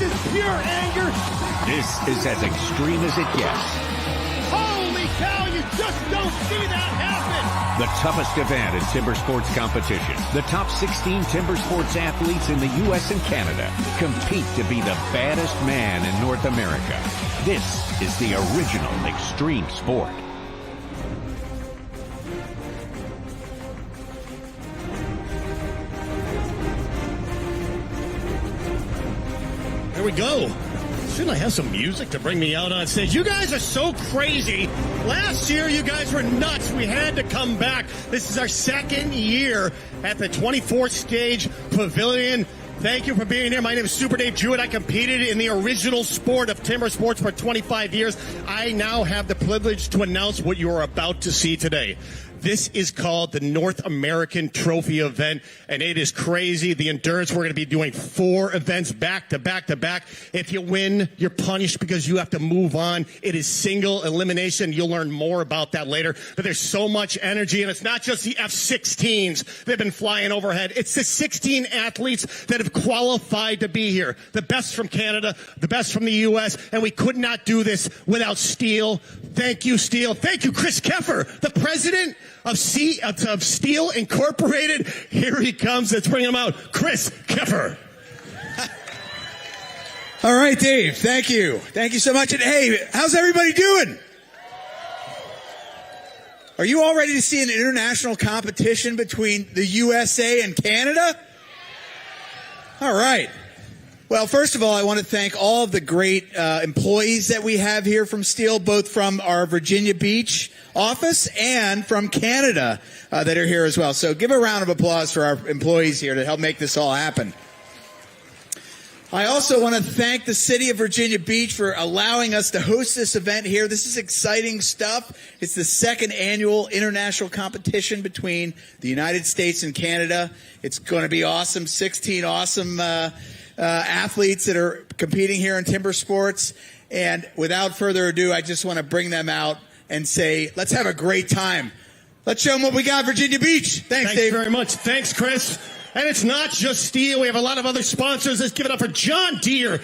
is pure anger. This is as extreme as it gets. Holy cow, you just don't see that happen. The toughest event in timber sports competition. The top 16 timber sports athletes in the U.S. and Canada compete to be the baddest man in North America. This is the original extreme sport. There we go. Shouldn't I have some music to bring me out on stage? You guys are so crazy. Last year, you guys were nuts. We had to come back. This is our second year at the 24th Stage Pavilion. Thank you for being here. My name is Super Dave Jewett. I competed in the original sport of timber sports for 25 years. I now have the privilege to announce what you are about to see today. This is called the North American Trophy event, and it is crazy. The endurance, we're going to be doing 4 events back to back to back. If you win, you're punished because you have to move on. It is single elimination. You'll learn more about that later. But there's so much energy, and it's not just the F-16s that have been flying overhead. It's the 16 athletes that have qualified to be here. The best from Canada, the best from the U.S., and we could not do this without Stihl. Thank you, Stihl. Thank you, Chris Keffer, the president of Stihl Incorporated. Here he comes. Let's bring him out. Chris Keffer. All right, Dave. Thank you. Thank you so much. And hey, how's everybody doing? Are you all ready to see an international competition between the USA and Canada? All right. Well, first of all, I want to thank all of the great employees that we have here from Stihl, both from our Virginia Beach office and from Canada that are here as well. So give a round of applause for our employees here to help make this all happen. I also want to thank the city of Virginia Beach for allowing us to host this event here. This is exciting stuff. It's the second annual international competition between the United States and Canada. It's going to be awesome. 16 awesome athletes that are competing here in timber sports. And without further ado, I just want to bring them out and say, let's have a great time. Let's show them what we got, Virginia Beach. Thanks, Dave. Thanks very much. Thanks, Chris. And it's not just Stihl. We have a lot of other sponsors. Let's give it up for John Deere,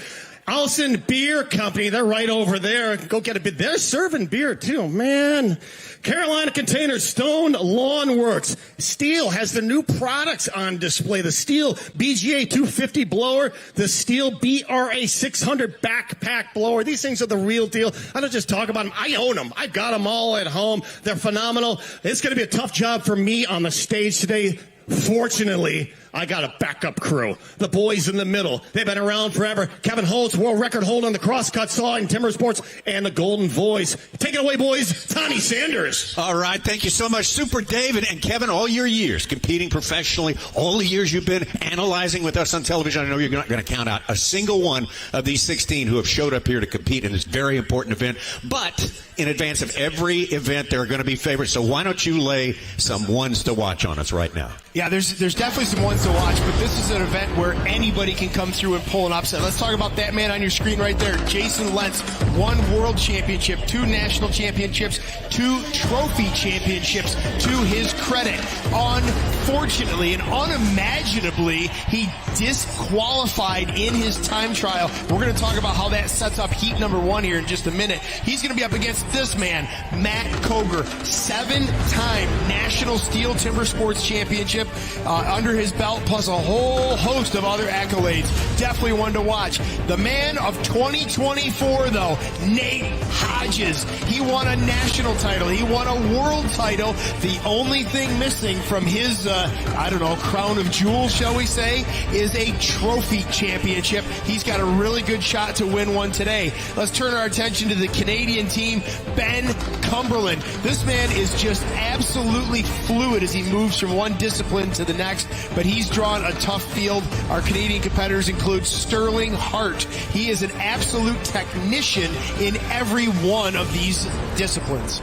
Allison Beer Company. They're right over there. Go get a bit. They're serving beer, too. Man. Carolina Containers, Stone Lawn Works. Stihl has the new products on display. The Stihl BGA 250 blower, the Stihl BRA 600 backpack blower. These things are the real deal. I don't just talk about them. I own them. I've got them all at home. They're phenomenal. It's going to be a tough job for me on the stage today. Fortunately, I got a backup crew. The boys in the middle. They've been around forever. Kevin Holtz, world record holder on the crosscut saw in timber sports, and the golden voice. Take it away, boys. Tony Sanders. All right. Thank you so much, Super David and Kevin. All your years competing professionally, all the years you've been analyzing with us on television. I know you're not going to count out a single one of these 16 who have showed up here to compete in this very important event. But in advance of every event, there are going to be favorites. So why don't you lay some ones to watch on us right now? Yeah, there's definitely some ones to watch, but this is an event where anybody can come through and pull an upset. Let's talk about that man on your screen right there, Jason Lentz. 1 world championship, 2 national championships, 2 trophy championships to his credit. Unfortunately and unimaginably, he disqualified in his time trial. We're going to talk about how that sets up heat number 1 here in just a minute. He's going to be up against this man, Matt Koger, 7-time National Stihl Timber Sports Championship under his belt, plus a whole host of other accolades. Definitely one to watch. The man of 2024, though, Nate Hodges. He won a national title. He won a world title. The only thing missing from his, crown of jewels, shall we say, is a trophy championship. He's got a really good shot to win one today. Let's turn our attention to the Canadian team, Ben Cumberland. This man is just absolutely fluid as he moves from one discipline to the next, but he's drawn a tough field. Our Canadian competitors include Sterling Hart. He is an absolute technician in every one of these disciplines.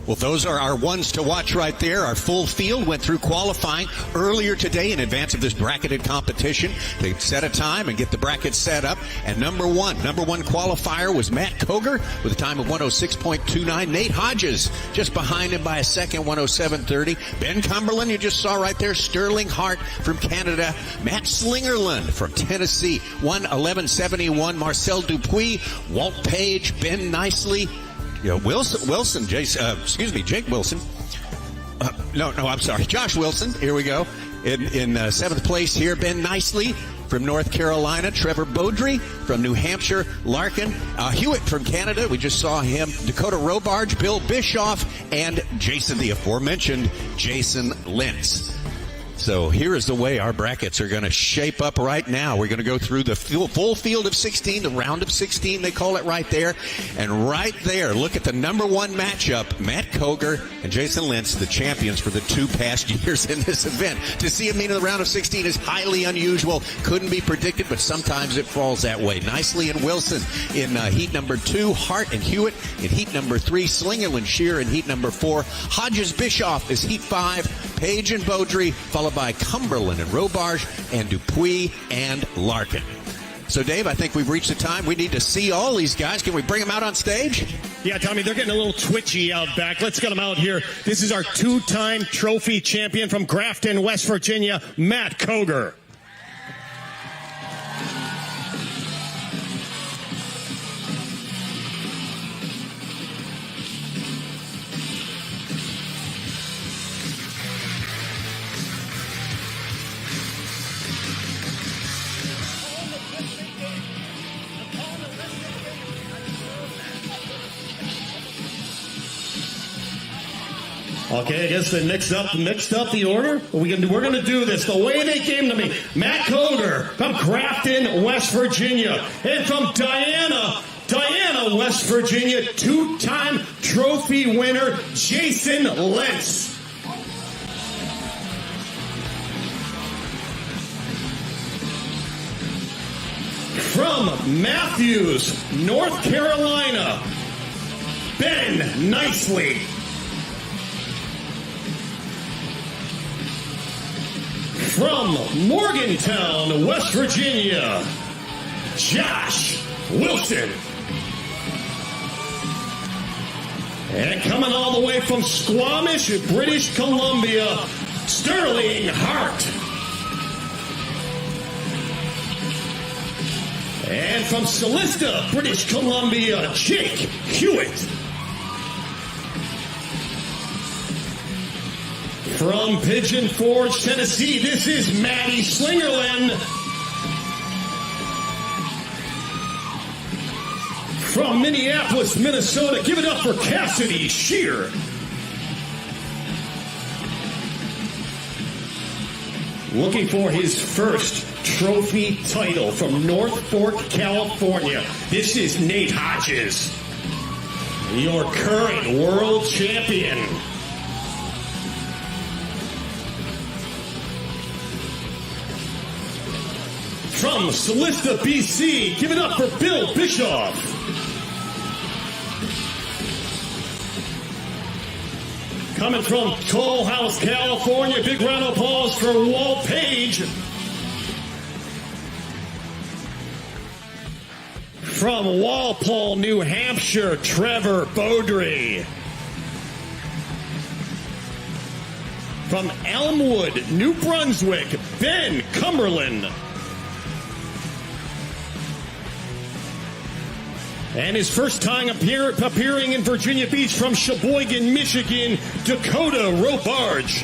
Well, those are our ones to watch right there. Our full field went through qualifying earlier today in advance of this bracketed competition. They set a time and get the bracket set up. And number one qualifier was Matt Koger with a time of 106.29. Nate Hodges just behind him by a second, 107.30. Ben Cumberland, you just saw right there. Sterling Hart from Canada. Matt Slingerland from Tennessee, 111.71. Marcel Dupuis, Walt Page, Ben Nicely. Jake Wilson. Josh Wilson. Here we go. In seventh place here, Ben Nicely from North Carolina. Trevor Beaudry from New Hampshire. Larkin. Hewitt from Canada. We just saw him. Dakota Robarge. Bill Bischoff. And the aforementioned Jason Lentz. So here is the way our brackets are going to shape up right now. We're going to go through the full field of 16, the round of 16, they call it right there. And right there, look at the number one matchup, Matt Koger and Jason Lentz, the champions for the 2 past years in this event. To see them meet in the round of 16 is highly unusual. Couldn't be predicted, but sometimes it falls that way. Nicely and Wilson in heat number 2, Hart and Hewitt in heat number 3, Slingerland Shear in heat number 4, Hodges Bischoff is heat 5, Page and Beaudry, followed by Cumberland and Robarge and Dupuis and Larkin. So, Dave, I think we've reached the time. We need to see all these guys. Can we bring them out on stage? Yeah, Tommy, they're getting a little twitchy out back. Let's get them out here. This is our 2-time trophy champion from Grafton, West Virginia, Matt Koger. Okay, I guess they mixed up the order. We're going to do this the way they came to me. Matt Koger from Grafton, West Virginia, and from Diana, West Virginia, 2-time trophy winner Jason Lentz. From Matthews, North Carolina, Ben Nicely. From Morgantown, West Virginia, Josh Wilson. And coming all the way from Squamish, British Columbia, Sterling Hart. And from Celista, British Columbia, Jake Hewitt. From Pigeon Forge, Tennessee, this is Maddie Slingerland. From Minneapolis, Minnesota, give it up for Cassidy Shear. Looking for his first trophy title from North Fork, California. This is Nate Hodges, your current world champion. From Celista, BC, give it up for Bill Bischoff. Coming from Toll House, California, big round of applause for Walt Page. From Walpole, New Hampshire, Trevor Beaudry. From Elmwood, New Brunswick, Ben Cumberland. And his first time appearing in Virginia Beach from Sheboygan, Michigan, Dakota Robarge.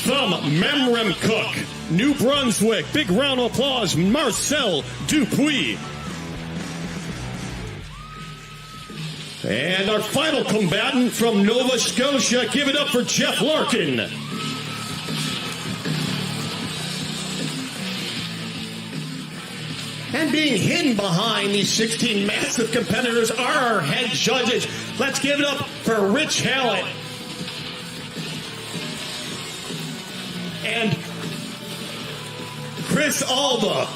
From Memramcook, New Brunswick, big round of applause, Marcel Dupuis. And our final combatant from Nova Scotia, give it up for Jeff Larkin. And being hidden behind these 16 massive competitors are our head judges. Let's give it up for Rich Hallett and Chris Alba.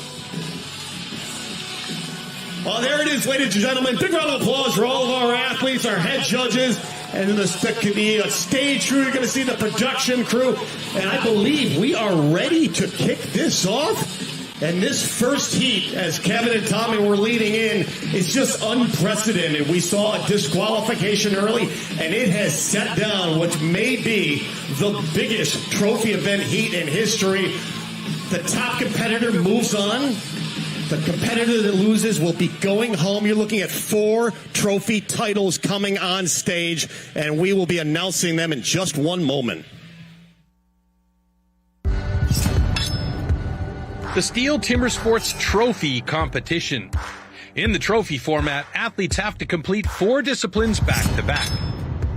Well, there it is, ladies and gentlemen. Big round of applause for all of our athletes, our head judges, and then the stage crew. You're going to see the production crew. And I believe we are ready to kick this off. And this first heat, as Kevin and Tommy were leading in, is just unprecedented. We saw a disqualification early, and it has set down what may be the biggest trophy event heat in history. The top competitor moves on. The competitor that loses will be going home. You're looking at 4 trophy titles coming on stage, and we will be announcing them in just one moment. The Stihl Timbersports Trophy Competition. In the trophy format, athletes have to complete 4 disciplines back-to-back.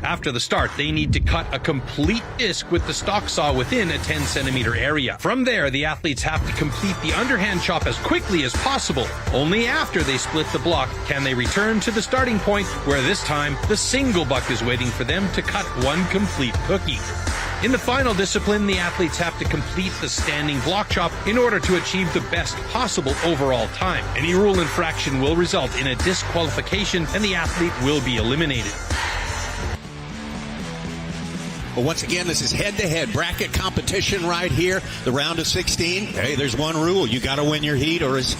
After the start, they need to cut a complete disc with the stock saw within a 10-centimeter area. From there, the athletes have to complete the underhand chop as quickly as possible. Only after they split the block can they return to the starting point, where this time, the single buck is waiting for them to cut 1 complete cookie. In the final discipline, the athletes have to complete the standing block chop in order to achieve the best possible overall time. Any rule infraction will result in a disqualification, and the athlete will be eliminated. Well, once again, this is head-to-head bracket competition right here, the round of 16. Hey, there's one rule. You got to win your heat, or as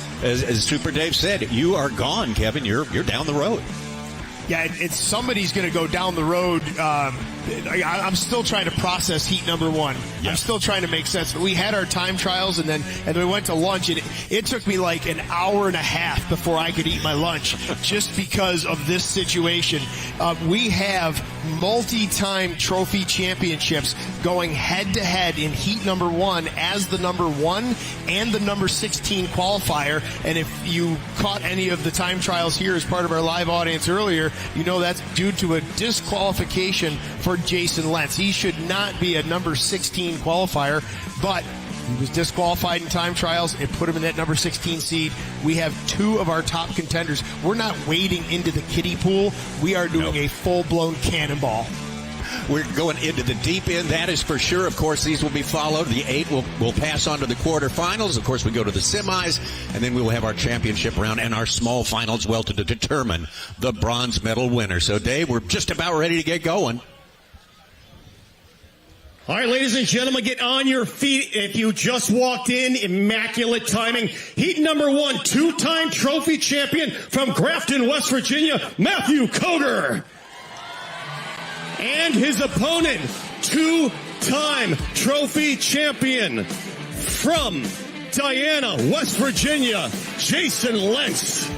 Super Dave said, you are gone, Kevin. You're down the road. Yeah, it's somebody's going to go down the road. I'm still trying to process heat number 1. Yeah. I'm still trying to make sense. We had our time trials, and then we went to lunch, and it took me like an hour and a half before I could eat my lunch, just because of this situation. We have multi-time trophy championships going head-to-head in heat number 1 as the number 1 and the number 16 qualifier. And if you caught any of the time trials here as part of our live audience earlier, you know that's due to a disqualification for Jason Lentz. He should not be a number 16 qualifier, but he was disqualified in time trials. It put him in that number 16 seed. We have 2 of our top contenders. We're not wading into the kiddie pool. We are doing a full-blown cannonball. We're going into the deep end, that is for sure. Of course, these will be followed. The 8 will pass on to the quarterfinals. Of course, we go to the semis, and then we will have our championship round and our small finals, well, to determine the bronze medal winner. So, Dave, we're just about ready to get going. All right, ladies and gentlemen, get on your feet. If you just walked in, immaculate timing. Heat number 1, 2-time trophy champion from Grafton, West Virginia, Matthew Koger. And his opponent, 2-time trophy champion from Diana, West Virginia, Jason Lentz.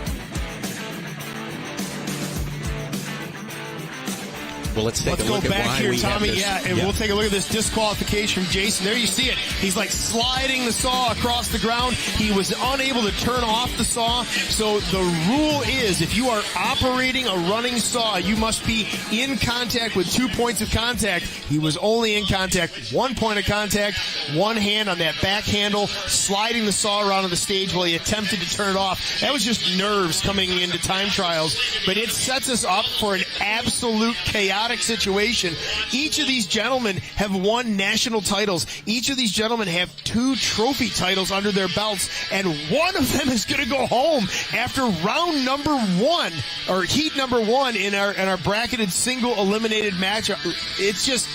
Well, let's take a look go at back why here, we Tommy. have this. We'll take a look at this disqualification from Jason. There you see it. He's like sliding the saw across the ground. He was unable to turn off the saw. So the rule is, if you are operating a running saw, you must be in contact with 2 points of contact. He was only in contact 1 point of contact, 1 hand on that back handle, sliding the saw around on the stage while he attempted to turn it off. That was just nerves coming into time trials, but it sets us up for an absolute chaotic situation. Each of these gentlemen have won national titles. Each of these gentlemen have 2 trophy titles under their belts, and one of them is going to go home after round number 1, or heat number 1 in our bracketed single eliminated match. It's just,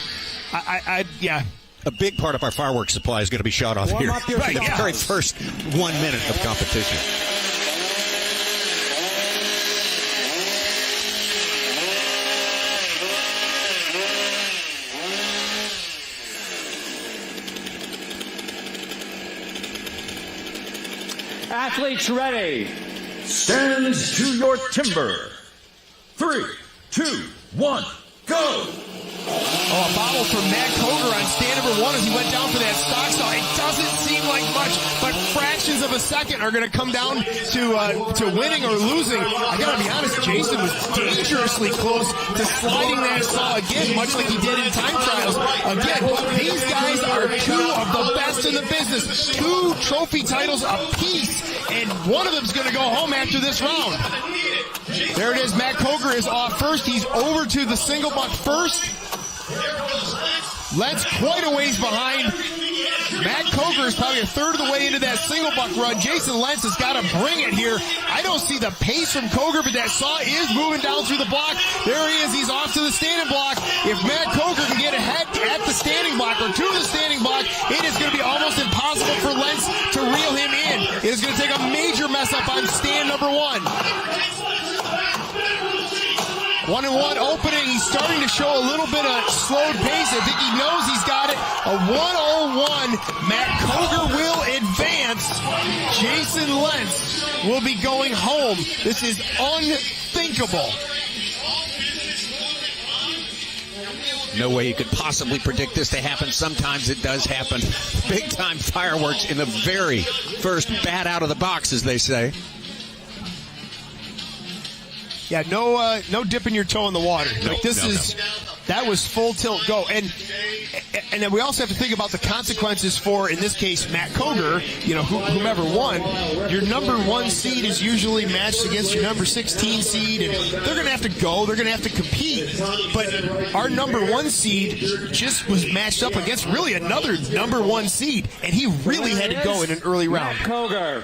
yeah. A big part of our fireworks supply is going to be shot off here. Right, the very first 1 minute of competition. Athletes ready. Stand to your timber. 3, 2, 1, go. Oh, a bobble from Matt Koger on stand number 1 as he went down for that stock saw. It doesn't seem like much, but fractions of a second are going to come down to winning or losing. I got to be honest, Jason was dangerously close to sliding that saw again, much like he did in time trials. Again, these guys are 2 of the best in the business. 2 trophy titles apiece, and one of them's going to go home after this round. There it is. Matt Koger is off first. He's over to the single buck first. Lentz quite a ways behind. Matt Coger is probably a third of the way into that single buck run. Jason Lentz has got to bring it here. I don't see the pace from Coger, but that saw is moving down through the block. There he is. He's off to the standing block. If Matt Coger can get ahead at the standing block or to the standing block, it is going to be almost impossible for Lentz to reel him in. It is going to take a major mess up on stand number 1. 1-1 opening. He's starting to show a little bit of slowed pace. I think he knows he's got it. A 101. Matt Coger will advance. Jason Lentz will be going home. This is unthinkable. No way you could possibly predict this to happen. Sometimes it does happen. Big time fireworks in the very first bat out of the box, as they say. Yeah, no dipping your toe in the water. That was full tilt go. And then we also have to think about the consequences for, in this case, Matt Coger, whomever won. Your number 1 seed is usually matched against your number 16 seed, and they're going to have to go. They're going to have to compete. But our number 1 seed just was matched up against really another number 1 seed, and he really had to go in an early round. Matt Coger.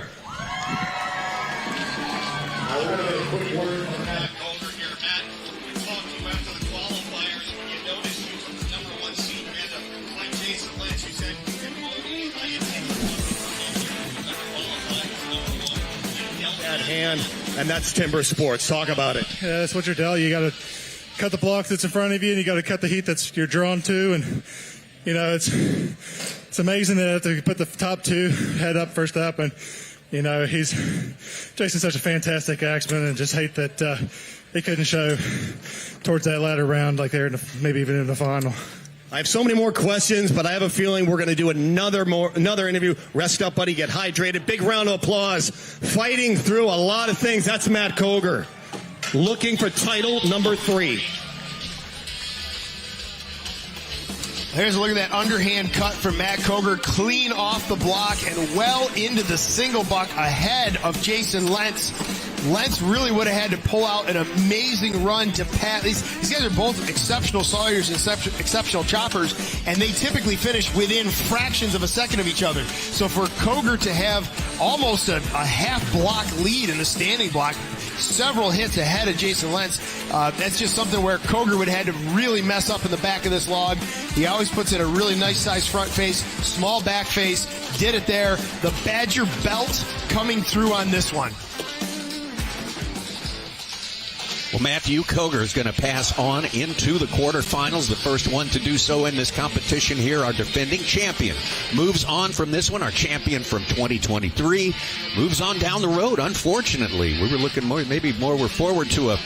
Hand, and that's Timber Sports. Talk about it. Yeah, that's what you're telling. You got to cut the block that's in front of you, and you got to cut the heat that's you're drawn to. And it's amazing that to put the top 2 head up first up, and Jason's such a fantastic axeman, and just hate that he couldn't show towards that latter round like there, maybe even in the final. I have so many more questions, but I have a feeling we're going to do another interview. Rest up, buddy. Get hydrated. Big round of applause. Fighting through a lot of things. That's Matt Coger, looking for title number 3. Here's a look at that underhand cut from Matt Coger, clean off the block and well into the single buck ahead of Jason Lentz. Lentz really would have had to pull out an amazing run to pat. These guys are both exceptional sawyers and exceptional choppers, and they typically finish within fractions of a second of each other. So for Coger to have almost a half block lead in the standing block, several hits ahead of Jason Lentz, that's just something where Coger would have had to really mess up in the back of this log. He always puts in a really nice size front face, small back face, did it there. The Badger belt coming through on this one. Well, Matthew Coger is going to pass on into the quarterfinals. The first one to do so in this competition here, our defending champion. Moves on from this one, our champion from 2023. Moves on down the road, unfortunately. We were looking we're forward to a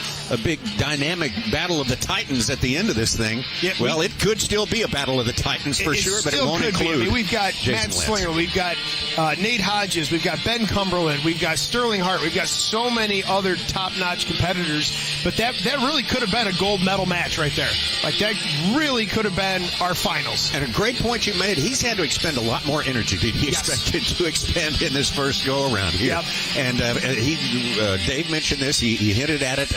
big dynamic battle of the Titans at the end of this thing. Yeah, well, it could still be a battle of the Titans for sure, but it won't include. We've got Jason Matt Slinger, we've got Nate Hodges, we've got Ben Cumberland, we've got Sterling Hart, we've got so many other top-notch competitors. But that really could have been a gold medal match right there. Like, that really could have been our finals. And a great point you made. He's had to expend a lot more energy than he expected to expend in this first go-around here. Yep. And Dave mentioned this. He hinted at it.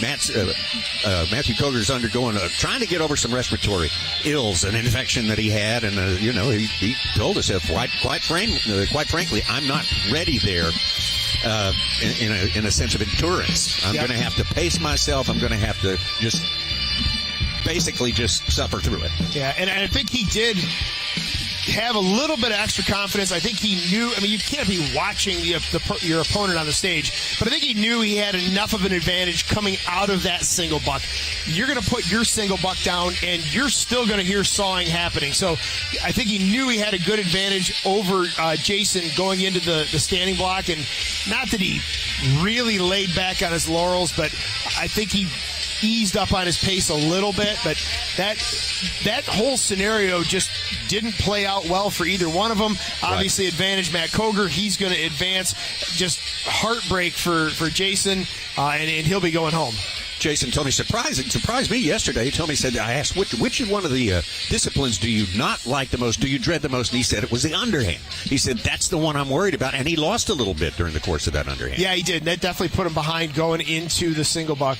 Matthew Coger's undergoing trying to get over some respiratory ills, an infection that he had. And, he told us, quite frankly, I'm not ready there. In a sense of endurance. I'm going to have to pace myself. I'm going to have to just basically suffer through it. Yeah, and I think he did have a little bit of extra confidence. I think he knew, you can't be watching your opponent on the stage, but I think he knew he had enough of an advantage coming out of that single buck. You're going to put your single buck down, and you're still going to hear sawing happening. So I think he knew he had a good advantage over Jason going into the standing block, and not that he really laid back on his laurels, but I think he eased up on his pace a little bit, but that whole scenario just didn't play out well for either one of them. Obviously, advantage Matt Coger. He's going to advance. Just heartbreak for Jason, and he'll be going home. Jason told me, surprised me yesterday. He told me, I asked, which one of the disciplines do you not like the most, do you dread the most? And he said it was the underhand. He said, that's the one I'm worried about. And he lost a little bit during the course of that underhand. Yeah, he did. That definitely put him behind going into the single buck.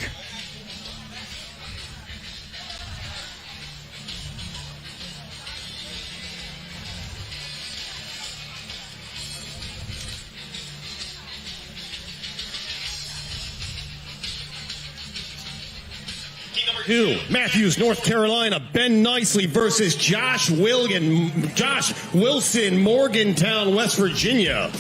2, Matthews, North Carolina, Ben Nicely versus Josh Wilson, Morgantown, West Virginia.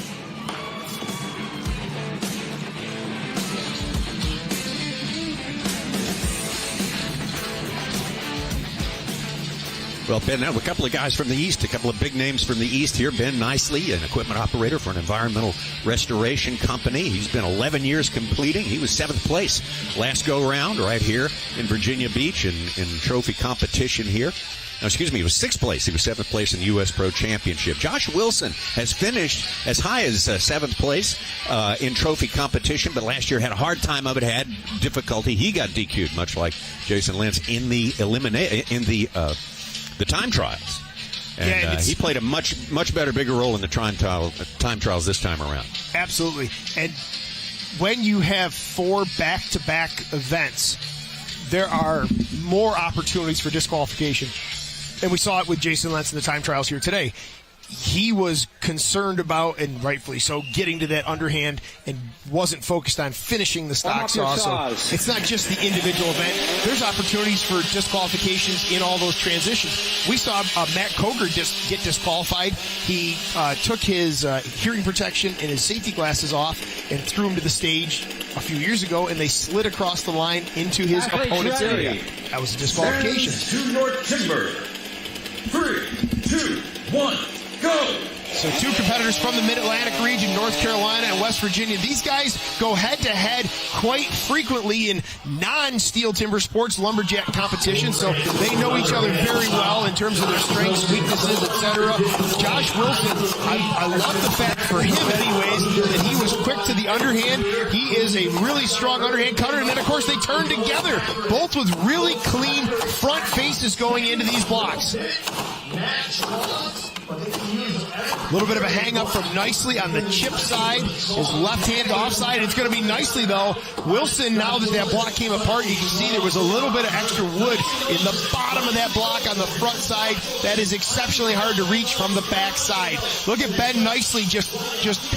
Well, Ben, now a couple of guys from the East, a couple of big names from the East here. Ben Nicely, an equipment operator for an environmental restoration company. He's been 11 years completing. He was 7th place last go-round right here in Virginia Beach in trophy competition here. No, excuse me, he was 6th place. He was 7th place in the U.S. Pro Championship. Josh Wilson has finished as high as 7th place in trophy competition, but last year had a hard time of it, had difficulty. He got DQ'd, much like Jason Lentz in the time trials. And he played a much better, bigger role in the time trials this time around. Absolutely. And when you have 4 back-to-back events, there are more opportunities for disqualification. And we saw it with Jason Lentz in the time trials here today. He was concerned about, and rightfully so, getting to that underhand and wasn't focused on finishing the stock saw. So it's not just the individual event. There's opportunities for disqualifications in all those transitions. We saw Matt Coger get disqualified. He took his hearing protection and his safety glasses off and threw him to the stage a few years ago, and they slid across the line into his opponent's area. That was a disqualification. To your timber. 3, 2, 1. Go! So 2 competitors from the Mid-Atlantic region, North Carolina and West Virginia. These guys go head-to-head quite frequently in non-Stihl Timbersports lumberjack competitions, so they know each other very well in terms of their strengths, weaknesses, etc. Josh Wilson, I love the fact for him anyways that he was quick to the underhand. He is a really strong underhand cutter, and then of course they turned together, both with really clean front faces going into these blocks. A little bit of a hang-up from Nicely on the chip side. His left-handed offside. It's going to be Nicely, though. Wilson, now that block came apart, you can see there was a little bit of extra wood in the bottom of that block on the front side. That is exceptionally hard to reach from the back side. Look at Ben Nicely just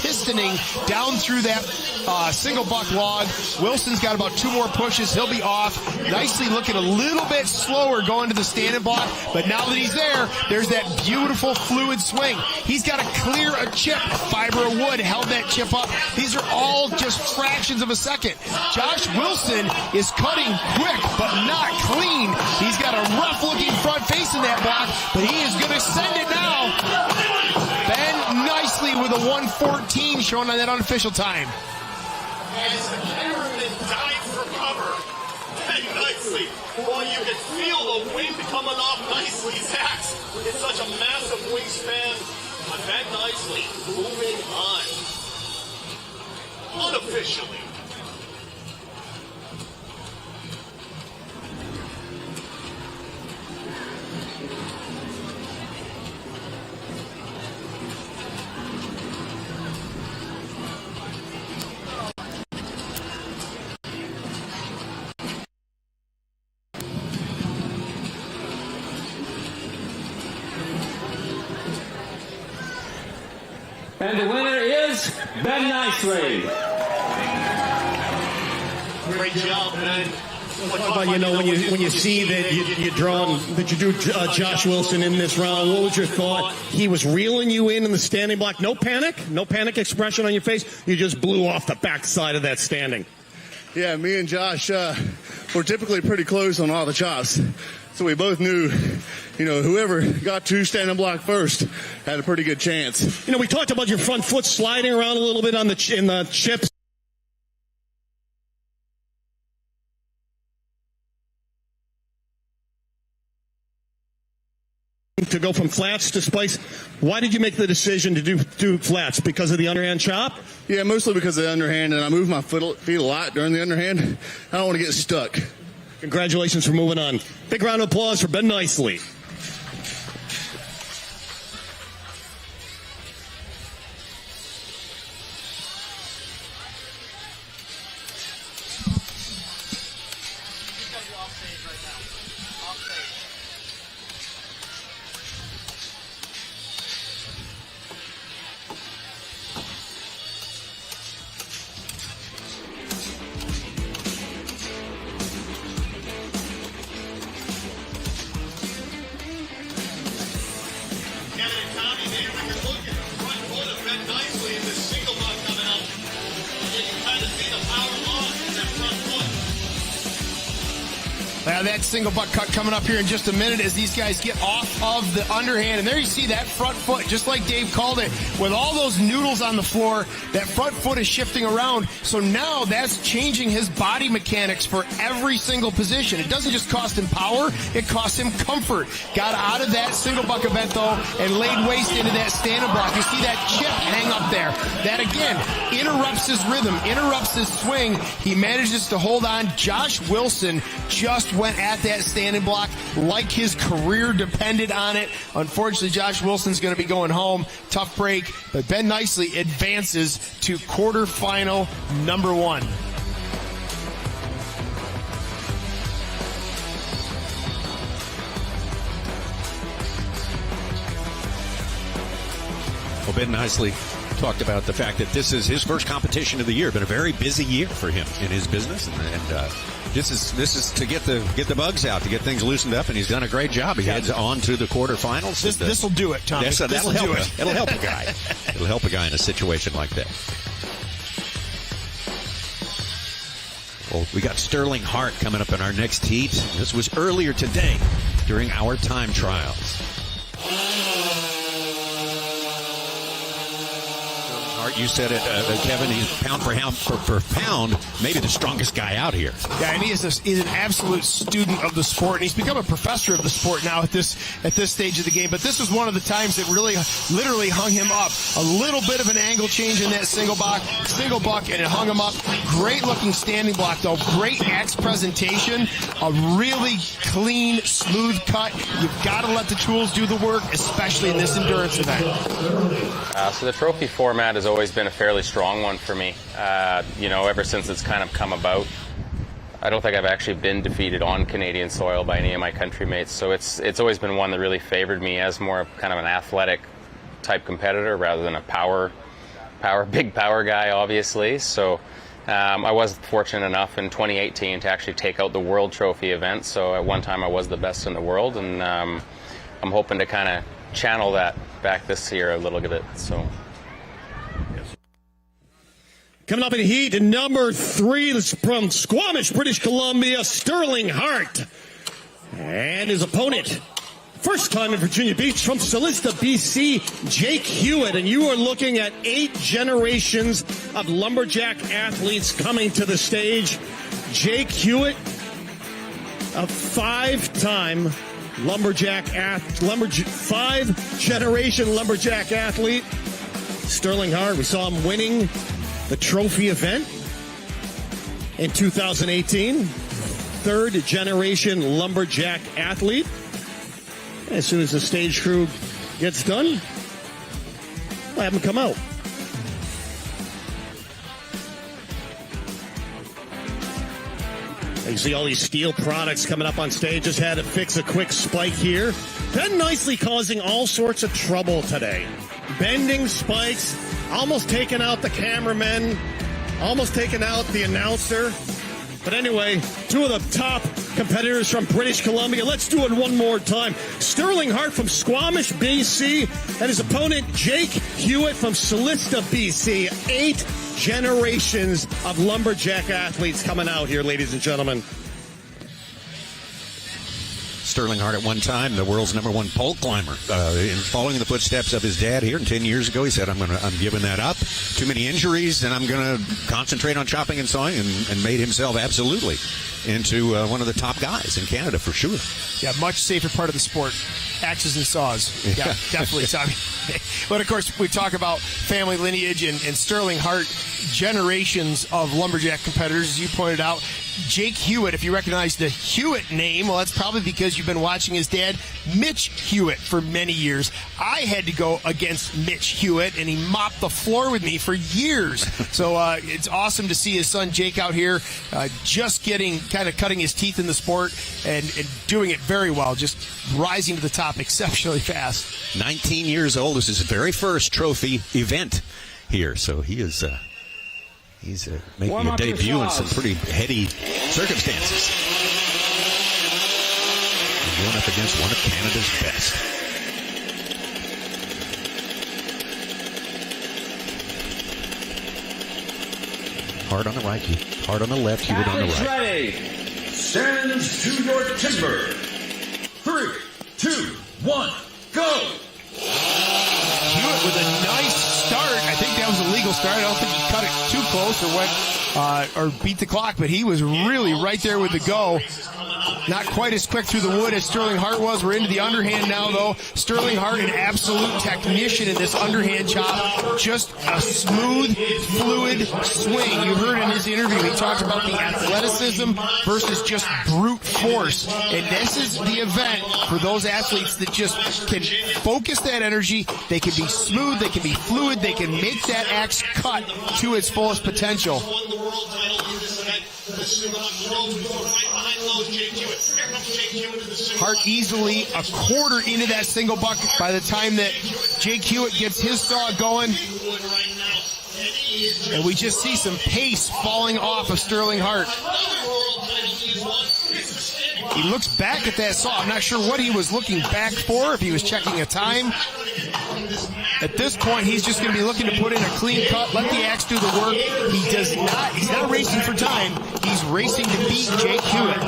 pistoning down through that single buck log. Wilson's got about 2 more pushes. He'll be off. Nicely looking a little bit slower going to the standing block, but now that he's there, there's that beautiful fluid swing. He's got to clear a chip. Fiber of wood held that chip up. These are all just fractions of a second. Josh Wilson is cutting quick, but not clean. He's got a rough-looking front face in that block, but he is going to send it now. Ben Nicely with a 1:14 shown on that unofficial time. As the cameraman dives for cover, Ben Nicely, well, you can feel the wind coming off Nicely's axe. It's such a massive wingspan, but Ben Nicely moving on. Unofficially. And the winner is Ben Nicely. Great job, Ben. But when you see that you drew Josh Wilson in this round, what was your thought? He was reeling you in the standing block. No panic expression on your face. You just blew off the backside of that standing. Yeah, me and Josh were typically pretty close on all the chops. So we both knew, whoever got to standing block first had a pretty good chance. We talked about your front foot sliding around a little bit in the chips. To go from flats to spikes. Why did you make the decision to do flats? Because of the underhand chop? Yeah, mostly because of the underhand, and I move my feet a lot during the underhand. I don't want to get stuck. Congratulations for moving on. Big round of applause for Ben Nicely. in this single buck coming up. You can kind of see the power loss in that front foot. That single buck cut coming up here in just a minute as these guys get off of the underhand. And there you see that front foot, just like Dave called it, with all those noodles on the floor, that front foot is shifting around. So now that's changing his body mechanics for every single position. It doesn't just cost him power, it costs him comfort. Got out of that single buck event, though, and laid waste into that standing block. You see that chip hang up there. That, again, interrupts his rhythm, interrupts his swing. He manages to hold on. Josh Wilson just went at that standing block like his career depended on it. Unfortunately, Josh Wilson's going to be going home. Tough break, but Ben Nicely advances to quarterfinal number 1. Well, Ben Nicely talked about the fact that this is his first competition of the year. Been a very busy year for him in his business, and this is to get the bugs out, to get things loosened up, and he's done a great job. He heads on to the quarterfinals. This will do it, Tommy. That'll help. It'll help a guy. It'll help a guy in a situation like that. Well, we got Sterling Hart coming up in our next heat. This was earlier today during our time trials. You said it, Kevin. He's pound for pound, maybe the strongest guy out here. Yeah, and he's an absolute student of the sport, and he's become a professor of the sport now at this stage of the game. But this was one of the times that really, literally hung him up. A little bit of an angle change in that single buck, and it hung him up. Great looking standing block, though. Great axe presentation. A really clean, smooth cut. You've got to let the tools do the work, especially in this endurance event. So the trophy format has always been a fairly strong one for me, ever since it's kind of come about. I don't think I've actually been defeated on Canadian soil by any of my countrymates, so it's always been one that really favored me as more of kind of an athletic type competitor rather than a big power guy, obviously. So I was fortunate enough in 2018 to actually take out the World Trophy event, so at one time I was the best in the world, and I'm hoping to kind of channel that back this year a little bit. So. Coming up in heat, number 3 from Squamish, British Columbia, Sterling Hart. And his opponent, first time in Virginia Beach, from Celista, BC, Jake Hewitt. And you are looking at 8 generations of lumberjack athletes coming to the stage. Jake Hewitt, a 5-time five-generation lumberjack athlete. Sterling Hart, we saw him winning the trophy event in 2018. 3rd-generation lumberjack athlete. As soon as the stage crew gets done, I'll have him come out. You see all these Stihl products coming up on stage. Just had to fix a quick spike here. Ben Nicely causing all sorts of trouble today. Bending spikes, almost taking out the cameraman, almost taking out the announcer. But anyway, 2 of the top competitors from British Columbia. Let's do it one more time. Sterling Hart from Squamish, BC, and his opponent, Jake Hewitt from Celista, BC. 8 generations of lumberjack athletes coming out here, ladies and gentlemen. Sterling Hart at one time, the world's #1 pole climber, in following the footsteps of his dad here. And 10 years ago, he said, I'm giving that up. Too many injuries, and I'm going to concentrate on chopping and sawing, and made himself absolutely into one of the top guys in Canada for sure. Yeah, much safer part of the sport. Axes and saws. Yeah, definitely, Tommy. But, of course, we talk about family lineage and Sterling Hart, generations of lumberjack competitors, as you pointed out. Jake Hewitt, if you recognize the Hewitt name, well, that's probably because you've been watching his dad, Mitch Hewitt, for many years. I had to go against Mitch Hewitt, and he mopped the floor with me for years. So it's awesome to see his son Jake out here just cutting his teeth in the sport and doing it very well, just rising to the top exceptionally fast. 19 years old. This is his very first trophy event here, so he's making a debut in some pretty heady circumstances. And going up against one of Canada's best. Hard on the right, Keith. Hard on the left, Hewitt on the right. Ready. Stand to your timber. 3, 2, 1, go. Hewitt with a nice start. I think that was a legal start. I don't think he cut it too close or went or beat the clock, but he was really right there with the go. Not quite as quick through the wood as Sterling Hart was. We're into the underhand now, though. Sterling Hart, an absolute technician in this underhand chop. Just a smooth, fluid swing. You heard in his interview, he talked about the athleticism versus just brute force. And this is the event for those athletes that just can focus that energy. They can be smooth, they can be fluid, they can make that axe cut to its fullest potential. Hart easily a quarter into that single buck by the time that Jake Hewitt gets his saw going. And we just see some pace falling off of Sterling Hart. He looks back at that saw. I'm not sure what he was looking back for, if he was checking a time. At this point, he's just going to be looking to put in a clean cut, let the axe do the work. He's not racing for time. He's racing to beat Jake Hewitt.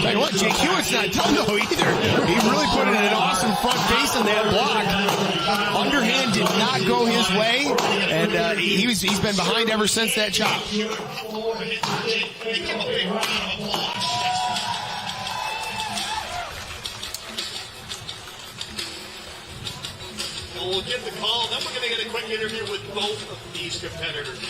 Tell you what, Jake Hewitt's not done though either. He really put in an awesome front face in that block. Underhand did not go his way, and he's been behind ever since that chop. We'll get the call, then we're going to get a quick interview with both of these competitors.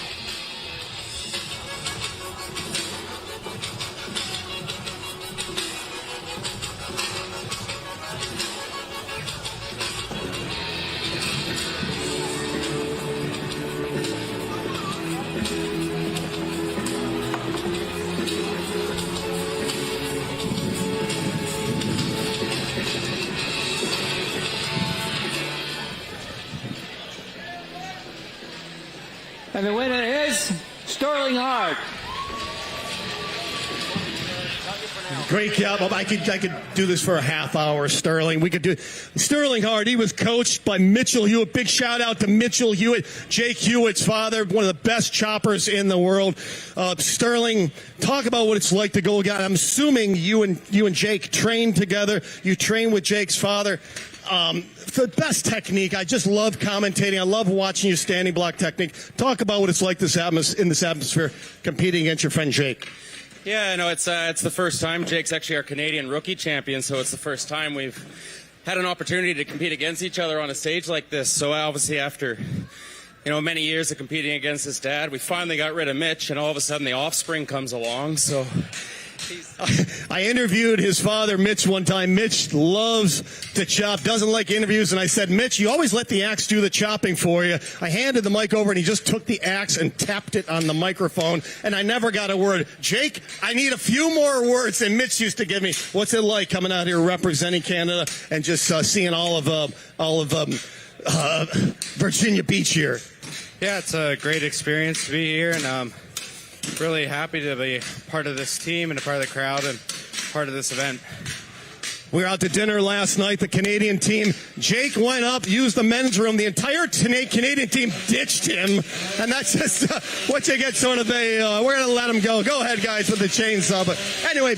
And the winner is Sterling Hart. Great job. I could do this for a half hour, Sterling. We could do Sterling Hart. He was coached by Mitchell Hewitt. Big shout out to Mitchell Hewitt, Jake Hewitt's father, one of the best choppers in the world. Sterling, talk about what it's like to go again. I'm assuming you and Jake trained together. You trained with Jake's father. The best technique. I just love commentating. I love watching your standing block technique. Talk about what it's like in this atmosphere competing against your friend Jake. Yeah, no, it's the first time. Jake's actually our Canadian rookie champion, so it's the first time we've had an opportunity to compete against each other on a stage like this. So obviously after, many years of competing against his dad, we finally got rid of Mitch, and all of a sudden the offspring comes along. So I interviewed his father, Mitch, one time. Mitch loves to chop, doesn't like interviews, and I said, Mitch, you always let the axe do the chopping for you. I handed the mic over, and he just took the axe and tapped it on the microphone, and I never got a word. Jake, I need a few more words than Mitch used to give me. What's it like coming out here representing Canada and just seeing all of Virginia Beach here? yeah, it's a great experience to be here, and really happy to be part of this team and a part of the crowd and part of this event. We were out to dinner last night, the Canadian team. Jake went up, used the men's room. The entire Canadian team ditched him. And that's just what you get sort of we're going to let him go. Go ahead, guys, with the chainsaw. But anyway,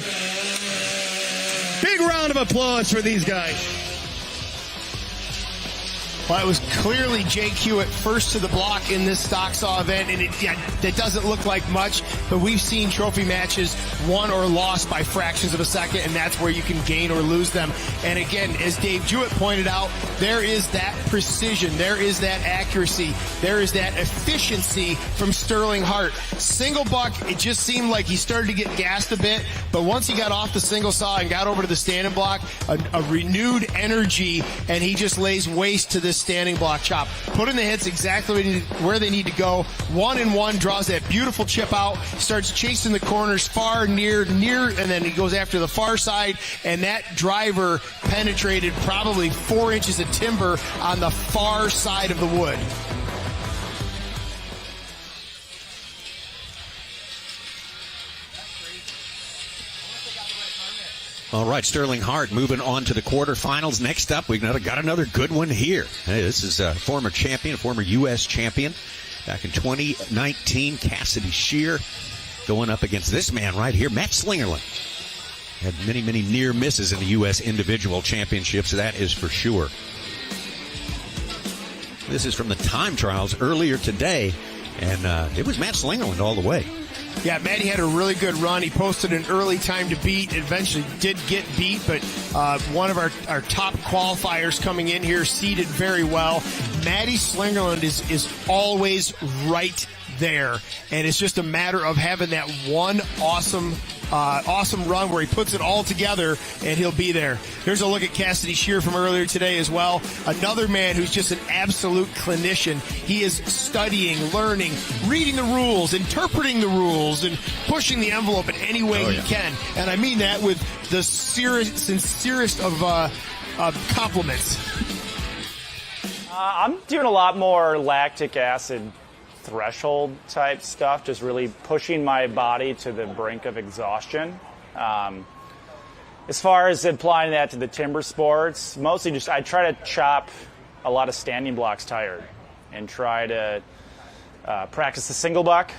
big round of applause for these guys. Well, it was clearly Jake Hewitt first to the block in this stock saw event, and that doesn't look like much, but we've seen trophy matches won or lost by fractions of a second, and that's where you can gain or lose them. And again, as Dave Jewett pointed out, there is that precision, there is that accuracy, there is that efficiency from Sterling Hart. Single buck, it just seemed like he started to get gassed a bit, but once he got off the single saw and got over to the standing block, a renewed energy, and he just lays waste to this standing block chop. Put in the hits exactly where they need to go. 1 and 1, draws that beautiful chip out, starts chasing the corners far, near, and then he goes after the far side, and that driver penetrated probably 4 inches of timber on the far side of the wood. All right, Sterling Hart moving on to the quarterfinals. Next up, we've got another good one here. Hey, this is a former champion, a former U.S. champion back in 2019, Cassidy Shear, going up against this man right here, Matt Slingerland. Had many, many near misses in the U.S. individual championships, that is for sure. This is from the time trials earlier today, and it was Matt Slingerland all the way. Yeah, Matty had a really good run. He posted an early time to beat. Eventually did get beat, but one of our top qualifiers coming in here seeded very well. Matty Slingerland is always right there, and it's just a matter of having that one awesome run where he puts it all together, and he'll be there. Here's a look at Cassidy Shear from earlier today as well. Another man who's just an absolute clinician. He is studying, learning, reading the rules, interpreting the rules, and pushing the envelope in any way he can. And I mean that with the sincerest of compliments. I'm doing a lot more lactic acid threshold type stuff, just really pushing my body to the brink of exhaustion. As far as applying that to the timber sports, mostly just I try to chop a lot of standing blocks tired and try to practice the single buck,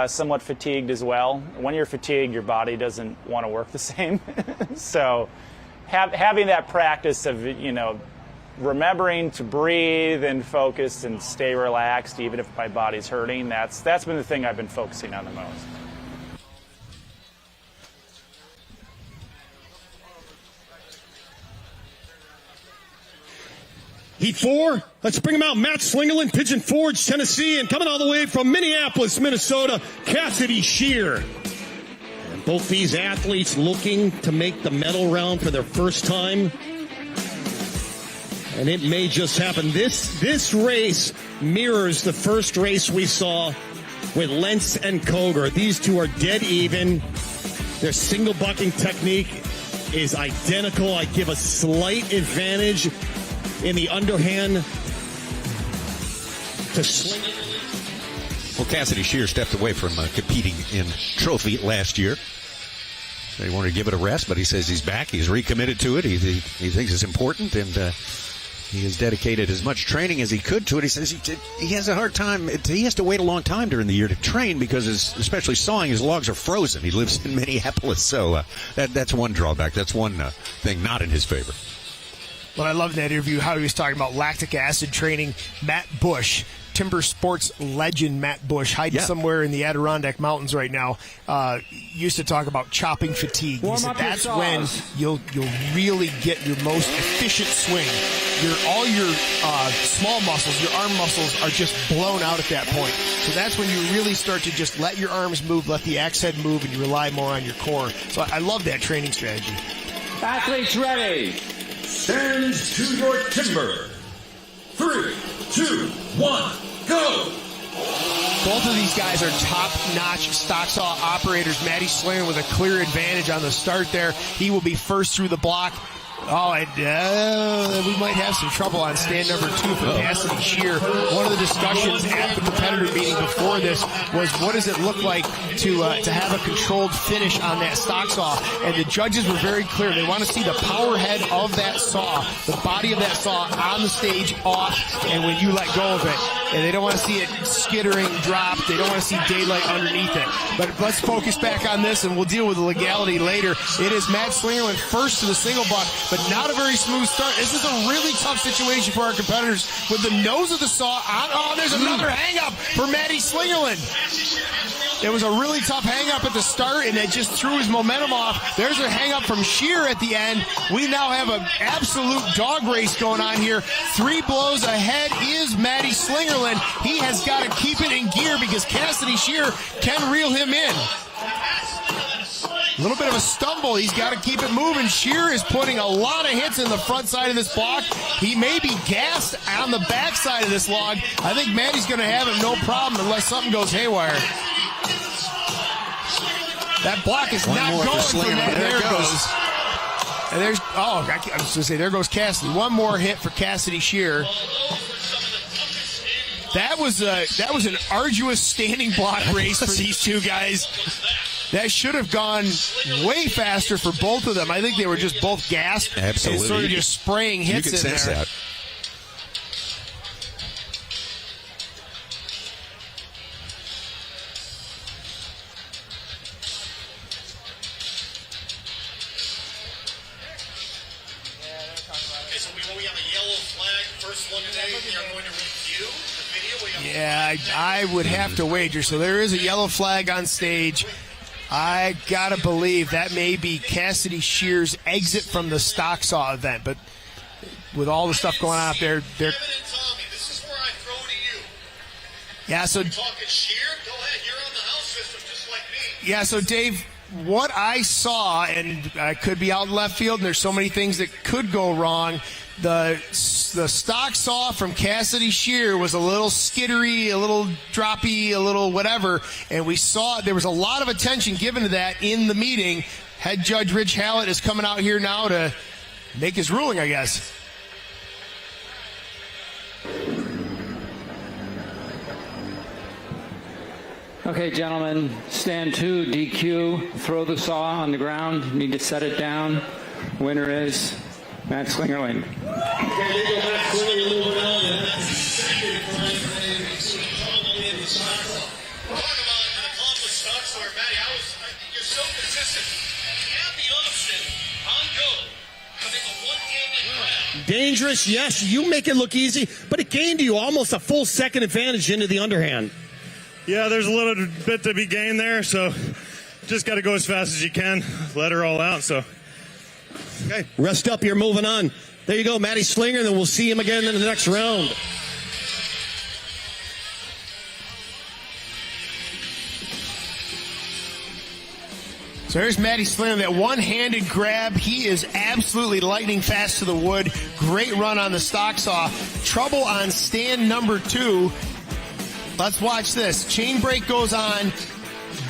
somewhat fatigued as well. When you're fatigued, your body doesn't want to work the same. So having that practice of, remembering to breathe and focus and stay relaxed even if my body's hurting, that's been the thing I've been focusing on the most. Heat 4, let's bring him out. Matt Slingerland, Pigeon Forge, Tennessee, and coming all the way from Minneapolis, Minnesota, Cassidy Shear. And both these athletes looking to make the medal round for their first time. And it may just happen. This race mirrors the first race we saw with Lentz and Koger. These two are dead even. Their single bucking technique is identical. I give a slight advantage in the underhand to Slingerland. Well, Cassidy Shear stepped away from competing in trophy last year. They wanted to give it a rest, but he says he's back. He's recommitted to it. He thinks it's important, and he has dedicated as much training as he could to it. He says he has a hard time. He has to wait a long time during the year to train because, especially sawing, his logs are frozen. He lives in Minneapolis, so that's one drawback. That's one thing not in his favor. Well, I love that interview, how he was talking about lactic acid training. Matt Bush, timber sports legend Matt Bush, hiding somewhere in the Adirondack Mountains right now, used to talk about chopping fatigue. He said that's when you'll really get your most efficient swing. All your small muscles, your arm muscles are just blown out at that point. So that's when you really start to just let your arms move, let the axe head move, and you rely more on your core. So I love that training strategy. Athletes ready. Stand to your timber. 3, 2, 1, go! Both of these guys are top-notch stock saw operators. Matty Slingerland with a clear advantage on the start there. He will be first through the block. Oh, and we might have some trouble on stand number 2 for Cassidy Shear. One of the discussions at the competitor meeting before this was what does it look like to have a controlled finish on that stock saw? And the judges were very clear. They want to see the power head of that saw, the body of that saw on the stage off, and when you let go of it. And they don't want to see it skittering, dropped. They don't want to see daylight underneath it. But let's focus back on this, and we'll deal with the legality later. It is Matt Slingerland first to the single buck, but not a very smooth start. This is a really tough situation for our competitors with the nose of the saw on. Oh, there's another hang-up for Matty Slingerland. It was a really tough hang-up at the start, and it just threw his momentum off. There's a hang-up from Shear at the end. We now have an absolute dog race going on here. 3 blows ahead is Matty Slingerland. He has got to keep it in gear because Cassidy Shear can reel him in. A little bit of a stumble. He's got to keep it moving. Shear is putting a lot of hits in the front side of this block. He may be gassed on the back side of this log. I think Matty's going to have it no problem unless something goes haywire. That block is not going for Matt. There it goes. And there's, I was going to say, there goes Cassidy. One more hit for Cassidy Shear. That was an arduous standing block race for these two guys. that should have gone way faster for both of them. I think they were just both gassed. Absolutely. And sort of just spraying hits you can in sense there. That. Okay, so we have a yellow flag. First one today, we are going to review the video. Yeah, I would have to wager. So there is a yellow flag on stage. I gotta believe that may be Cassidy Shear's exit from the stock saw event. But with all the stuff going on up there, Kevin and Tommy, this is where I throw to you. yeah. So Talking Shear, go ahead. You're on the house system just like me. yeah. So Dave, what I saw, and I could be out in left field, and there's so many things that could go wrong. The stock saw from Cassidy Shear was a little skittery, a little droppy, a little whatever, and we saw there was a lot of attention given to that in the meeting. Head Judge Rich Hallett is coming out here now to make his ruling, I guess. Okay, gentlemen, stand 2, DQ, throw the saw on the ground, need to set it down. Winner is Matt Slingerland. Okay, legal Matt Slingerland moving on, and that's the second time for ABC probably in the stock saw. Talk about an accomplished stock star, Matty. You're so consistent. Have the option on go to make a one-handed grab. Dangerous, yes. You make it look easy, but it gained you almost a full second advantage into the underhand. Yeah, there's a little bit to be gained there, so just got to go as fast as you can, let her all out. So, okay, rest up. You're moving on. There you go, Matty Slinger, and then we'll see him again in the next round. So there's Matty Slinger, that one-handed grab. He is absolutely lightning fast to the wood. Great run on the stock saw. Trouble on stand number 2. Let's watch this. Chain break goes on.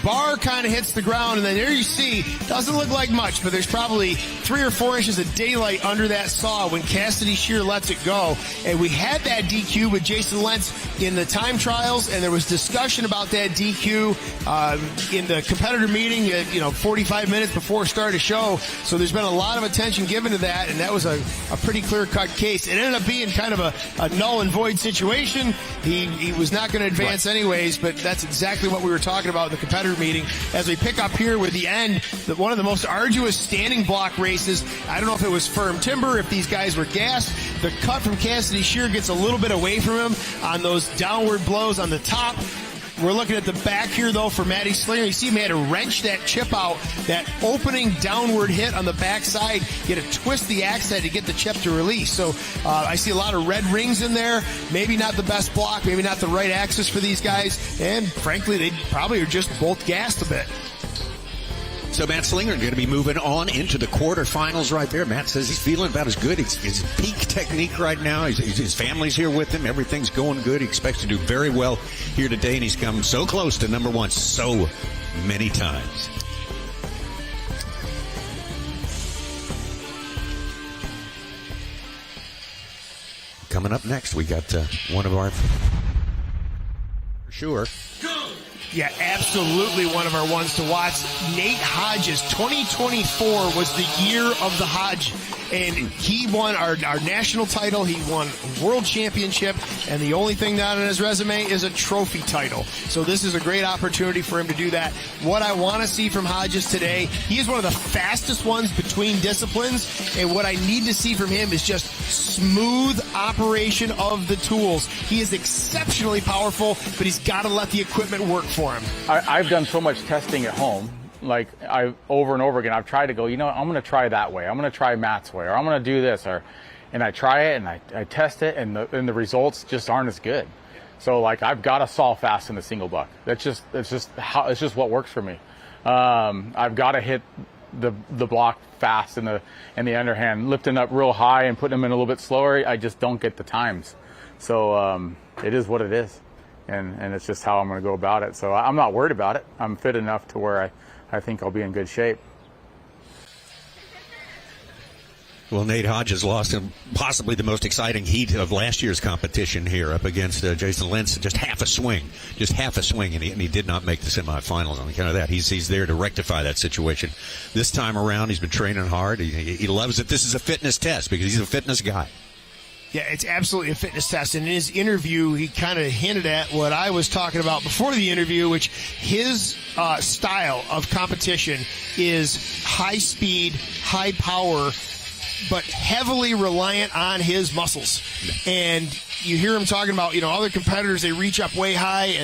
Bar kind of hits the ground, and then there you see, doesn't look like much, but there's probably 3 or 4 inches of daylight under that saw when Cassidy Shear lets it go. And we had that DQ with Jason Lentz in the time trials, and there was discussion about that DQ in the competitor meeting at 45 minutes before start of show. So there's been a lot of attention given to that, and that was a pretty clear-cut case. It ended up being kind of a null and void situation. He was not going to advance anyways, but that's exactly what we were talking about in the competitor meeting. As we pick up here with the end, one of the most arduous standing block races. I don't know if it was firm timber, if these guys were gassed. The cut from Cassidy Shear gets a little bit away from him on those downward blows on the top. We're looking at the back here, though, for Matty Slinger. You see him had to wrench that chip out, that opening downward hit on the backside. He had to twist the axe head to get the chip to release. So I see a lot of red rings in there. Maybe not the best block, maybe not the right axis for these guys. And frankly, they probably are just both gassed a bit. So Matt Slinger going to be moving on into the quarterfinals right there. Matt says he's feeling about as good. It's his peak technique right now. His family's here with him. Everything's going good. He expects to do very well here today, and he's come so close to number 1 so many times. Coming up next, we got one of our, for sure. Yeah, absolutely one of our ones to watch. Nate Hodges, 2024 was the year of the Hodge. And he won our national title. He won world championship. And the only thing not on his resume is a trophy title. So this is a great opportunity for him to do that. What I want to see from Hodges today, he is one of the fastest ones between disciplines. And what I need to see from him is just smooth operation of the tools. He is exceptionally powerful, but he's got to let the equipment work for him. I've done so much testing at home. Like over and over again, I've tried to go, I'm going to try that way. I'm going to try Matt's way, or I'm going to do this, and I try it and I test it, and the results just aren't as good. So I've got to saw fast in the single buck. It's just what works for me. I've got to hit the block fast in the underhand, lifting up real high and putting them in a little bit slower. I just don't get the times. So it is what it is, and it's just how I'm going to go about it. So I'm not worried about it. I'm fit enough to where I think I'll be in good shape. Well, Nate Hodges lost in possibly the most exciting heat of last year's competition here up against Jason Lentz. Just half a swing, and he did not make the semifinals on account of that. He's there to rectify that situation. This time around, he's been training hard. He loves it. This is a fitness test because he's a fitness guy. Yeah, it's absolutely a fitness test. And in his interview, he kind of hinted at what I was talking about before the interview, which his style of competition is high speed, high power, but heavily reliant on his muscles. And you hear him talking about, other competitors, they reach up way high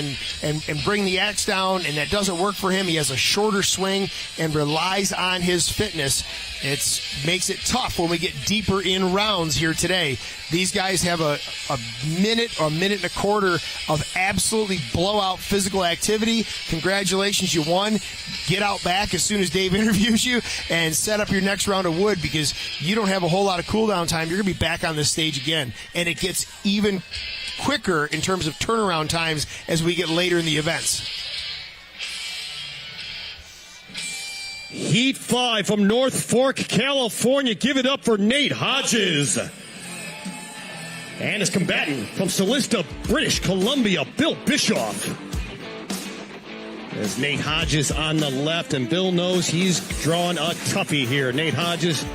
and bring the axe down, and that doesn't work for him. He has a shorter swing and relies on his fitness. It makes it tough when we get deeper in rounds here today. These guys have a minute or a minute and a quarter of absolutely blowout physical activity. Congratulations, you won. Get out back as soon as Dave interviews you and set up your next round of wood, because you don't have a whole lot of cool down time. You're going to be back on this stage again. And it gets even quicker in terms of turnaround times as we get later in the events. Heat 5 from North Fork, California. Give it up for Nate Hodges. And his combatant from Solista, British Columbia, Bill Bischoff. There's Nate Hodges on the left, and Bill knows he's drawing a toughie here. Nate Hodges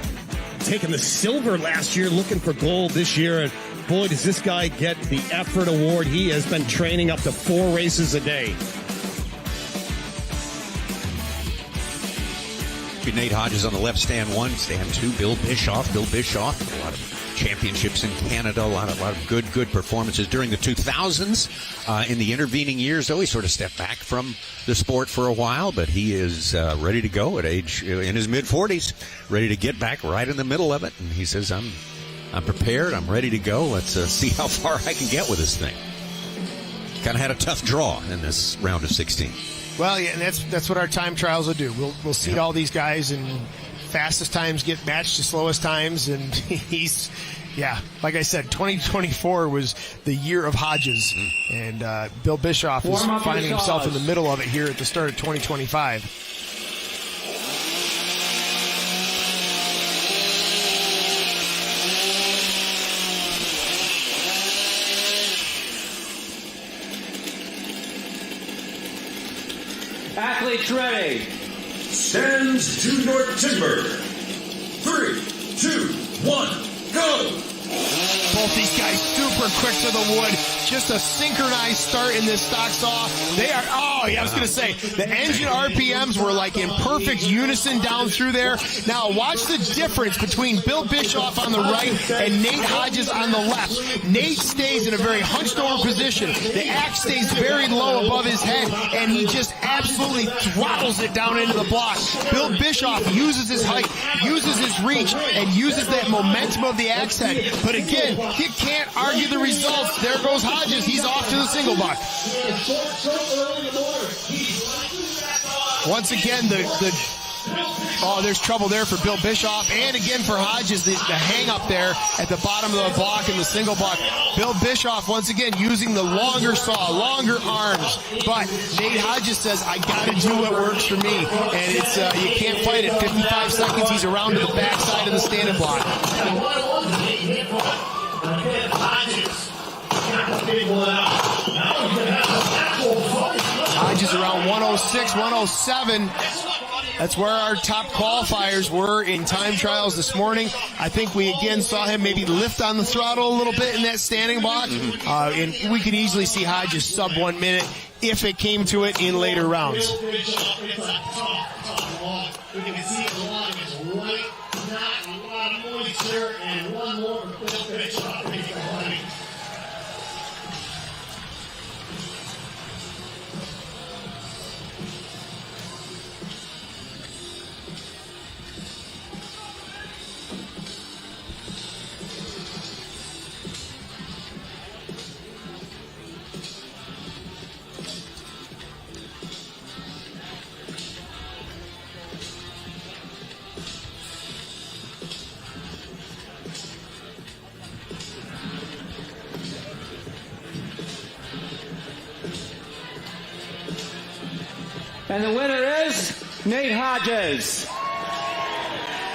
taking the silver last year, looking for gold this year, and boy, does this guy get the effort award. He has been training up to 4 races a day. Nate Hodges on the left, stand 1, stand 2, Bill Bischoff. Bill Bischoff, a lot of championships in Canada, a lot of good performances during the 2000s. In the intervening years, though, he sort of stepped back from the sport for a while, but he is ready to go at age, in his mid-40s, ready to get back right in the middle of it. And he says, I'm prepared, I'm ready to go. Let's see how far I can get with this thing. Kind of had a tough draw in this round of 16. Well, yeah, and that's what our time trials will do. We'll seed all these guys, and fastest times get matched to slowest times, and he's, like I said, 2024 was the year of Hodges, and Bill Bischoff is finding himself in the middle of it here at the start of 2025. Athletes ready. Stands to North Timber. 3, 2, 1, go! Both these guys super quick to the wood. Just a synchronized start in this stock saw. They are, I was going to say, the engine RPMs were like in perfect unison down through there. Now watch the difference between Bill Bischoff on the right and Nate Hodges on the left. Nate stays in a very hunched over position. The axe stays very low above his head, and he just absolutely throttles it down into the block. Bill Bischoff uses his height, uses his reach, and uses that momentum of the axe head. But again, you can't argue the results. There goes Hodges. He's off to the single buck. Once again, there's trouble there for Bill Bischoff, and again for Hodges, the hang up there at the bottom of the block in the single buck. Bill Bischoff once again using the longer saw, longer arms, but Nate Hodges says, I gotta do what works for me, and it's you can't fight it. 55 seconds, he's around to the backside of the standing block. Hodges around 106, 107. That's where our top qualifiers were in time trials this morning. I think we again saw him maybe lift on the throttle a little bit in that standing block. And we could easily see Hodges sub 1 minute if it came to it in later rounds. And the winner is Nate Hodges.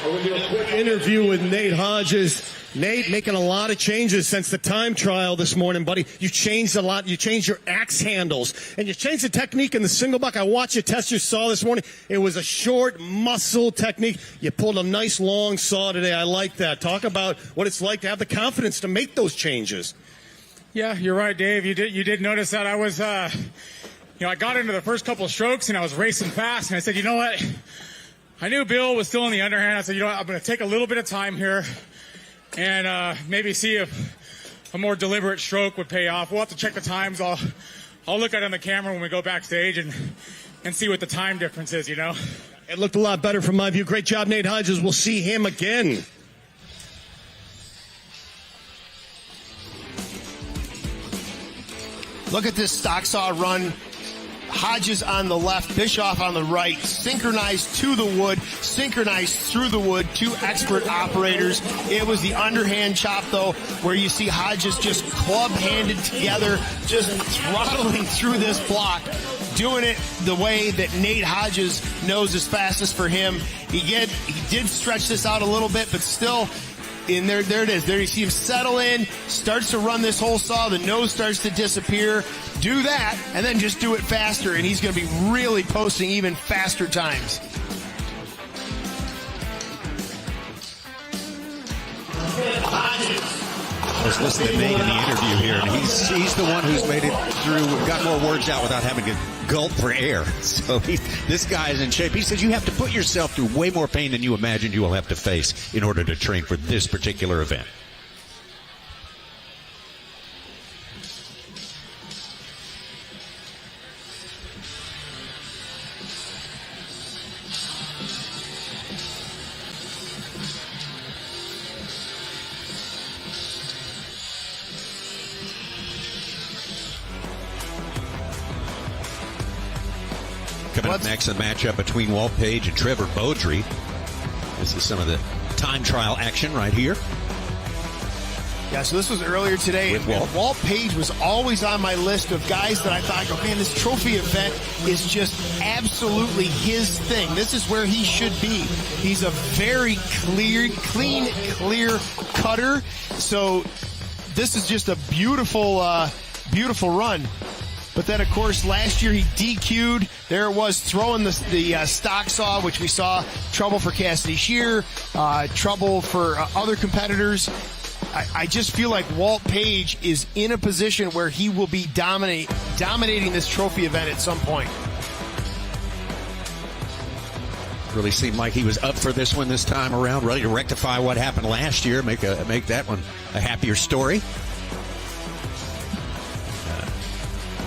We're going to do a quick interview with Nate Hodges. Nate, making a lot of changes since the time trial this morning, buddy. You changed a lot. You changed your axe handles, and you changed the technique in the single buck. I watched you test your saw this morning. It was a short muscle technique. You pulled a nice long saw today. I like that. Talk about what it's like to have the confidence to make those changes. Yeah, you're right, Dave. You did notice that I was, I got into the first couple of strokes, and I was racing fast, and I said, you know what? I knew Bill was still in the underhand. I said, you know what? I'm going to take a little bit of time here and maybe see if a more deliberate stroke would pay off. We'll have to check the times. I'll look at it on the camera when we go backstage and see what the time difference is, It looked a lot better from my view. Great job, Nate Hodges. We'll see him again. Look at this stock saw run. Hodges on the left, Bischoff on the right, synchronized to the wood, synchronized through the wood, two expert operators. It was the underhand chop, though, where you see Hodges just club-handed together, just throttling through this block, doing it the way that Nate Hodges knows is fastest for him. He did stretch this out a little bit, but still, and there it is. There you see him settle in, starts to run this whole saw, the nose starts to disappear. Do that, and then just do it faster, and he's going to be really posting even faster times. Let's listen to Nate in the interview here, and he's the one who's made it through, got more words out without having to gulp for air. So this guy is in shape. He says you have to put yourself through way more pain than you imagined you will have to face in order to train for this particular event. Coming up next, a matchup between Walt Page and Trevor Beaudry. This is some of the time trial action right here. Yeah, so this was earlier today. With Walt. Walt Page was always on my list of guys that I thought, man, this trophy event is just absolutely his thing. This is where he should be. He's a very clean, clear cutter. So this is just a beautiful run. But then, of course, last year he DQ'd. There it was, throwing the stock saw, which we saw trouble for Cassidy Shear, trouble for other competitors. I just feel like Walt Page is in a position where he will be dominating this trophy event at some point. Really seemed like he was up for this one this time around, ready to rectify what happened last year, make that one a happier story.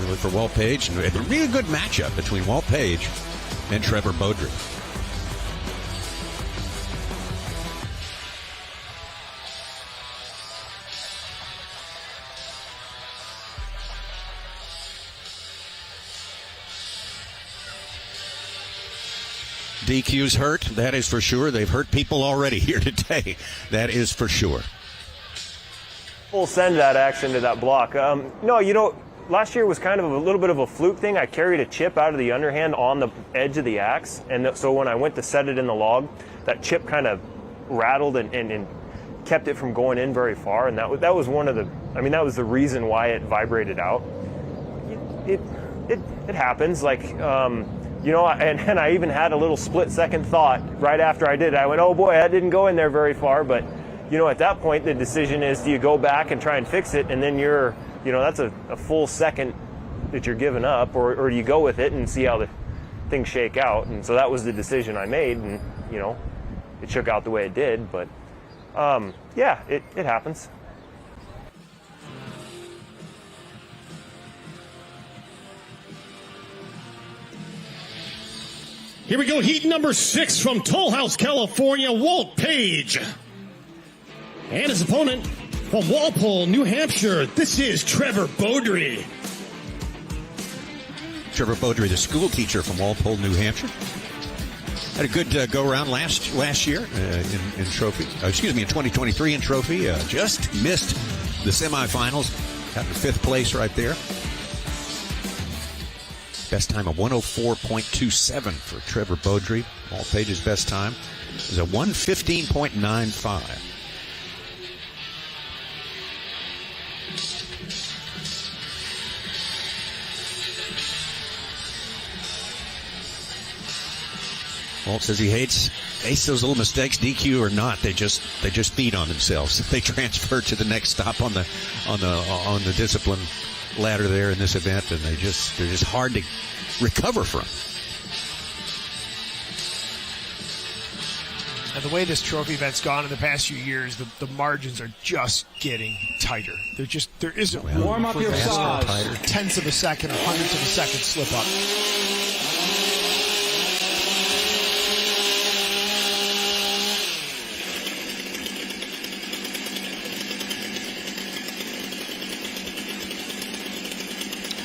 Really for Walt Page, and a really good matchup between Walt Page and Trevor Beaudry. DQ's hurt, that is for sure. They've hurt people already here today. That is for sure. Full send that action to that block. No, last year was kind of a little bit of a fluke thing. I carried a chip out of the underhand on the edge of the axe, and so when I went to set it in the log, that chip kind of rattled and kept it from going in very far, and that was one of that was the reason why it vibrated out. It happens, and I even had a little split-second thought right after I did it. I went, oh boy, that didn't go in there very far, but at that point the decision is, do you go back and try and fix it, and then that's a full second that you're giving up, or do you go with it and see how the things shake out? And so that was the decision I made, and it shook out the way it did. But it happens. Here we go, heat number 6 from Toll House, California, Walt Page. And his opponent from Walpole, New Hampshire, this is Trevor Beaudry. Trevor Beaudry, the school teacher from Walpole, New Hampshire. Had a good go-around last year in Trophy. In 2023 in Trophy. Just missed the semifinals. Got in 5th place right there. Best time of 104.27 for Trevor Beaudry. Walt Page's best time. It was a 115.95. Walt says he hates those little mistakes, DQ or not. They just feed on themselves. They transfer to the next stop on the discipline ladder there in this event, and they're just hard to recover from. And the way this trophy event's gone in the past few years, the margins are just getting tighter. There isn't warm up your saws. Tenths of a second, hundredths of a second slip up.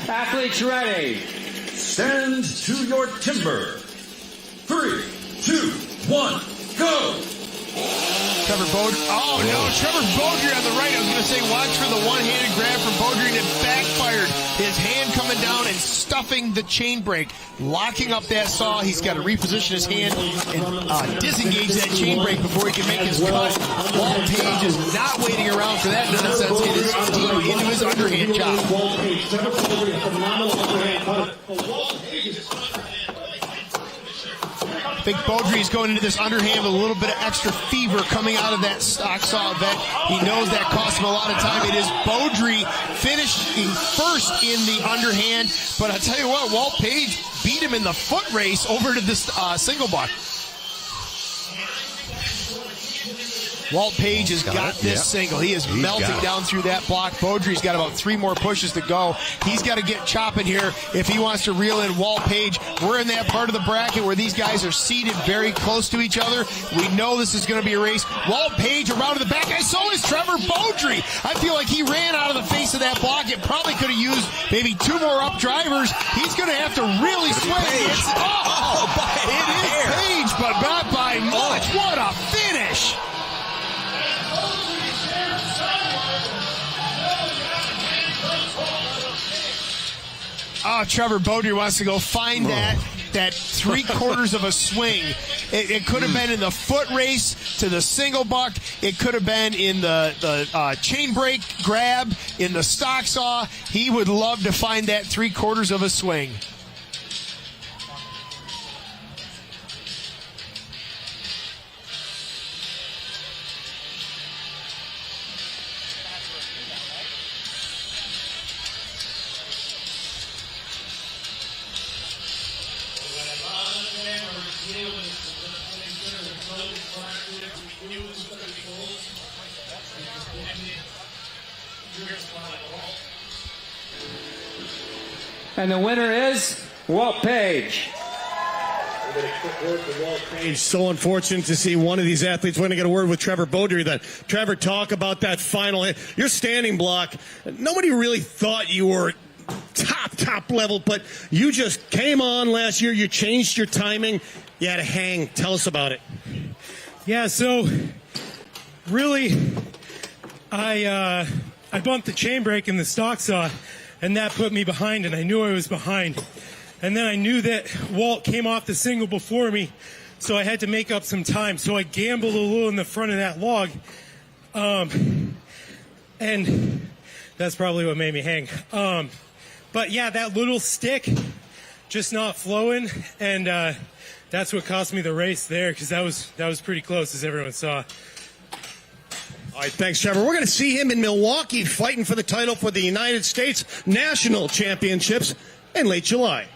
Athletes ready. Stand to your timber. 3, 2, 1, go! Trevor Beaudry on the right. I was going to say, watch for the one-handed grab from Beaudry, and it backfired. His hand coming down and stuffing the chain brake, locking up that saw. He's got to reposition his hand and disengage that chain brake before he can make his cut. Walt Page is not waiting around for that nonsense. It is deep into his underhand chop. I think Beaudry is going into this underhand with a little bit of extra fever coming out of that stock saw event. He knows that cost him a lot of time. It is Beaudry finishing first in the underhand. But I'll tell you what, Walt Page beat him in the foot race over to this single buck. Walt Page has got this single. He is melting down through that block. Beaudry's got about 3 more pushes to go. He's got to get chopping here if he wants to reel in Walt Page. We're in that part of the bracket where these guys are seated very close to each other. We know this is going to be a race. Walt Page around to the back. And so is Trevor Beaudry. I feel like he ran out of the face of that block. It probably could have used maybe 2 more up drivers. He's going to have to really swing. It is Page, but not by much. What a finish. Oh, Trevor Beaudry wants to go find that 3/4 of a swing. It could have been in the foot race to the single buck. It could have been in the chain brake grab, in the stock saw. He would love to find that 3/4 of a swing. And the winner is Walt Page. Page, so unfortunate to see one of these athletes. We're going to get a word with Trevor Beaudry. Then, Trevor, talk about that final hit. Your standing block. Nobody really thought you were top level, but you just came on last year. You changed your timing. You had a hang. Tell us about it. Yeah, so really, I bumped the chain brake in the stock saw, and that put me behind, and I knew I was behind. And then I knew that Walt came off the single before me, so I had to make up some time. So I gambled a little in the front of that log, and that's probably what made me hang. But yeah, that little stick just not flowing, and that's what cost me the race there, because that was pretty close, as everyone saw. All right, thanks, Trevor. We're going to see him in Milwaukee fighting for the title for the United States National Championships in late July.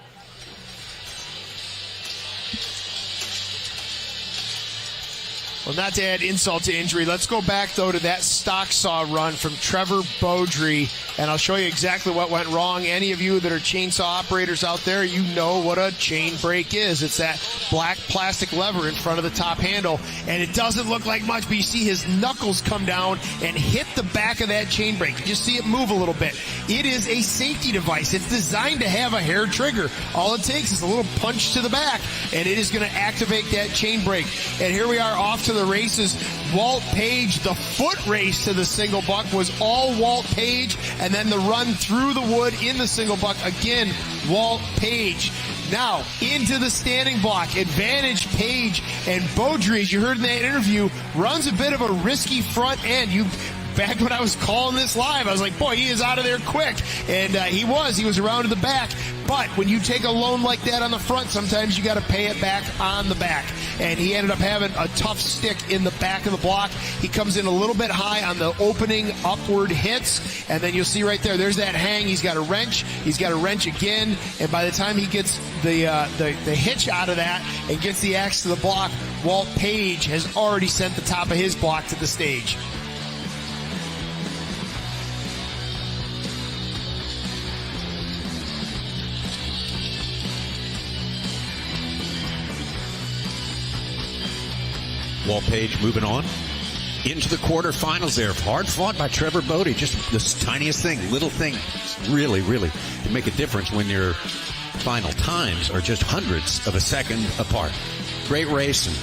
Well, not to add insult to injury, let's go back, though, to that stock saw run from Trevor Beaudry, and I'll show you exactly what went wrong. Any of you that are chainsaw operators out there, you know what a chain brake is. It's that black plastic lever in front of the top handle, and it doesn't look like much, but you see his knuckles come down and hit the back of that chain brake. You just see it move a little bit. It is a safety device. It's designed to have a hair trigger. All it takes is a little punch to the back, and it is going to activate that chain brake. And here we are off to the races. Walt Page, the foot race to the single buck was all Walt Page, and then the run through the wood in the single buck, again, Walt Page. Now, into the standing block. Advantage Page and Beaudry, as you heard in that interview, runs a bit of a risky front end. Back when I was calling this live, I was like, boy, he is out of there quick. And he was around to the back. But when you take a loan like that on the front, sometimes you got to pay it back on the back. And he ended up having a tough stick in the back of the block. He comes in a little bit high on the opening upward hits. And then you'll see right there's that hang. He's got a wrench. He's got a wrench again. And by the time he gets the hitch out of that and gets the axe to the block, Walt Page has already sent the top of his block to the stage. Walt Page moving on into the quarterfinals there. Hard fought by Trevor Bodie. Just this tiniest thing, little thing, really, really can make a difference when your final times are just hundredths of a second apart. Great race, and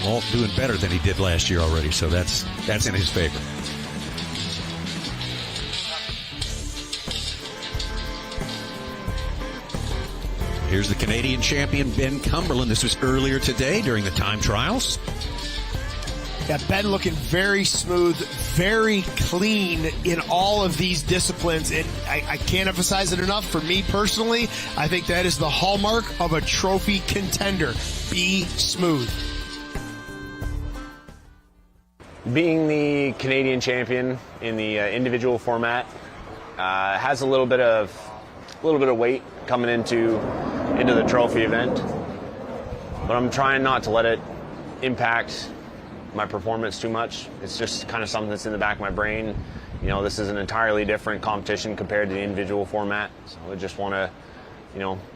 Walt doing better than he did last year already, so that's in his favor. Here's the Canadian champion, Ben Cumberland. This was earlier today during the time trials. Yeah, Ben looking very smooth, very clean in all of these disciplines. And I can't emphasize it enough. For me personally, I think that is the hallmark of a trophy contender. Be smooth. Being the Canadian champion in the individual format has a little bit of weight coming into the trophy event, but I'm trying not to let it impact my performance too much. It's just kind of something that's in the back of my brain. You know, this is an entirely different competition compared to the individual format, so I just want to,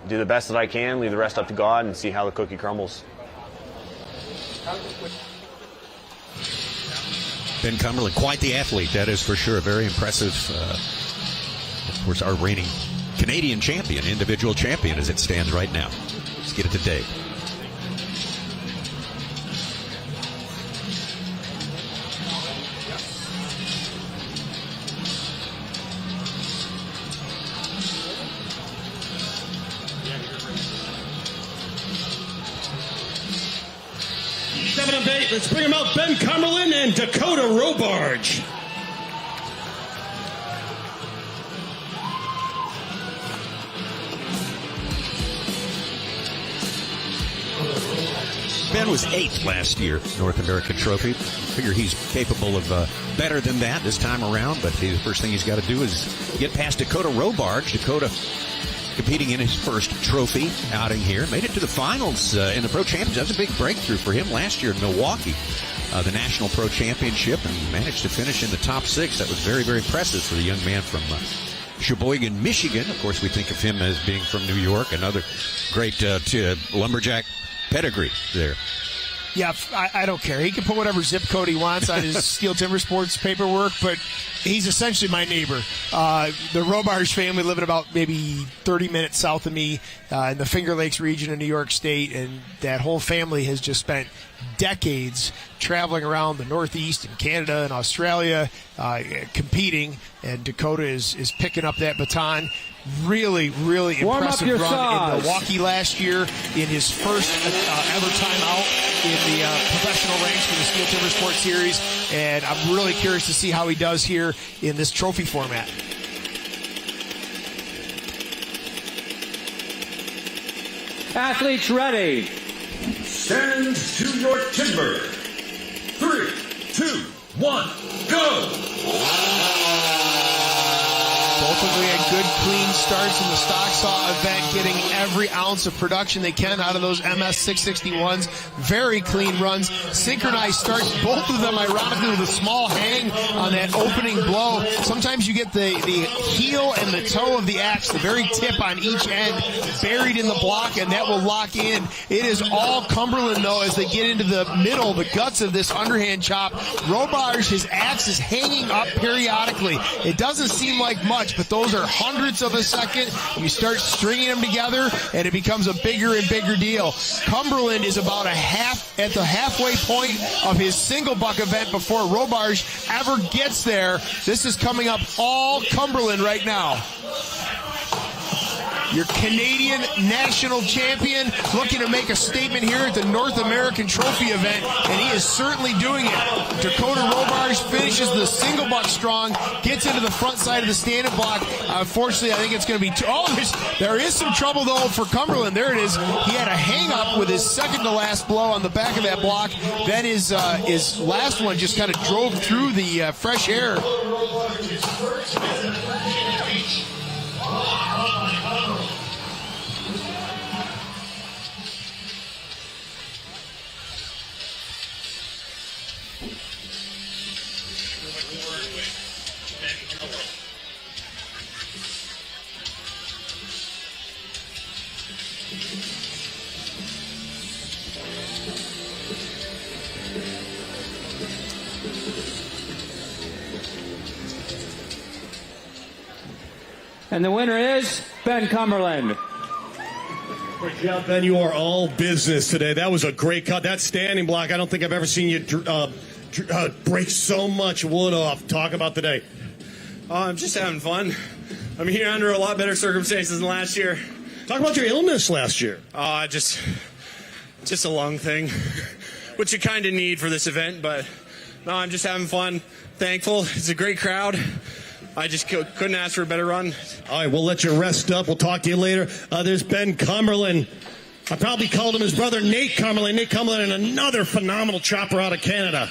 do the best that I can, leave the rest up to God, and see how the cookie crumbles. Ben Cumberland, quite the athlete, that is for sure. Very impressive. Of course, our reigning Canadian champion, individual champion as it stands right now. Let's get it to Dave. Seven of 8. Let's bring him out. Ben Cumberland and Dakota Robarge. Ben was 8th last year, North American Trophy. Figure he's capable of better than that this time around, but the first thing he's got to do is get past Dakota Robarge. Dakota competing in his first trophy outing here. Made it to the finals in the Pro Championship. That was a big breakthrough for him last year in Milwaukee, the National Pro Championship, and managed to finish in the top 6. That was very, very impressive for the young man from Sheboygan, Michigan. Of course, we think of him as being from New York. Another great lumberjack pedigree there. Yeah, I don't care. He can put whatever zip code he wants on his Stihl Timbersports paperwork, but he's essentially my neighbor. The Robarge family live about maybe 30 minutes south of me in the Finger Lakes region of New York State, and that whole family has just spent decades traveling around the Northeast and Canada and Australia competing, and Dakota is picking up that baton. Really, really impressive run in Milwaukee last year in his first ever time out in the professional ranks for the Stihl Timbersports Series, and I'm really curious to see how he does here in this trophy format. Athletes ready. Stand to your timber. 3, 2, 1, go! Both of them had good, clean starts in the stock saw event, getting every ounce of production they can out of those MS 661s. Very clean runs, synchronized starts, both of them ironically with a small hang on that opening blow. Sometimes you get the heel and the toe of the axe, the very tip on each end, buried in the block, and that will lock in. It is all Cumberland, though, as they get into the middle, the guts of this underhand chop. Robarge, his axe is hanging up periodically. It doesn't seem like much, but those are hundredths of a second. You start stringing them together, and it becomes a bigger and bigger deal. Cumberland is about at the halfway point of his single buck event before Robarge ever gets there. This is coming up all Cumberland right now. your Canadian national champion, looking to make a statement here at the North American Trophy event, and he is certainly doing it. Dakota Robarge finishes the single buck strong, gets into the front side of the standing block. Unfortunately, I think it's going to be there is some trouble, though, for Cumberland. There it is. He had a hang-up with his second-to-last blow on the back of that block. Then his last one just kind of drove through the fresh air. And the winner is Ben Cumberland. Great job, Ben. You are all business today. That was a great cut. That standing block, I don't think I've ever seen you break so much wood off. Talk about today. I'm just having fun. I'm here under a lot better circumstances than last year. Talk about your illness last year. Just a lung thing, which you kind of need for this event. But no, I'm just having fun. Thankful. It's a great crowd. I just couldn't ask for a better run. All right, we'll let you rest up. We'll talk to you later. There's Ben Cumberland. I probably called him his brother, Nate Cumberland. Nate Cumberland, and another phenomenal chopper out of Canada.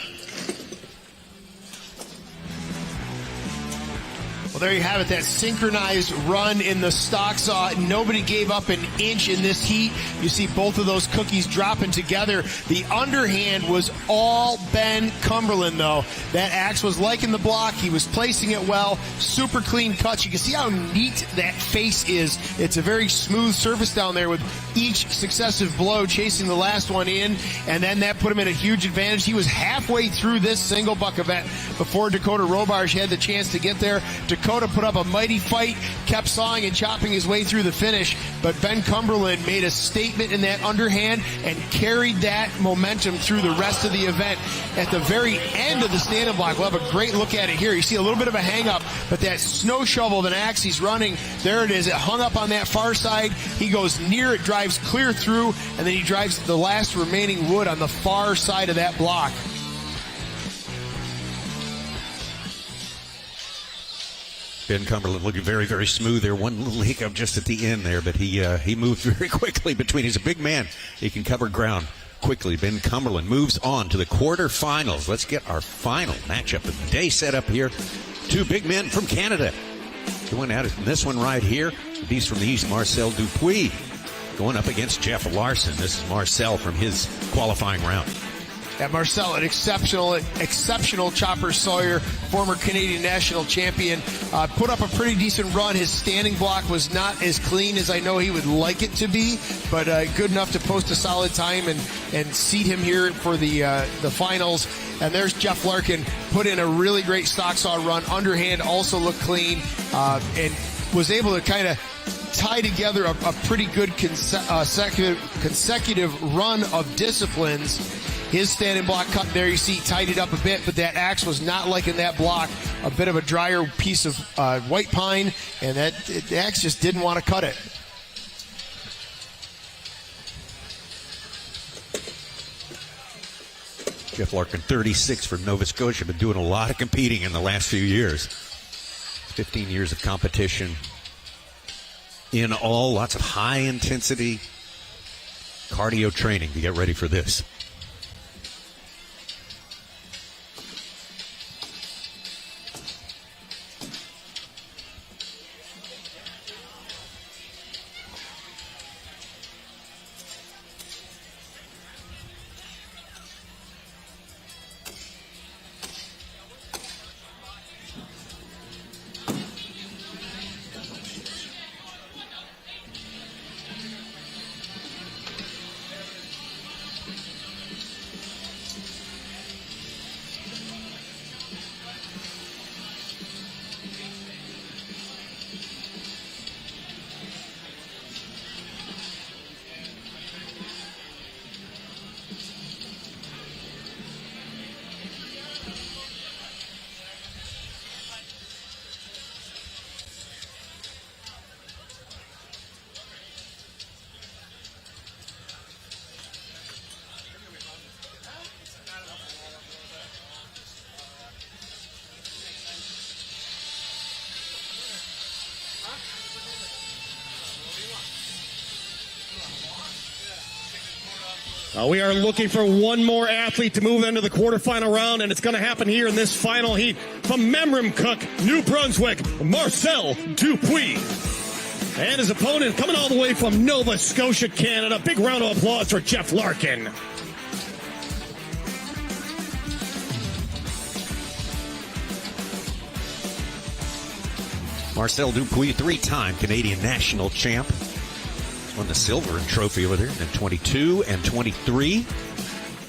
Well, there you have it, that synchronized run in the stock saw. Nobody gave up an inch in this heat. You see both of those cookies dropping together. The underhand was all Ben Cumberland, though. That axe was liking the block. He was placing it well. Super clean cuts. You can see how neat that face is. It's a very smooth surface down there with each successive blow chasing the last one in, and then that put him in a huge advantage. He was halfway through this single buck event before Dakota Robarge had the chance to get there. Dakota put up a mighty fight, kept sawing and chopping his way through the finish, but Ben Cumberland made a statement in that underhand and carried that momentum through the rest of the event. At the very end of the standing block, we'll have a great look at it here. You see a little bit of a hang up, but that snow shovel of an axe he's running, there it is. It hung up on that far side. He goes near it, drives clear through, and then he drives the last remaining wood on the far side of that block. Ben Cumberland looking very, very smooth there. One little hiccup just at the end there, but he moved very quickly between. He's a big man. He can cover ground quickly. Ben Cumberland moves on to the quarterfinals. Let's get our final matchup of the day set up here. Two big men from Canada going at it in this one right here. The beast from the east, Marcel Dupuis, going up against Jeff Larson. This is Marcel from his qualifying round. Yeah, Marcel, an exceptional chopper sawyer, former Canadian national champion, put up a pretty decent run. His standing block was not as clean as I know he would like it to be, but good enough to post a solid time and seat him here for the finals. And there's Jeff Larkin, put in a really great stock saw run. Underhand also looked clean, and was able to kind of tie together a pretty good consecutive run of disciplines. His standing block cut there, you see, tied it up a bit, but that axe was not liking that block. A bit of a drier piece of white pine, and the axe just didn't want to cut it. Jeff Larkin, 36 from Nova Scotia, been doing a lot of competing in the last few years. 15 years of competition in all, lots of high-intensity cardio training to get ready for this. We are looking for one more athlete to move into the quarterfinal round, and it's going to happen here in this final heat. From Memramcook, New Brunswick, Marcel Dupuis. And his opponent coming all the way from Nova Scotia, Canada. Big round of applause for Jeff Larkin. Marcel Dupuis, three-time Canadian national champ. Won the silver trophy over there in 22 and 23.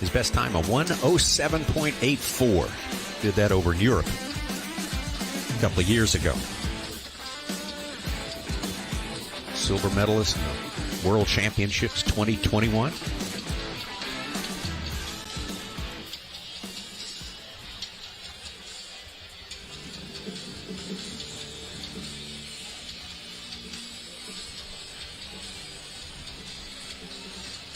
His best time, a 1:07.84. Did that over in Europe a couple of years ago. Silver medalist in the World Championships 2021.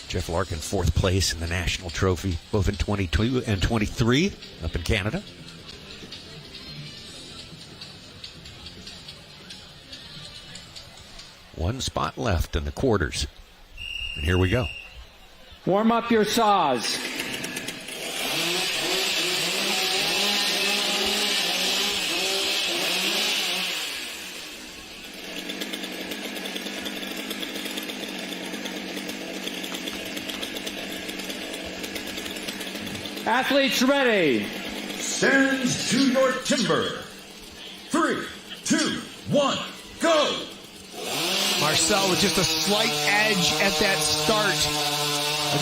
Jeff Larkin, fourth place in the national trophy, both in 22 and 23 up in Canada. One spot left in the quarters. And here we go. Warm up your saws. Athletes ready. Stand to your timber. 3, 2, 1, go! Marcel with just a slight edge at that start.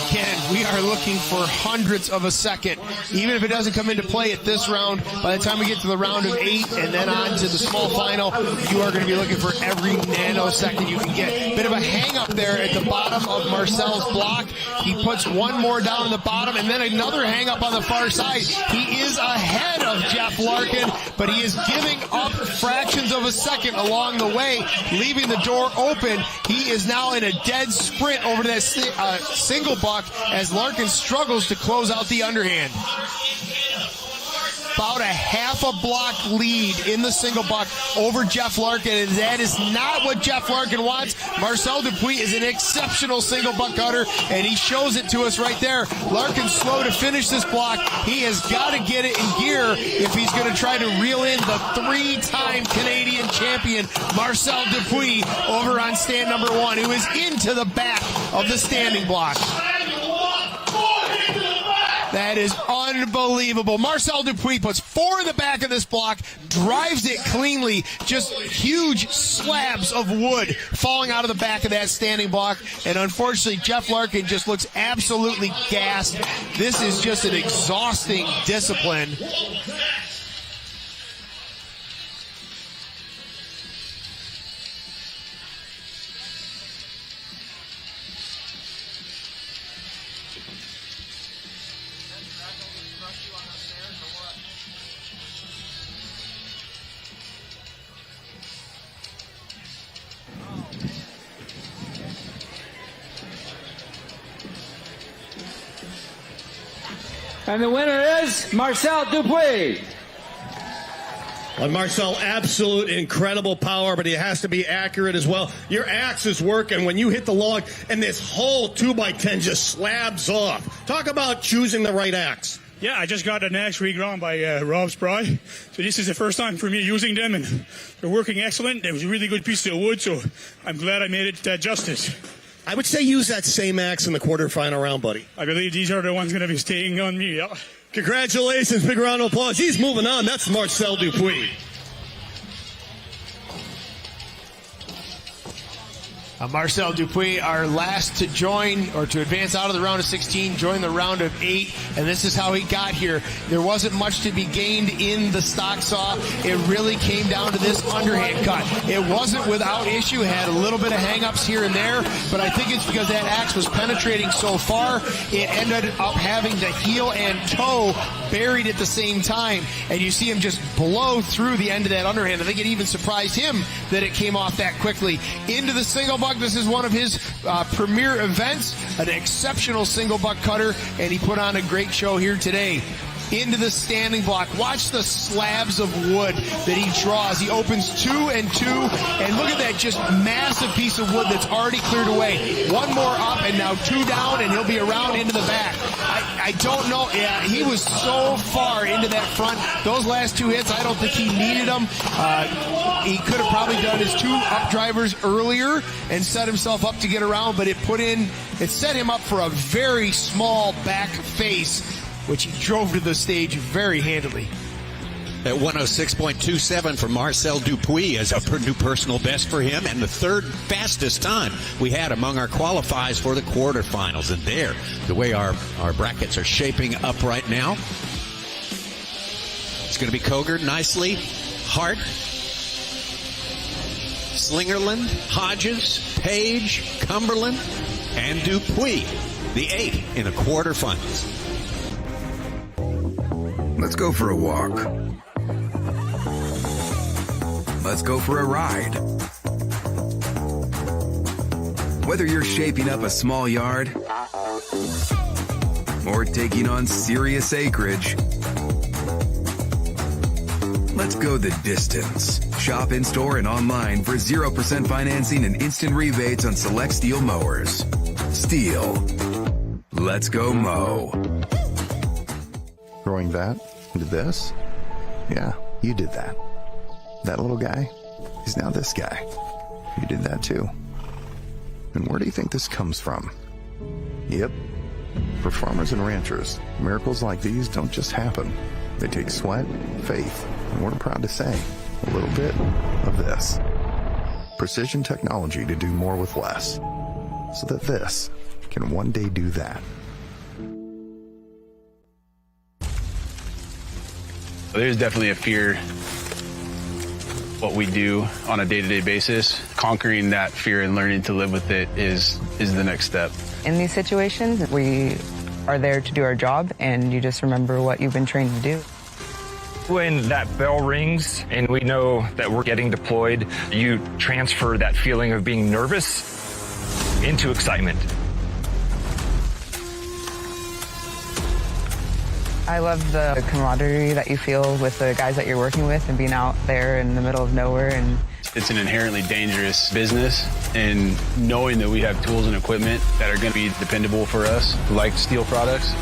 Again, we are looking for hundredths of a second. Even if it doesn't come into play at this round, by the time we get to the round of 8 and then on to the small final, you are going to be looking for every nanosecond you can get. Bit of a hang up there at the bottom of Marcel's block. He puts one more down in the bottom and then another hang up on the far side. He is ahead of Jeff Larkin, but he is giving up fractions of a second along the way, leaving the door open. He is now in a dead sprint over to that single buck as Larkin struggles to close out the underhand. About a half a block lead in the single buck over Jeff Larkin, and that is not what Jeff Larkin wants. Marcel Dupuis is an exceptional single buck cutter, and he shows it to us right there. Larkin's slow to finish this block. He has got to get it in gear if he's going to try to reel in the three-time Canadian champion, Marcel Dupuis, over on stand number 1, who is into the back of the standing block. That is unbelievable. Marcel Dupuis puts 4 in the back of this block, drives it cleanly, just huge slabs of wood falling out of the back of that standing block. And unfortunately, Jeff Larkin just looks absolutely gassed. This is just an exhausting discipline. And the winner is Marcel Dupuis. Well, Marcel, absolute incredible power, but he has to be accurate as well. Your axe is working when you hit the log, and this whole 2x10 just slabs off. Talk about choosing the right axe. Yeah, I just got an axe reground by Rob Spry. So this is the first time for me using them, and they're working excellent. It was a really good piece of wood, so I'm glad I made it justice. I would say use that same axe in the quarterfinal round, buddy. I believe these are the ones going to be staying on me. Yeah. Congratulations. Big round of applause. He's moving on. That's Marcel Dupuis. Marcel Dupuis, our last to join or to advance out of the round of 16, join the round of 8, and this is how he got here. There wasn't much to be gained in the stock saw. It really came down to this underhand cut. It wasn't without issue. It had a little bit of hang-ups here and there, but I think it's because that axe was penetrating so far, it ended up having the heel and toe buried at the same time, and you see him just blow through the end of that underhand. I think it even surprised him that it came off that quickly. Into the single buck. This is one of his premier events, an exceptional single buck cutter, and he put on a great show here today. into the standing block. Watch the slabs of wood that he draws. He opens 2 and 2, and look at that just massive piece of wood that's already cleared away. One more up, and now 2 down, and he'll be around into the back. I don't know. Yeah, he was so far into that front. Those last 2 hits, I don't think he needed them. He could have probably done his 2 up drivers earlier and set himself up to get around, but it set him up for a very small back face, which he drove to the stage very handily. At 106.27 for Marcel Dupuis as a new personal best for him, and the 3rd fastest time we had among our qualifiers for the quarterfinals. And there, the way our brackets are shaping up right now, it's going to be Koger nicely, Hart, Slingerland, Hodges, Page, Cumberland, and Dupuis, the 8 in the quarterfinals. Let's go for a walk. Let's go for a ride. Whether you're shaping up a small yard or taking on serious acreage, let's go the distance. Shop in store and online for 0% financing and instant rebates on select Stihl mowers. Stihl. Let's go mow. Growing that into this? Yeah, you did that. That little guy is now this guy. You did that too. And where do you think this comes from? Yep. For farmers and ranchers, miracles like these don't just happen. They take sweat, faith, and we're proud to say, a little bit of this. Precision technology to do more with less, so that this can one day do that. There's definitely a fear what we do on a day-to-day basis. Conquering that fear and learning to live with it is the next step. In these situations, we are there to do our job, and you just remember what you've been trained to do. When that bell rings and we know that we're getting deployed, you transfer that feeling of being nervous into excitement. I love the camaraderie that you feel with the guys that you're working with and being out there in the middle of nowhere. And it's an inherently dangerous business, and knowing that we have tools and equipment that are going to be dependable for us, like Stihl products,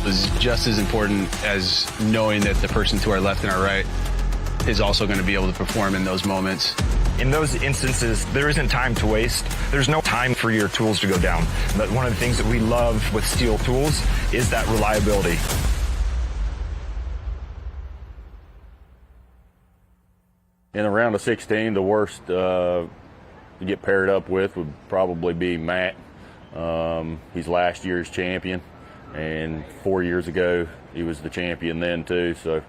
was just as important as knowing that the person to our left and our right is also going to be able to perform in those moments. In those instances, there isn't time to waste. There's no time for your tools to go down. But one of the things that we love with Stihl tools is that reliability. In the round of 16, the worst to get paired up with would probably be Matt. He's last year's champion, and 4 years ago he was the champion then too. So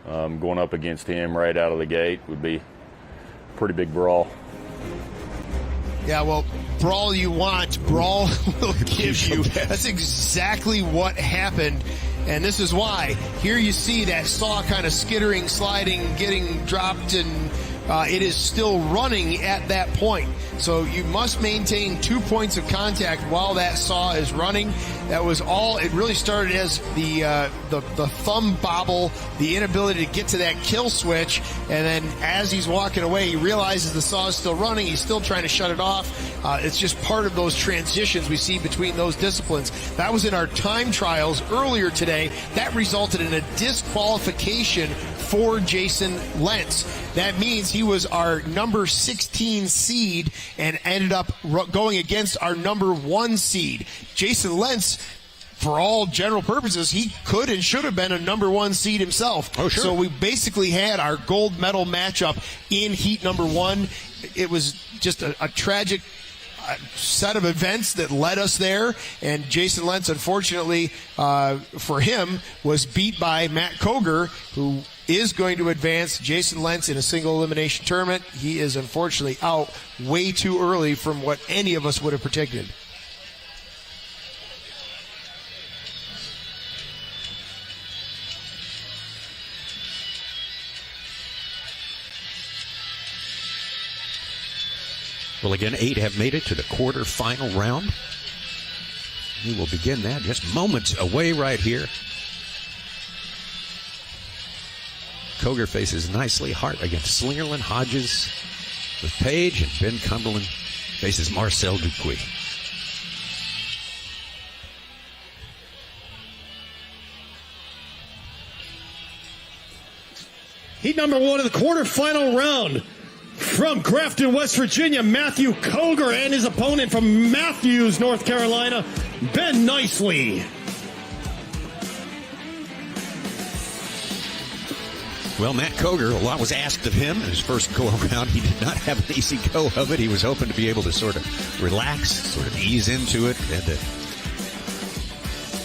going up against him right out of the gate would be a pretty big brawl. Yeah, well, brawl you want, brawl will give you. That's exactly what happened. And this is why. Here you see that saw kind of skittering, sliding, getting dropped, and it is still running at that point. So you must maintain 2 points of contact while that saw is running. That was all. It really started as the thumb bobble, the inability to get to that kill switch, and then as he's walking away, he realizes the saw is still running. He's still trying to shut it off. It's just part of those transitions we see between those disciplines. That was in our time trials earlier today. That resulted in a disqualification for Jason Lentz. That means he was our number 16 seed and ended up going against our number 1 seed. Jason Lentz, for all general purposes, he could and should have been a number 1 seed himself. Oh, sure. So we basically had our gold medal matchup in heat number 1. It was just a tragic set of events that led us there, and Jason Lentz, unfortunately for him, was beat by Matt Koger, who is going to advance. Jason Lentz in a single elimination tournament. He is unfortunately out way too early from what any of us would have predicted. Well, again, 8 have made it to the quarterfinal round. We will begin that just moments away right here. Cogar faces Nicely. Hart against Slingerland. Hodges with Page. And Ben Cumberland faces Marcel Dupuis. Heat number 1 of the quarterfinal round. From Grafton, West Virginia, Matthew Cogar, and his opponent from Matthews, North Carolina, Ben Nicely. Well, Matt Cogar, a lot was asked of him in his first go-around. He did not have an easy go of it. He was hoping to be able to sort of relax, sort of ease into it, and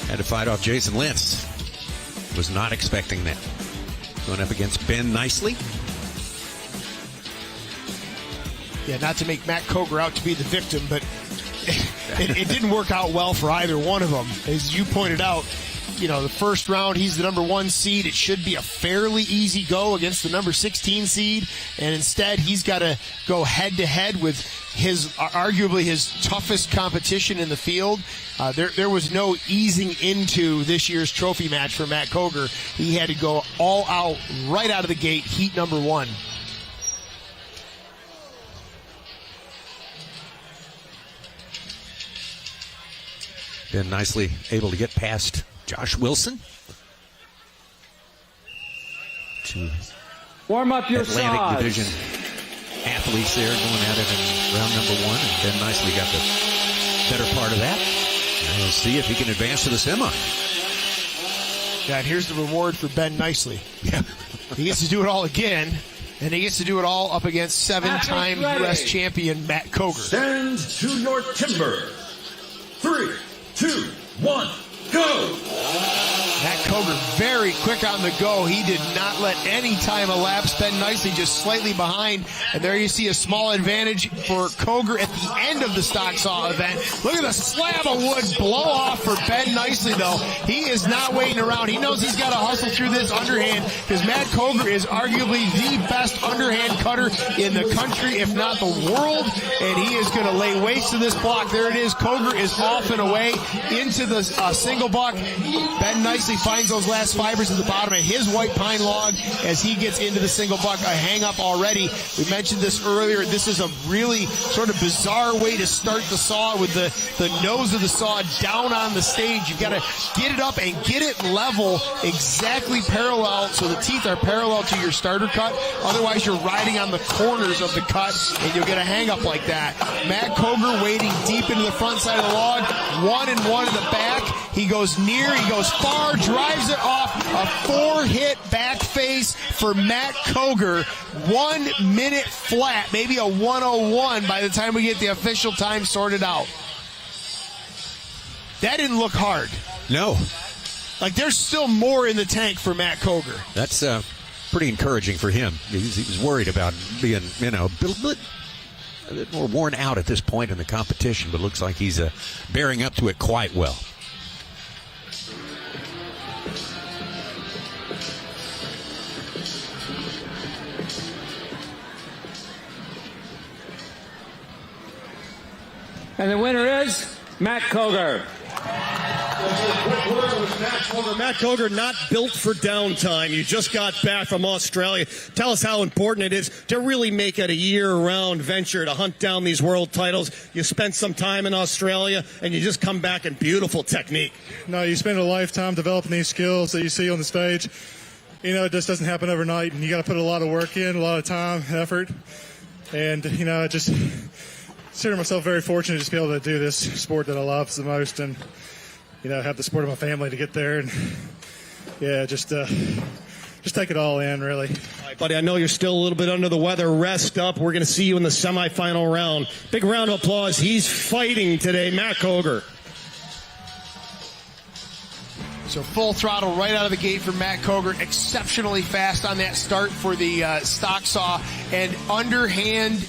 had to fight off Jason Lentz. Was not expecting that. Going up against Ben Nicely. Yeah, not to make Matt Cogar out to be the victim, but it didn't work out well for either one of them. As you pointed out, you know, the first round, he's the number 1 seed. It should be a fairly easy go against the number 16 seed, and instead he's got to go head-to-head with arguably his toughest competition in the field. There was no easing into this year's trophy match for Matt Cogar. He had to go all out right out of the gate, heat number 1. Ben Nicely able to get past Josh Wilson. To warm up your Atlantic saws. Division athletes there going at it in round number 1. And Ben Nicely got the better part of that. And we'll see if he can advance to the semi. Yeah, and here's the reward for Ben Nicely. Yeah. He gets to do it all again, and he gets to do it all up against 7-time U.S. champion Matt Cogar. Stand to your timber. 3, 2, 1, go! Matt Cogar very quick on the go. He did not let any time elapse. Ben Nicely just slightly behind. And there you see a small advantage for Cogar at the end of the stock saw event. Look at the slab of wood blow off for Ben Nicely, though. He is not waiting around. He knows he's got to hustle through this underhand because Matt Cogar is arguably the best underhand cutter in the country, if not the world. And he is going to lay waste to this block. There it is. Cogar is off and away into the single buck. Ben Nicely finds those last fibers at the bottom of his white pine log as he gets into the single buck. A hang up already. We mentioned this earlier. This is a really sort of bizarre way to start the saw with the nose of the saw down on the stage. You've got to get it up and get it level, exactly parallel, so the teeth are parallel to your starter cut. Otherwise, you're riding on the corners of the cut and you'll get a hang up like that. Matt Cogar wading deep into the front side of the log. 1 and 1 in the back. He goes near, he goes far, drives it off. A 4-hit back face for Matt Cogar. 1 minute flat, maybe a 1:01 by the time we get the official time sorted out. That didn't look hard. No. Like, there's still more in the tank for Matt Cogar. That's pretty encouraging for him. He was worried about being, a bit more worn out at this point in the competition, but it looks like he's bearing up to it quite well. And the winner is Matt Cogar. Matt Cogar, not built for downtime. You just got back from Australia. Tell us how important it is to really make it a year-round venture to hunt down these world titles. You spent some time in Australia, and you just come back in beautiful technique. No, you spend a lifetime developing these skills that you see on the stage. It just doesn't happen overnight, and you got to put a lot of work in, a lot of time, effort. And, I just consider myself very fortunate to just be able to do this sport that I love the most, and have the support of my family to get there, and just take it all in, really. All right, buddy, I know you're still a little bit under the weather. Rest up. We're going to see you in the semifinal round. Big round of applause. He's fighting today, Matt Cogar. So full throttle right out of the gate for Matt Cogar. Exceptionally fast on that start for the stock saw, and underhand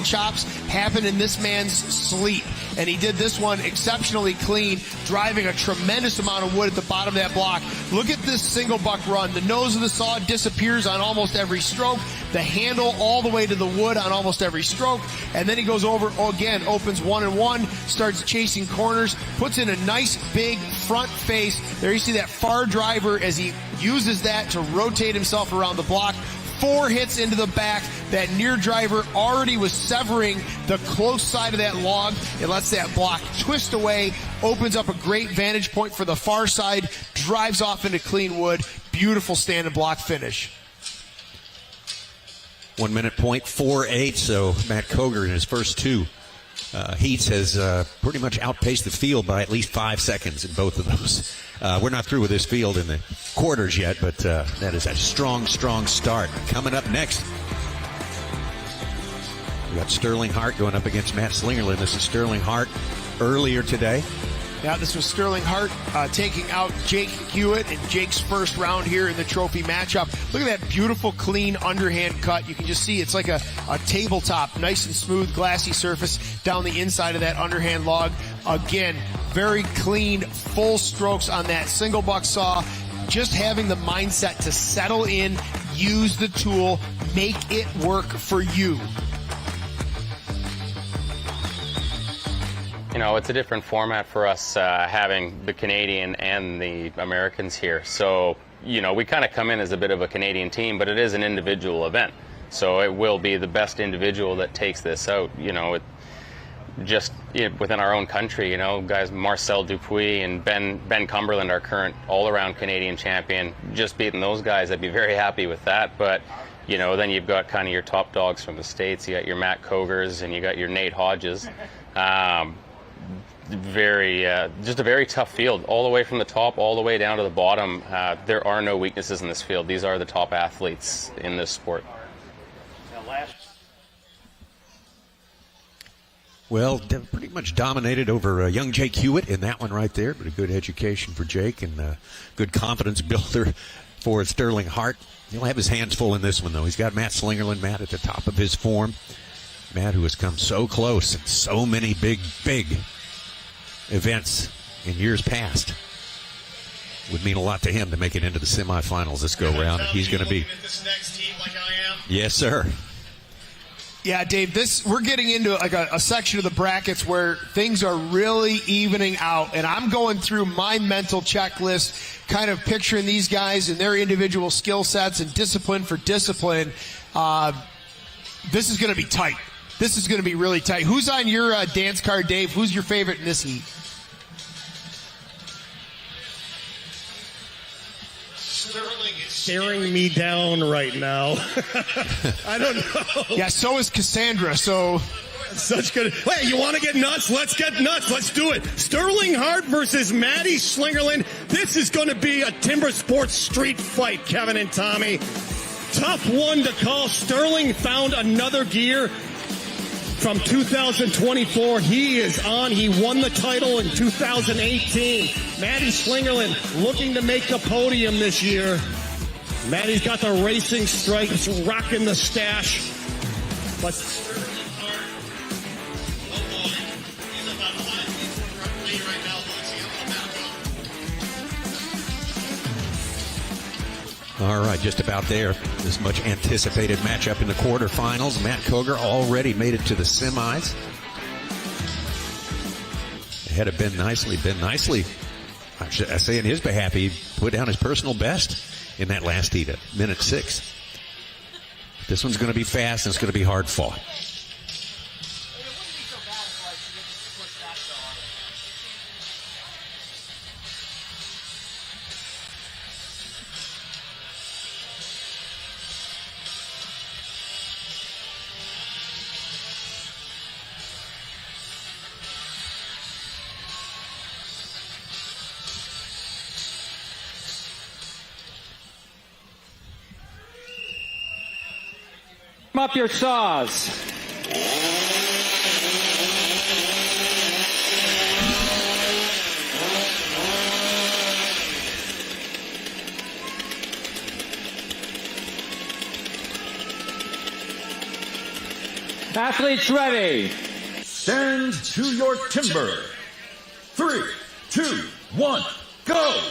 chops happen in this man's sleep. And he did this one exceptionally clean, driving a tremendous amount of wood at the bottom of that block. Look at this single buck run. The nose of the saw disappears on almost every stroke. the handle all the way to the wood on almost every stroke, and then he goes over again, opens 1-1, starts chasing corners, puts in a nice big front face. There you see that far driver as he uses that to rotate himself around the block. 4 hits into the back. That near driver already was severing the close side of that log. It lets that block twist away, opens up a great vantage point for the far side, drives off into clean wood. Beautiful stand and block finish. 1 minute point 4.8. So Matt Koger in his first 2 heats has pretty much outpaced the field by at least 5 seconds in both of those. We're not through with this field in the quarters yet, but that is a strong start. Coming up next, we got Sterling Hart going up against Matt Slingerland. This is Sterling Hart earlier today. Yeah, this was Sterling Hart taking out Jake Hewitt in Jake's first round here in the trophy matchup. Look at that beautiful, clean underhand cut. You can just see it's like a tabletop, nice and smooth, glassy surface down the inside of that underhand log. Again, very clean, full strokes on that single buck saw. Just having the mindset to settle in, use the tool, make it work for you. You know, it's a different format for us having the Canadian and the Americans here. So, you know, we kind of come in as a bit of a Canadian team, but it is an individual event. So it will be the best individual that takes this out. You know, within our own country, you know, guys Marcel Dupuis and Ben Cumberland, our current all-around Canadian champion, just beating those guys, I'd be very happy with that. But, you know, then you've got kind of your top dogs from the States. You got your Matt Kogers and you got your Nate Hodges. Just a very tough field, all the way from the top all the way down to the bottom. There are no weaknesses in this field. These are the top athletes in this sport. Well, pretty much dominated over young Jake Hewitt in that one right there, but a good education for Jake and good confidence builder for Sterling Hart. He'll have his hands full in this one, though. He's got Matt Slingerland, Matt at the top of his form. Matt, who has come so close in so many big events in years past. Would mean a lot to him to make it into the semifinals this go round. He's going to be this next heat like I am. Yes, sir. Yeah, Dave, we're getting into like a section of the brackets where things are really evening out, and I'm going through my mental checklist, kind of picturing these guys and their individual skill sets and discipline for discipline. This is going to be tight. This is going to be really tight. Who's on your dance card, Dave? Who's your favorite in this heat? Sterling is staring me down right now. I don't know. Yeah, so is Cassandra. So such good. Hey, you want to get nuts? Let's get nuts. Let's do it. Sterling Hart versus Maddie Slingerland. This is going to be a Timbersports street fight, Kevin and Tommy. Tough one to call. Sterling found another gear from 2024. He is on. He won the title in 2018. Maddie Slingerland looking to make the podium this year. Maddie's got the racing stripes, rocking the stash. But Sterling Hart, oh boy, he's about 5 feet from me right now. Let's see him back up. All right, just about there. This much anticipated matchup in the quarterfinals. Matt Koger already made it to the semis. Ahead of Ben Nicely. Ben Nicely, I say in his behalf, he put down his personal best in that last heat at minute 6. This one's going to be fast and it's going to be hard fought. Up your saws. Athletes ready. Stand to your timber. 3, 2, 1, go!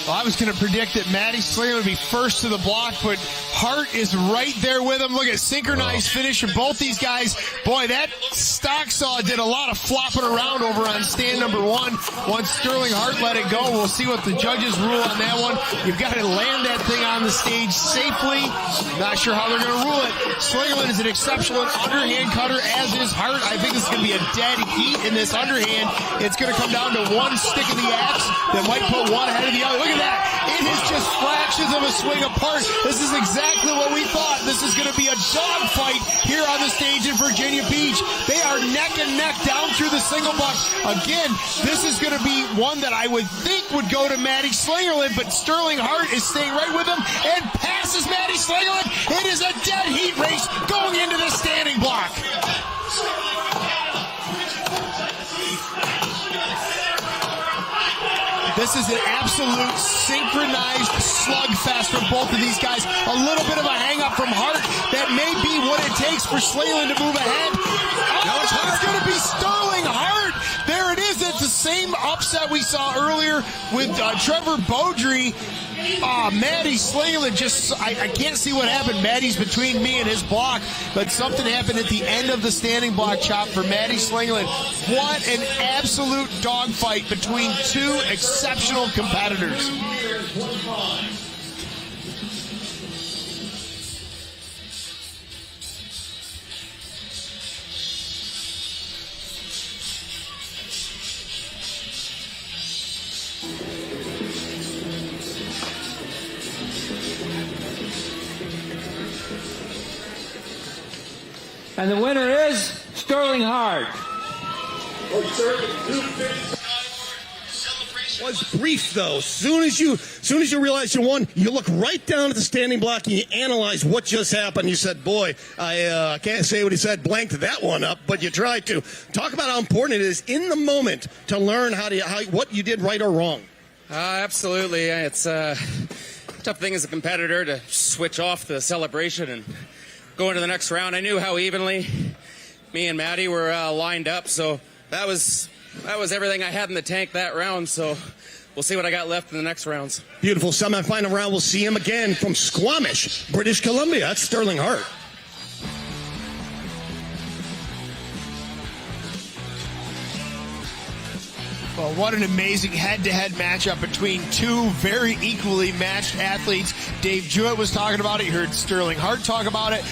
Well, I was going to predict that Maddie Slingerland would be first to the block, but Hart is right there with him. Look at synchronized finish from both these guys. Boy, that stock saw did a lot of flopping around over on stand number 1. Once Sterling Hart let it go, we'll see what the judges rule on that one. You've got to land that thing on the stage safely. Not sure how they're going to rule it. Slingerland is an exceptional underhand cutter, as is Hart. I think this is going to be a dead heat in this underhand. It's going to come down to one stick of the axe that might put one ahead of the other. Look at that. It is just fractions of a swing apart. This is exactly what we thought. This is going to be a dogfight here on the stage in Virginia Beach. They are neck and neck down through the single block. Again, this is going to be one that I would think would go to Maddie Slingerland, but Sterling Hart is staying right with him and passes Maddie Slingerland. It is a dead heat race going into the standing block. This is an absolute synchronized slugfest from both of these guys. A little bit of a hang-up from Hart. That may be what it takes for Slingerland to move ahead. Oh, it's going to be Sterling Hart. There it is. It's the same upset we saw earlier with Trevor Beaudry. Maddie Slingerland just, I can't see what happened. Maddie's between me and his block, but something happened at the end of the standing block chop for Maddie Slingerland. What an absolute dogfight between two exceptional competitors. And the winner is Sterling Hart. Was brief though. As soon as you realize you won, you look right down at the standing block and you analyze what just happened. You said, "Boy, I can't say what he said. Blanked that one up," but you tried to. Talk about how important it is in the moment to learn what you did right or wrong. Absolutely, it's a tough thing as a competitor to switch off the celebration and go into the next round. I knew how evenly me and Maddie were lined up, so that was everything I had in the tank that round. So we'll see what I got left in the next rounds. Beautiful semifinal round. We'll see him again from Squamish, British Columbia. That's Sterling Hart. Well, what an amazing head-to-head matchup between two very equally matched athletes. Dave Jewett was talking about it. You heard Sterling Hart talk about it.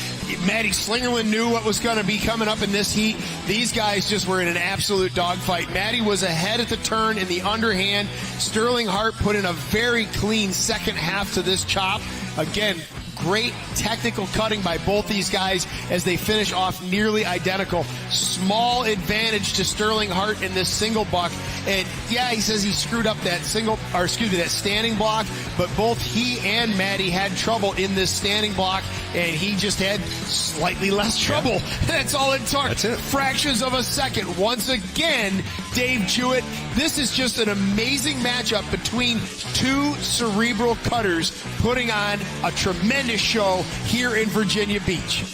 Maddie Slingerland knew what was going to be coming up in this heat. These guys just were in an absolute dogfight. Maddie was ahead at the turn in the underhand. Sterling Hart put in a very clean second half to this chop. Again, great technical cutting by both these guys as they finish off nearly identical. Small advantage to Sterling Hart in this single buck. And yeah, he says he screwed up that that standing block, but both he and Maddie had trouble in this standing block, and he just had slightly less trouble. That's all it took. That's it. Fractions of a second. Once again, Dave Jewett, this is just an amazing matchup between two cerebral cutters putting on a tremendous show here in Virginia Beach.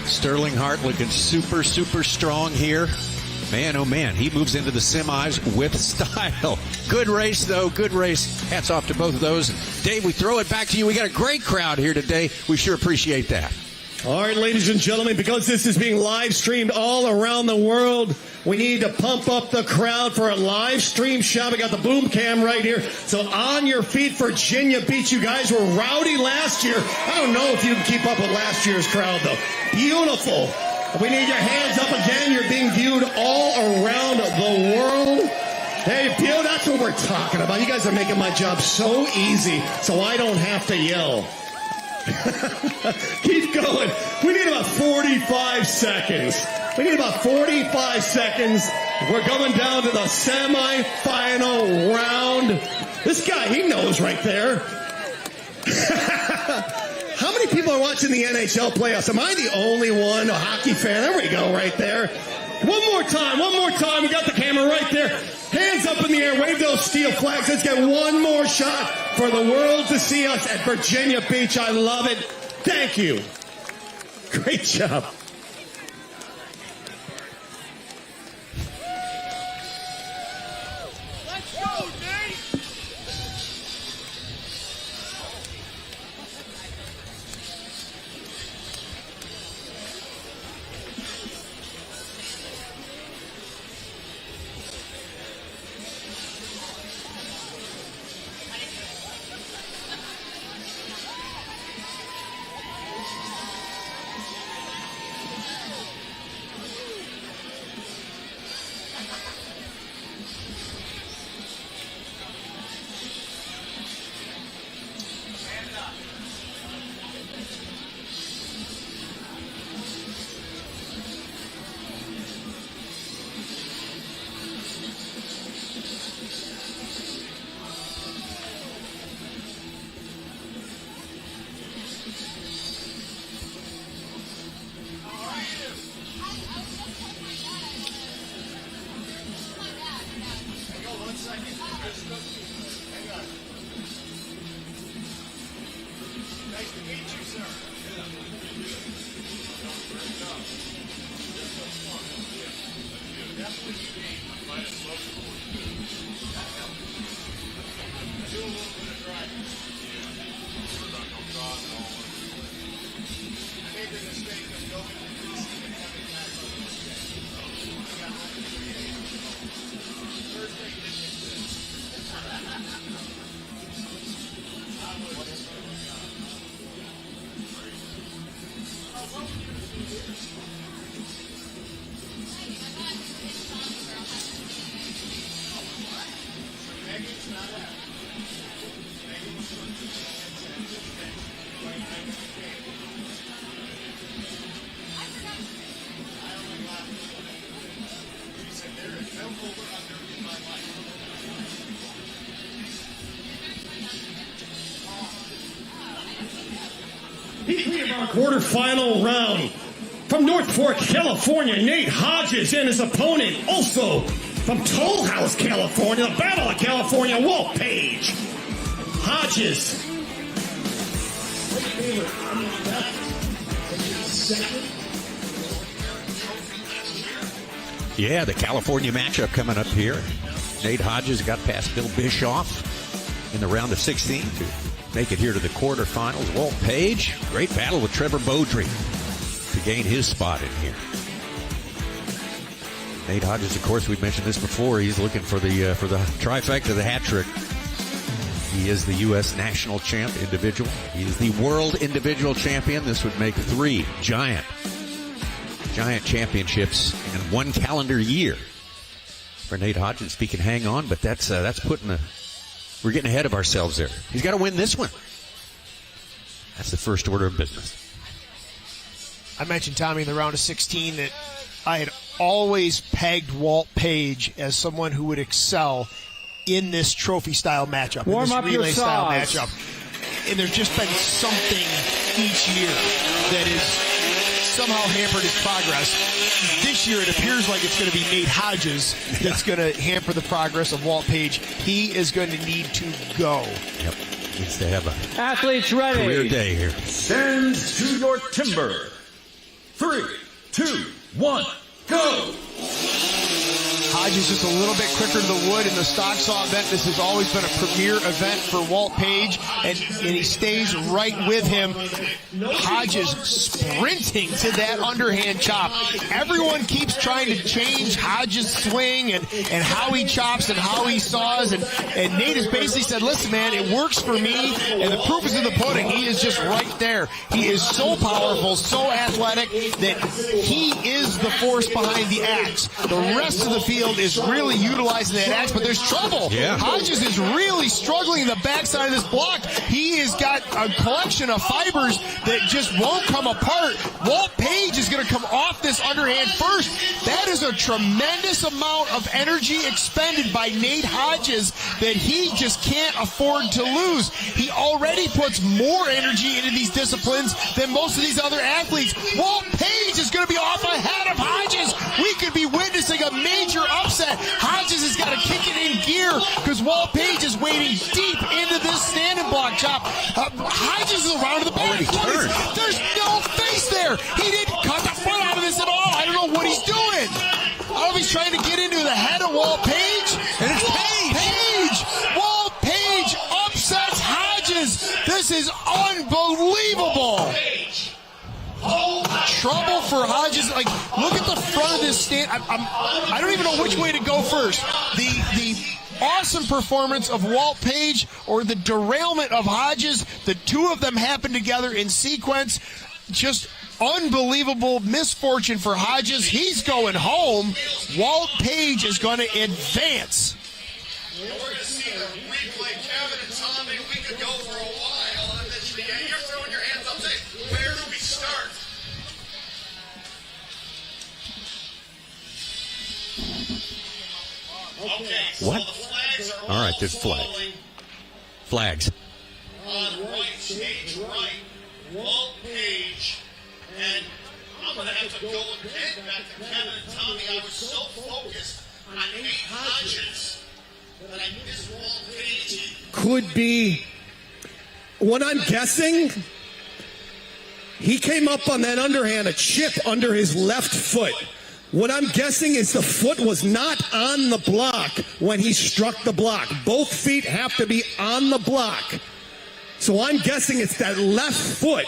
Sterling Hart looking super, super strong here. Man, oh man, he moves into the semis with style. Good race, though. Good race. Hats off to both of those. Dave, we throw it back to you. We got a great crowd here today. We sure appreciate that. All right, ladies and gentlemen, because this is being live streamed all around the world, we need to pump up the crowd for a live stream shot. We got the boom cam right here. So on your feet, Virginia Beach. You guys were rowdy last year. I don't know if you can keep up with last year's crowd, though. Beautiful. We need your hands up again. You're being viewed all around the world. Hey, Bill, that's what we're talking about. You guys are making my job so easy so I don't have to yell. Keep going. We need about 45 seconds. We need about 45 seconds. We're going down to the semifinal round. This guy, he knows right there. How many people are watching the NHL playoffs? Am I the only one, a hockey fan? There we go, right there. One more time. We got the camera right there. Hands up in the air. Wave those steel flags. Let's get one more shot for the world to see us at Virginia Beach. I love it. Thank you. Great job. Quarterfinal round. From North Fork, California, Nate Hodges and his opponent. Also from Toll House, California, the Battle of California, Walt Page. Hodges. Yeah, the California matchup coming up here. Nate Hodges got past Bill Bischoff in the round of 16 to make it here to the quarterfinals. Walt Page, great battle with Trevor Beaudry to gain his spot in here. Nate Hodges, of course, we've mentioned this before. He's looking for the trifecta, the hat trick. He is the U.S. national champ individual. He is the world individual champion. This would make 3 giant championships in 1 calendar year for Nate Hodges. He can hang on, but that's putting we're getting ahead of ourselves there. He's got to win this one. That's the first order of business. I mentioned, Tommy, in the round of 16 that I had always pegged Walt Page as someone who would excel in this trophy-style matchup, in this relay-style matchup. And there's just been something each year that has somehow hampered his progress. This year, it appears like it's going to be Nate Hodges that's going to hamper the progress of Walt Page. He is going to need to go. Yep. Needs to have a athletes ready. Career day here. Stand to your timber. 3, 2, 1, go! Hodges just a little bit quicker to the wood in the stock saw event. This has always been a premier event for Walt Page, and he stays right with him. Hodges sprinting to that underhand chop. Everyone keeps trying to change Hodges' swing and how he chops and how he saws, and Nate has basically said, listen, man, it works for me, and the proof is in the pudding. He is just right there. He is so powerful, so athletic, that he is the force behind the axe. The rest of the field is really utilizing that axe, but there's trouble. Yeah. Hodges is really struggling in the backside of this block. He has got a collection of fibers that just won't come apart. Walt Page is going to come off this underhand first. That is a tremendous amount of energy expended by Nate Hodges that he just can't afford to lose. He already puts more energy into these disciplines than most of these other athletes. Walt Page is going to be off ahead of Hodges. We could be witnessing a major upset. Hodges has got to kick it in gear because Walt Page is wading deep into this standing block chop. Hodges is around to the back. There's no face there. He didn't cut the front out of this at all. I don't know what he's doing. I don't know if he's trying to get into the head of Walt Page. And it's Page. Walt Page upsets Hodges. This is unbelievable. Trouble for Hodges. Like, look at the front of this stand. I don't even know which way to go first. The awesome performance of Walt Page or the derailment of Hodges. The two of them happen together in sequence. Just unbelievable misfortune for Hodges. He's going home. Walt Page is going to advance. We're going to see a replay. Kevin and Tommy, we could go for a while on this. You're throwing your hands up saying, where do we start? Okay, so What? the flags are All right, there's flags. Flags. On right, stage right, Walt Page, and I'm going to have to go again back to Kevin and Tommy. I was so focused on Nate Hodges that I missed Walt Page. Could be, what I'm guessing, he came up on that underhand, a chip under his left foot. What I'm guessing is the foot was not on the block when he struck the block. Both feet have to be on the block. So I'm guessing it's that left foot.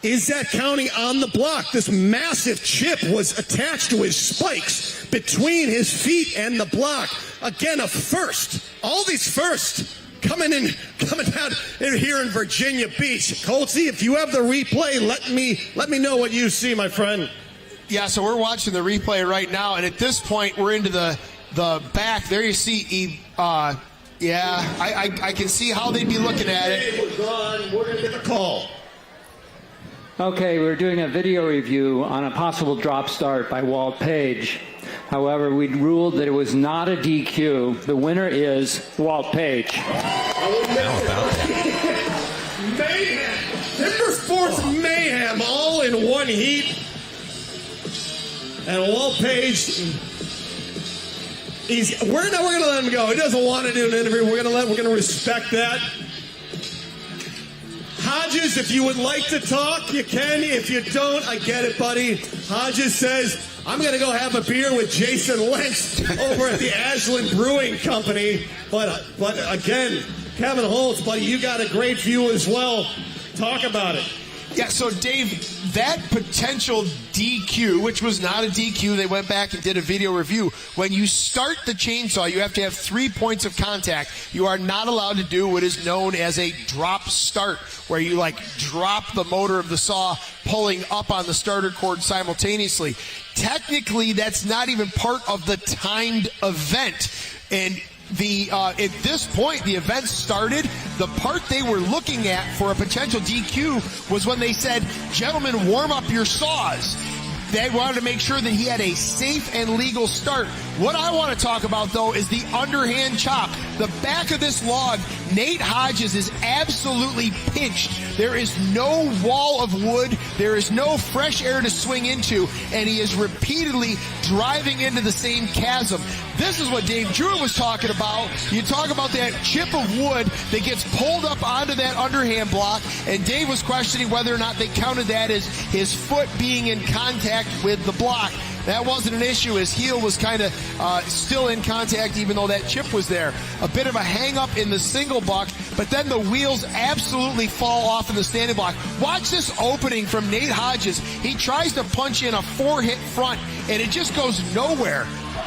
Is that counting on the block? This massive chip was attached to his spikes between his feet and the block. Again, a first. All these firsts coming down in here in Virginia Beach. Coltsy, if you have the replay, let me know what you see, my friend. Yeah, so we're watching the replay right now, and at this point, we're into the back. There you see, I can see how they'd be looking at it. We're going to get the call. Okay, we're doing a video review on a possible drop start by Walt Page. However, we ruled that it was not a DQ. The winner is Walt Page. Mayhem! Timbersports mayhem all in one heat. And Walt Page, we're going to let him go. He doesn't want to do an interview. We're going to respect that. Hodges, if you would like to talk, you can. If you don't, I get it, buddy. Hodges says, I'm going to go have a beer with Jason Lentz over at the Ashland Brewing Company. But again, Kevin Holtz, buddy, you got a great view as well. Talk about it. Yeah, so Dave, that potential DQ, which was not a DQ, they went back and did a video review. When you start the chainsaw, you have to have 3 points of contact. You are not allowed to do what is known as a drop start, where you drop the motor of the saw, pulling up on the starter cord simultaneously. Technically, that's not even part of the timed event. And at this point, the event started. The part they were looking at for a potential DQ was when they said, gentlemen, warm up your saws. They wanted to make sure that he had a safe and legal start. What I want to talk about, though, is the underhand chop. The back of this log, Nate Hodges is absolutely pinched. There is no wall of wood. There is no fresh air to swing into, and he is repeatedly driving into the same chasm. This is what Dave Drew was talking about. You talk about that chip of wood that gets pulled up onto that underhand block, and Dave was questioning whether or not they counted that as his foot being in contact with the block. That wasn't an issue. His heel was kind of still in contact even though that chip was there. A bit of a hang-up in the single buck, but then the wheels absolutely fall off in the standing block. Watch this opening from Nate Hodges. He tries to punch in a 4-hit front, and it just goes nowhere.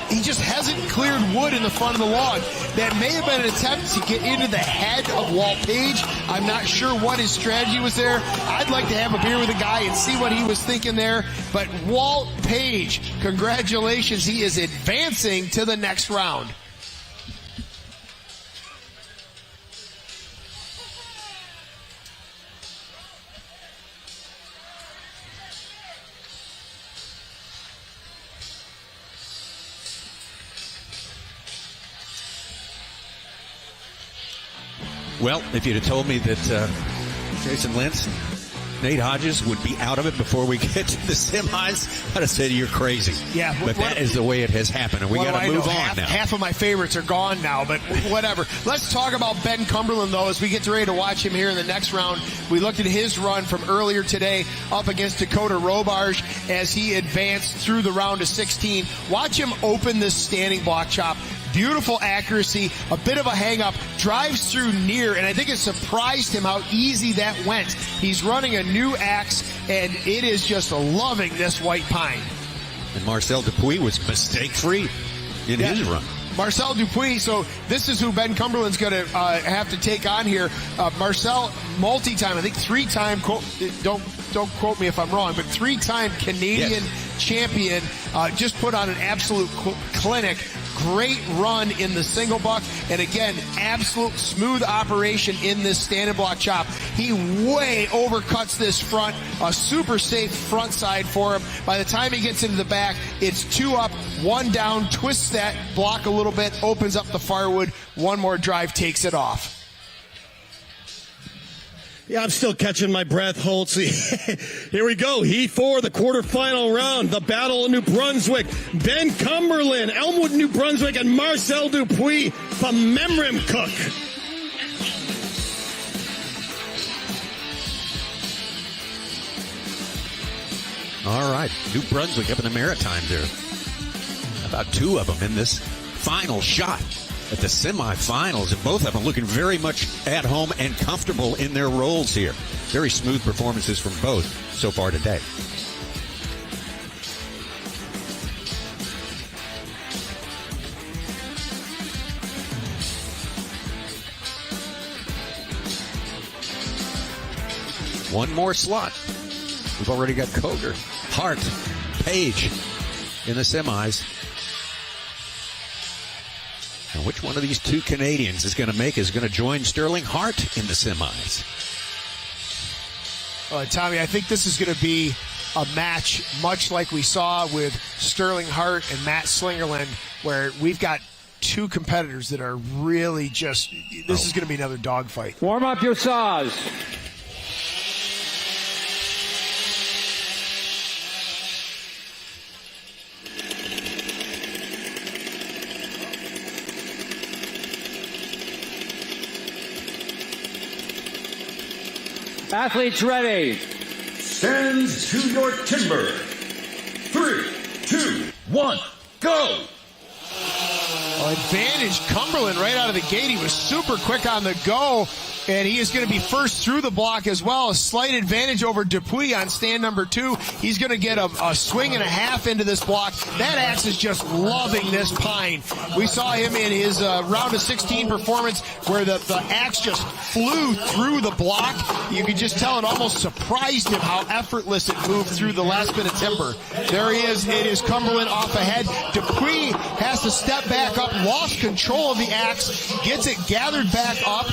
He just hasn't cleared wood in the front of the log. That may have been an attempt to get into the head of Walt Page. I'm not sure what his strategy was there. I'd like to have a beer with the guy and see what he was thinking there. But Walt Page, congratulations. He is advancing to the next round. Well, if you'd have told me that Jason Lentz and Nate Hodges would be out of it before we get to the semis, I'd have said you're crazy. Yeah, but that is the way it has happened, and we got to move on now. Half of my favorites are gone now, but whatever. Let's talk about Ben Cumberland, though, as we get ready to watch him here in the next round. We looked at his run from earlier today up against Dakota Robarge as he advanced through the round of 16. Watch him open this standing block chop. Beautiful accuracy, a bit of a hang-up, drives through near, and I think it surprised him how easy that went. He's running a new axe, and it is just loving this white pine. And Marcel Dupuis was mistake-free in his run. Marcel Dupuis, so this is who Ben Cumberland's going to have to take on here. Marcel, multi-time, I think 3-time, don't quote me if I'm wrong, but 3-time Canadian champion, just put on an absolute clinic. Great run in the single buck, and again, absolute smooth operation in this standing block chop. He way overcuts this front, a super safe front side for him. By the time he gets into the back, it's 2 up, 1 down, twists that block a little bit, opens up the firewood, 1 more drive, takes it off. Yeah, I'm still catching my breath, Holtz. Here we go. Heat 4, the quarterfinal round. The Battle of New Brunswick. Ben Cumberland, Elmwood, New Brunswick, and Marcel Dupuis from Memramcook. All right. New Brunswick up in the Maritimes there. about 2 of them in this final shot at the semifinals, and both of them looking very much at home and comfortable in their roles here. Very smooth performances from both so far today. One more slot. We've already got Koger, Hart, Page in the semis. Now, which one of these 2 Canadians is going to join Sterling Hart in the semis? Tommy, I think this is going to be a match much like we saw with Sterling Hart and Matt Slingerland, where we've got 2 competitors that are really just, this is going to be another dogfight. Warm up your saws. Athletes ready. Stand to your timber. 3, 2, 1, go! Advantage Cumberland right out of the gate. He was super quick on the go, and he is going to be first through the block as well. A slight advantage over Dupuis on stand number 2. He's going to get a swing and a half into this block. That axe is just loving this pine. We saw him in his round of 16 performance where the axe just flew through the block. You could just tell it almost surprised him how effortless it moved through the last bit of timber. There he is. It is Cumberland off ahead. Dupuis has to step back up, lost control of the axe, gets it gathered back up.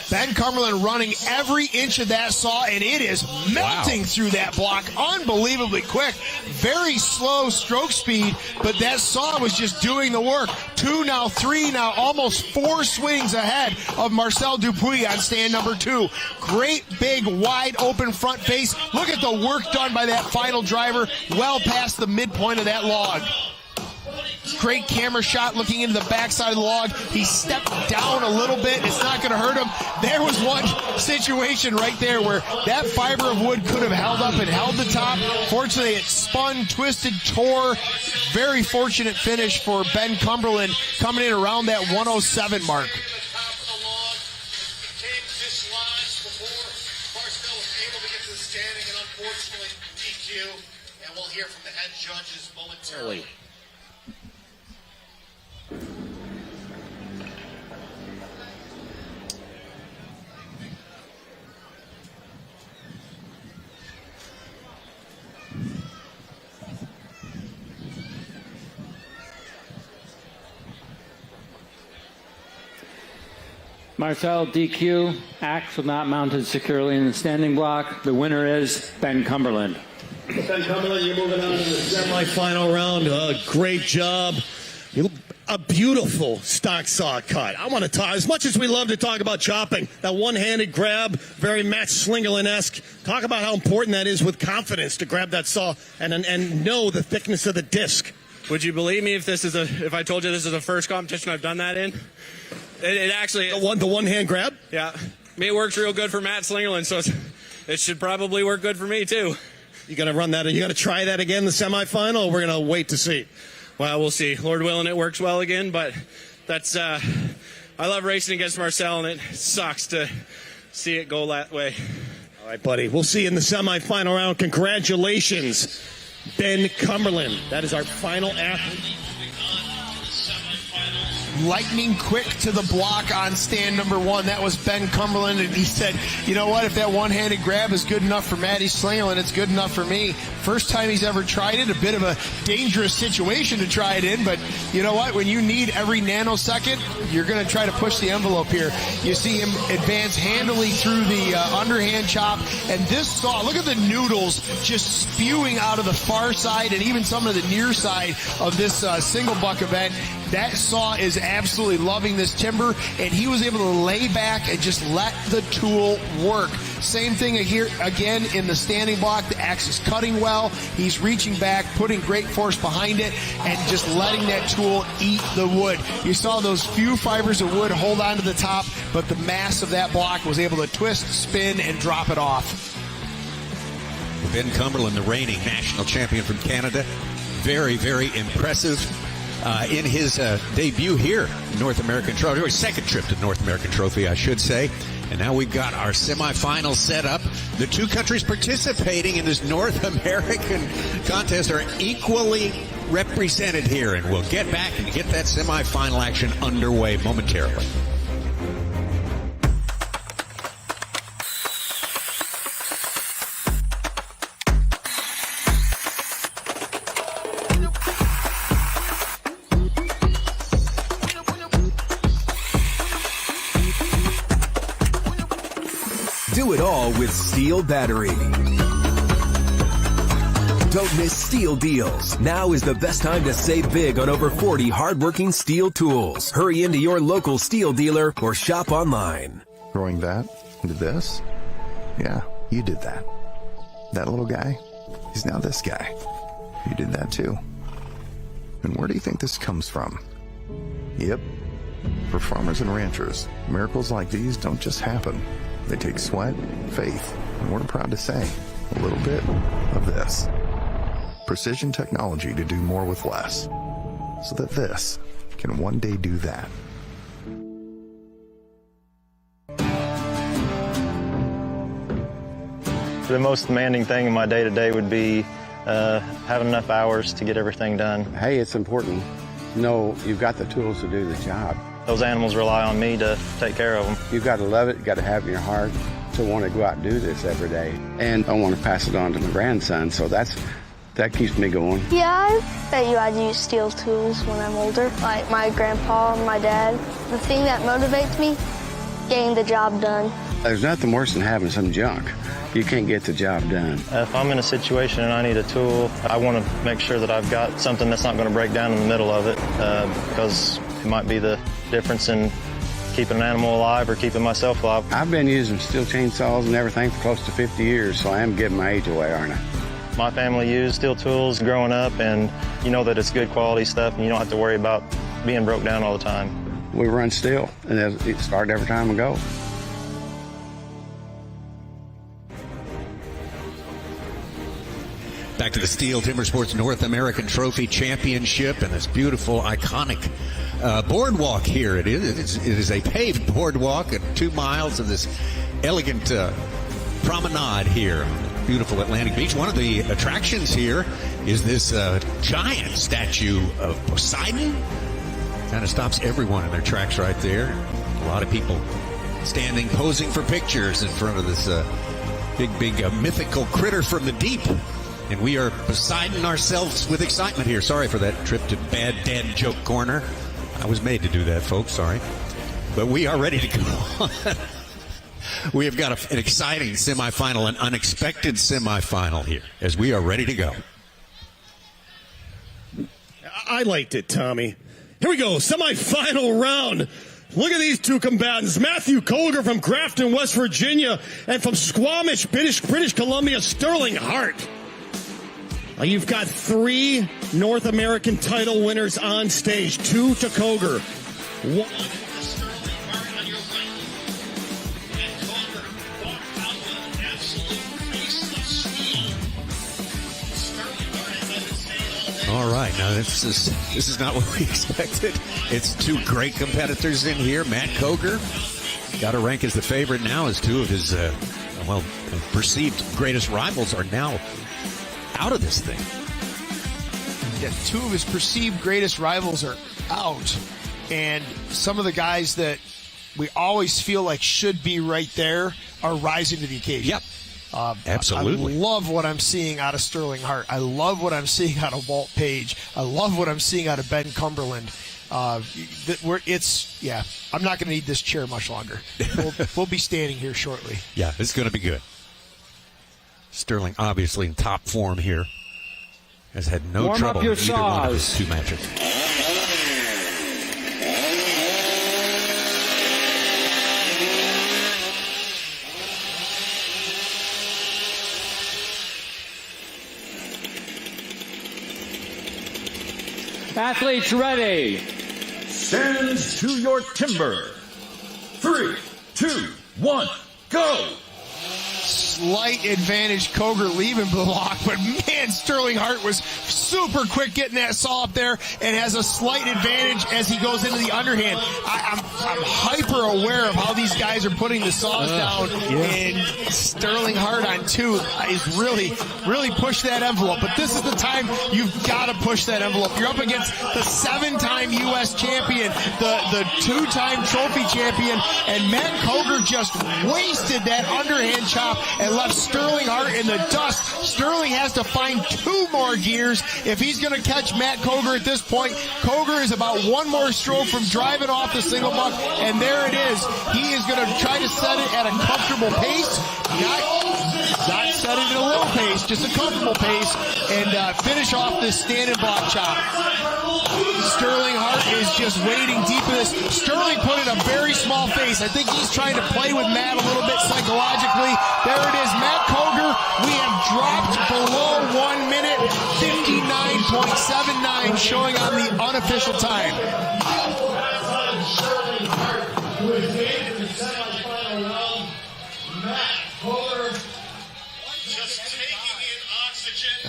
Ben Cumberland running every inch of that saw, and it is melting through that block unbelievably quick. Very slow stroke speed, but that saw was just doing the work. 2, now 3, now almost 4 swings ahead of Marcel Dupuis on stand number 2. Great big wide open front face. Look at the work done by that final driver, well past the midpoint of that log. Great camera shot looking into the backside of the log. He stepped down a little bit. It's not going to hurt him. There was one situation right there where that fiber of wood could have held up and held the top. Fortunately, it spun, twisted, tore. Very fortunate finish for Ben Cumberland coming in around that 107 mark. And we'll hear from the head judges momentarily. Marcel DQ, axe was not mounted securely in the standing block. The winner is Ben Cumberland. Ben Cumberland, you're moving on to the semifinal round. Great job. A beautiful stock saw cut. I want to talk, as much as we love to talk about chopping, that one-handed grab, very Matt Slingerland-esque. Talk about how important that is with confidence to grab that saw and know the thickness of the disc. Would you believe me if I told you this is the first competition I've done that in? It actually the one-hand grab? Yeah. It works real good for Matt Slingerland, so it should probably work good for me too. You got to run that, you got to try that again in the semifinal, or we're going to wait to see? Well, we'll see. Lord willing, it works well again, but that's I love racing against Marcel, and it sucks to see it go that way. All right, buddy. We'll see you in the semifinal round. Congratulations, Ben Cumberland. That is our final athlete. Lightning quick to the block on stand number 1. That was Ben Cumberland, and he said, you know what, if that one-handed grab is good enough for Matty Slingerland, it's good enough for me. First time he's ever tried it, a bit of a dangerous situation to try it in, but you know what, when you need every nanosecond, you're going to try to push the envelope here. You see him advance handily through the underhand chop, and this saw, look at the noodles just spewing out of the far side and even some of the near side of this single buck event. That saw is absolutely loving this timber, and he was able to lay back and just let the tool work. Same thing here again in the standing block. The axe is cutting well. He's reaching back, putting great force behind it, and just letting that tool eat the wood. You saw those few fibers of wood hold on to the top, but the mass of that block was able to twist, spin, and drop it off. Ben Cumberland, the reigning national champion from Canada. Very, very impressive in his debut here, North American Trophy, or second trip to North American Trophy, I should say. And now we've got our semifinals set up. The two countries participating in this North American contest are equally represented here, and we'll get back and get that semifinal action underway momentarily. Do it all with Stihl battery. Don't miss Stihl deals. Now is the best time to save big on over 40 hardworking Stihl tools. Hurry into your local Stihl dealer or shop online. Growing that into this? Yeah, you did that. That little guy, he's now this guy. You did that too. And where do you think this comes from? Yep. For farmers and ranchers, miracles like these don't just happen. They take sweat, faith, and we're proud to say, a little bit of this. Precision technology to do more with less, so that this can one day do that. The most demanding thing in my day-to-day would be having enough hours to get everything done. Hey, it's important. No, you've got the tools to do the job. Those animals rely on me to take care of them. You've got to love it. You've got to have it in your heart to want to go out and do this every day. And I want to pass it on to my grandson, so that keeps me going. Yeah, I bet you I'd use Stihl tools when I'm older, like my grandpa and my dad. The thing that motivates me, getting the job done. There's nothing worse than having some junk. You can't get the job done. If I'm in a situation and I need a tool, I want to make sure that I've got something that's not going to break down in the middle of it, because it might be the difference in keeping an animal alive or keeping myself alive. I've been using Stihl chainsaws and everything for close to 50 years, so I am giving my age away, aren't I? My family used Stihl tools growing up, and you know that it's good quality stuff, and you don't have to worry about being broke down all the time. We run Stihl, and it started every time we go. Back to the Stihl Timbersports North American Trophy Championship and this beautiful, iconic boardwalk here. It is a paved boardwalk at 2 miles of this elegant promenade here. Beautiful Atlantic Beach. One of the attractions here is this giant statue of Poseidon. Kind of stops everyone in their tracks right there. A lot of people standing, posing for pictures in front of this big mythical critter from the deep. And we are Poseidon ourselves with excitement here. Sorry for that trip to Bad Dad Joke Corner. I was made to do that, folks. Sorry. But we are ready to go. We have got an exciting semifinal, an unexpected semifinal here, as we are ready to go. I liked it, Tommy. Here we go, semifinal round. Look at these two combatants. Matthew Colger from Grafton, West Virginia, and from Squamish, British Columbia, Sterling Hart. You've got 3 North American title winners on stage. 2 to Colger. 1 to Sterling Hart on your right. And Colger walked out with an absolute face of steel. Sterling Hart has been saying all day. All right, now this is not what we expected. It's 2 great competitors in here. Matt Colger got to rank as the favorite now, as 2 of his perceived greatest rivals are now out of this thing. Yeah, 2 of his perceived greatest rivals are out, and some of the guys that we always feel like should be right there are rising to the occasion. Yep. Absolutely. I love what I'm seeing out of Sterling Hart. I love what I'm seeing out of Walt Page. I love what I'm seeing out of Ben Cumberland. I'm not going to need this chair much longer. We'll be standing here shortly. Yeah, it's going to be good. Sterling, obviously in top form here, has had no trouble in either one of his 2 matches. Athletes ready. Stand to your timber. 3, 2, 1, go! slight advantage, Coger leaving the block, but man, Sterling Hart was super quick getting that saw up there and has a slight advantage as he goes into the underhand. I'm hyper aware of how these guys are putting the saws down, and Sterling Hart on 2 is really push that envelope. But this is the time you've got to push that envelope. You're up against the 7-time U.S. champion, the 2-time trophy champion, and Matt Coger just wasted that underhand chop and left Sterling Hart in the dust. Sterling has to find 2 more gears if he's going to catch Matt Coger at this point. Coger is about 1 more stroke from driving off the single buck, and there it is. He is going to try to set it at a comfortable pace, not set it at a low pace, just a comfortable pace, and finish off this standing block chop. Sterling Hart is just wading deep in this. Sterling put in a very small face. I think he's trying to play with Matt a little bit psychologically. There it is, Matt Coger. We have dropped below 1 minute, 59.79, showing on the unofficial time.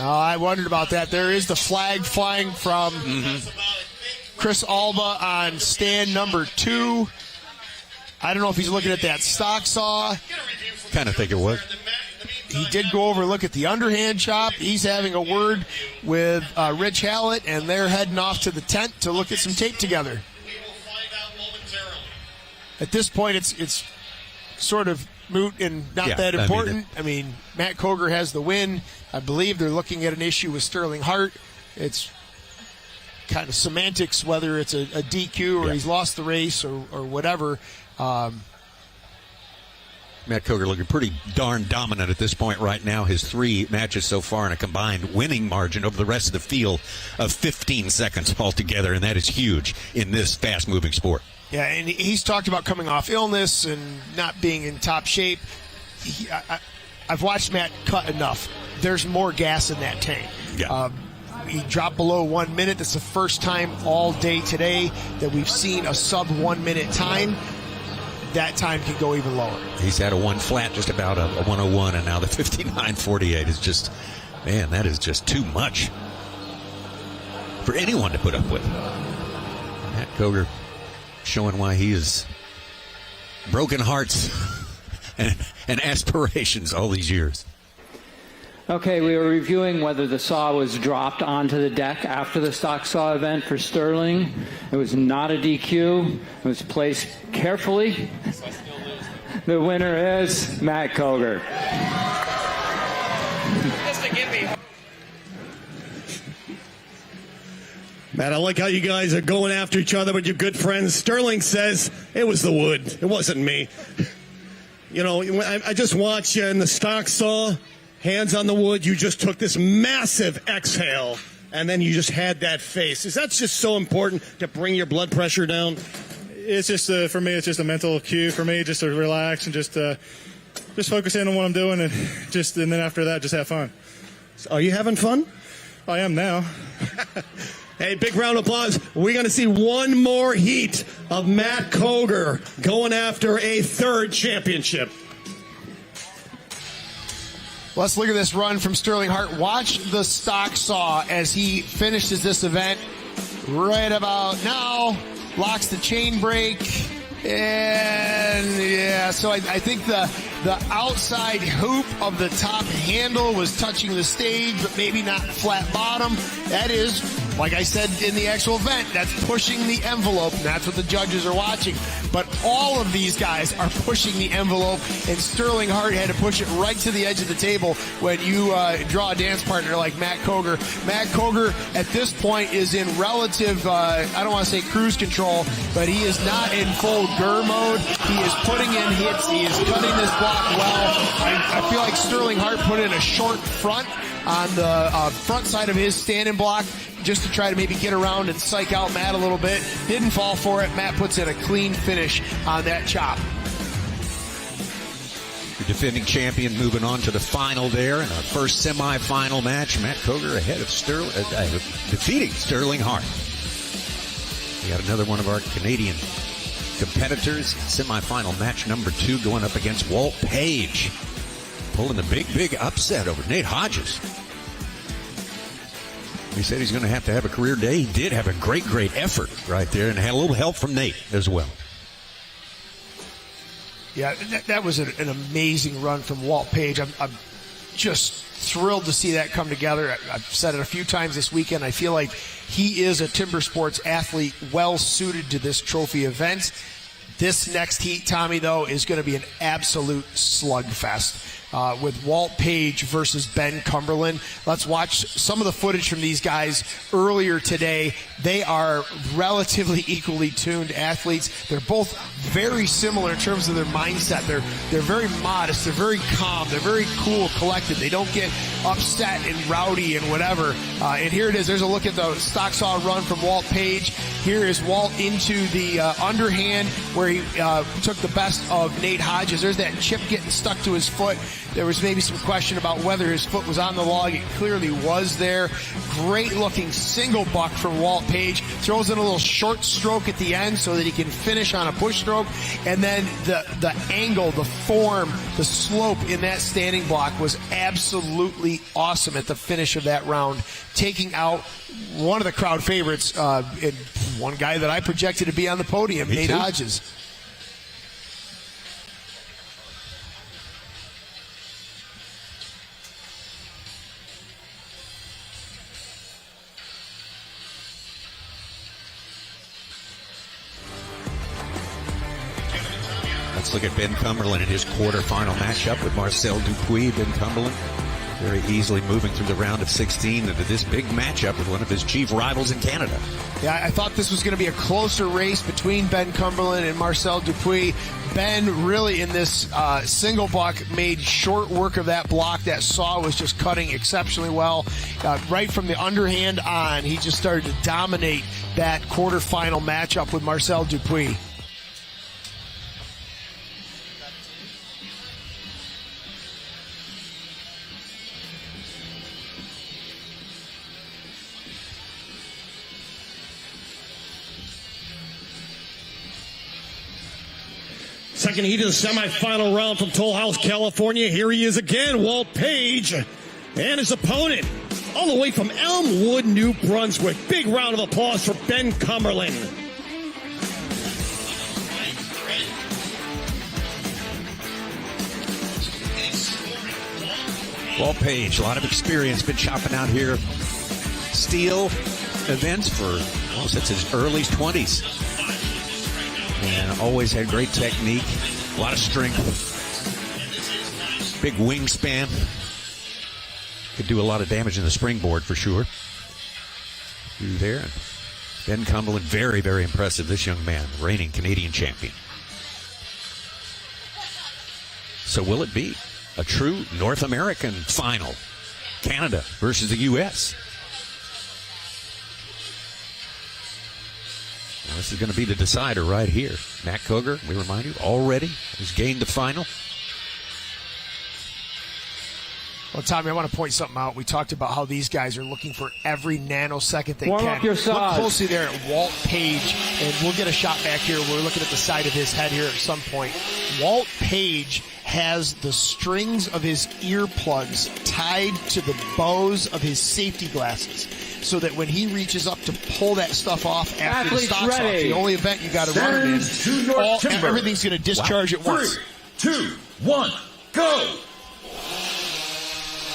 Oh, I wondered about that. There is the flag flying from Chris Alba on stand number 2. I don't know if he's looking at that stock saw. Kind of think it was. He did go over and look at the underhand chop. He's having a word with Rich Hallett, and they're heading off to the tent to look at some tape together. At this point, it's sort of moot and not that important. I mean, Matt Coger has the win. I believe they're looking at an issue with Sterling Hart. It's kind of semantics, whether it's a DQ or he's lost the race or whatever. Matt Coger looking pretty darn dominant at this point right now. His 3 matches so far in a combined winning margin over the rest of the field of 15 seconds altogether, and that is huge in this fast-moving sport. Yeah, and he's talked about coming off illness and not being in top shape. I've watched Matt cut enough. There's more gas in that tank. Yeah. He dropped below 1 minute. That's the first time all day today that we've seen a sub 1 minute time. That time can go even lower. He's had a 1 flat, just about a 101, and now the 59.48 is just, man, that is just too much for anyone to put up with. Matt Coger showing why he is broken hearts and aspirations all these years. Okay, we were reviewing whether the saw was dropped onto the deck after the stock saw event for Sterling. It was not a DQ. It was placed carefully. The winner is Matt Coger. Matt, I like how you guys are going after each other with your good friends. Sterling says it was the wood. It wasn't me. You know, I just watched you in the stock saw, hands on the wood. You just took this massive exhale, and then you just had that face. Is that just so important to bring your blood pressure down? It's just, for me, it's just a mental cue for me just to relax and just focus in on what I'm doing, and then after that, just have fun. Are you having fun? I am now. Hey, big round of applause. We're going to see one more heat of Matt Coger going after a 3rd championship. Let's look at this run from Sterling Hart. Watch the stock saw as he finishes this event right about now. Locks the chain brake. And yeah, so I think the outside hoop of the top handle was touching the stage, but maybe not flat bottom. That is, like I said in the actual event, that's pushing the envelope, and that's what the judges are watching. But all of these guys are pushing the envelope, and Sterling Hart had to push it right to the edge of the table when you draw a dance partner like Matt Coger. Matt Coger, at this point, is in relative, I don't want to say cruise control, but he is not in full GER mode. He is putting in hits. He is cutting this block well. I feel like Sterling Hart put in a short front on the front side of his standing block just to try to maybe get around and psych out Matt a little bit. Didn't fall for it. Matt puts in a clean finish on that chop. The defending champion moving on to the final there in our first semifinal match. Matt Coger ahead of defeating Sterling Hart. We got another one of our Canadian competitors in semifinal match number 2 going up against Walt Page. pulling the big upset over Nate Hodges. He said he's going to have a career day. He did have a great effort right there and had a little help from Nate as well. Yeah, that was an amazing run from Walt Page. I'm just thrilled to see that come together. I've said it a few times this weekend. I feel like he is a timber sports athlete well suited to this trophy event. This next heat, Tommy, though, is going to be an absolute slugfest. With Walt Page versus Ben Cumberland. Let's watch some of the footage from these guys earlier today. They are relatively equally tuned athletes. They're both very similar in terms of their mindset. They're very modest. They're very calm. They're very cool, collected. They don't get upset and rowdy and whatever. And here it is. There's a look at the stock saw run from Walt Page. Here is Walt into the underhand where he took the best of Nate Hodges. There's that chip getting stuck to his foot. There was maybe some question about whether his foot was on the log. It clearly was there. Great looking single buck from Walt Page. Throws in a little short stroke at the end so that he can finish on a push stroke. And then the angle, the form, the slope in that standing block was absolutely awesome at the finish of that round, taking out one of the crowd favorites, and one guy that I projected to be on the podium, Nate Hodges. Let's look at Ben Cumberland in his quarterfinal matchup with Marcel Dupuis. Ben Cumberland very easily moving through the round of 16 into this big matchup with one of his chief rivals in Canada. Yeah, I thought this was going to be a closer race between Ben Cumberland and Marcel Dupuis. Ben really in this single buck made short work of that block. That saw was just cutting exceptionally well. Right from the underhand on, he just started to dominate that quarterfinal matchup with Marcel Dupuis. Second heat of the semifinal round from Toll House, California. Here he is again, Walt Page, and his opponent, all the way from Elmwood, New Brunswick. Big round of applause for Ben Cumberland. Walt Page, a lot of experience, been chopping out here Stihl events for, since his early 20s. And always had great technique, a lot of strength, big wingspan. Could do a lot of damage in the springboard for sure. Through there. Ben Cumberland, very, very impressive. This young man, reigning Canadian champion. So will it be a true North American final? Canada versus the U.S. Well, this is going to be the decider right here. Matt Koger, we remind you, already has gained the final. Well, Tommy, I want to point something out. We talked about how these guys are looking for every nanosecond they Warm can. up your Look saws. closely there at Walt Page, and we'll get a shot back here. We're looking at the side of his head here at some point. Walt Page has the strings of his earplugs tied to the bows of his safety glasses, so that when he reaches up to pull that stuff off after the stock's off, the only event you got to run it in, everything's going to discharge at once. 3, 2, 1, go!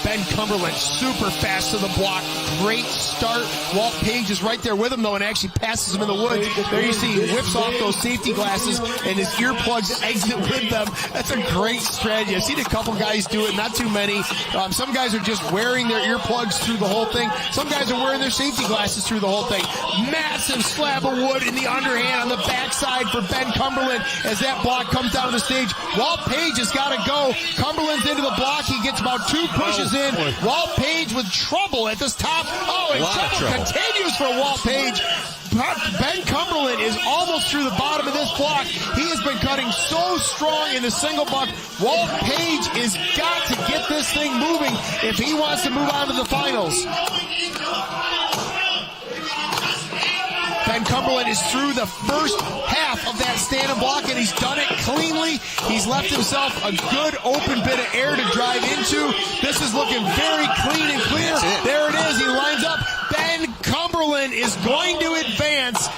Ben Cumberland, super fast to the block. Great start. Walt Page is right there with him, though, and actually passes him in the woods. There you see he whips off those safety glasses, and his earplugs exit with them. That's a great strategy. I've seen a couple guys do it, not too many. Some guys are just wearing their earplugs through the whole thing. Some guys are wearing their safety glasses through the whole thing. Massive slab of wood in the underhand on the backside for Ben Cumberland as that block comes down the stage. Walt Page has got to go. Cumberland's into the block. He gets about 2 pushes in. Walt Page with trouble at this top. Oh, and trouble continues for Walt Page. Ben Cumberland is almost through the bottom of this block. He has been cutting so strong in the single buck. Walt Page has got to get this thing moving if he wants to move on to the finals. Ben Cumberland is through the first half of that standing block, and he's done it cleanly. He's left himself a good open bit of air to drive into. This is looking very clean and clear. There it is. He lines up. Ben Cumberland is going to advance.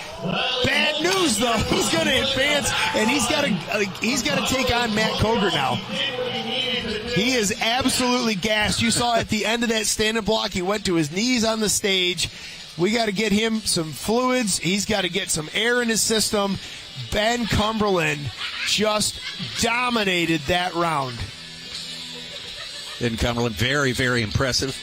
Bad news, though. He's going to advance, and he's got to take on Matt Koger now. He is absolutely gassed. You saw at the end of that standing block, he went to his knees on the stage. We got to get him some fluids. He's got to get some air in his system. Ben Cumberland just dominated that round. Ben Cumberland, very, very impressive.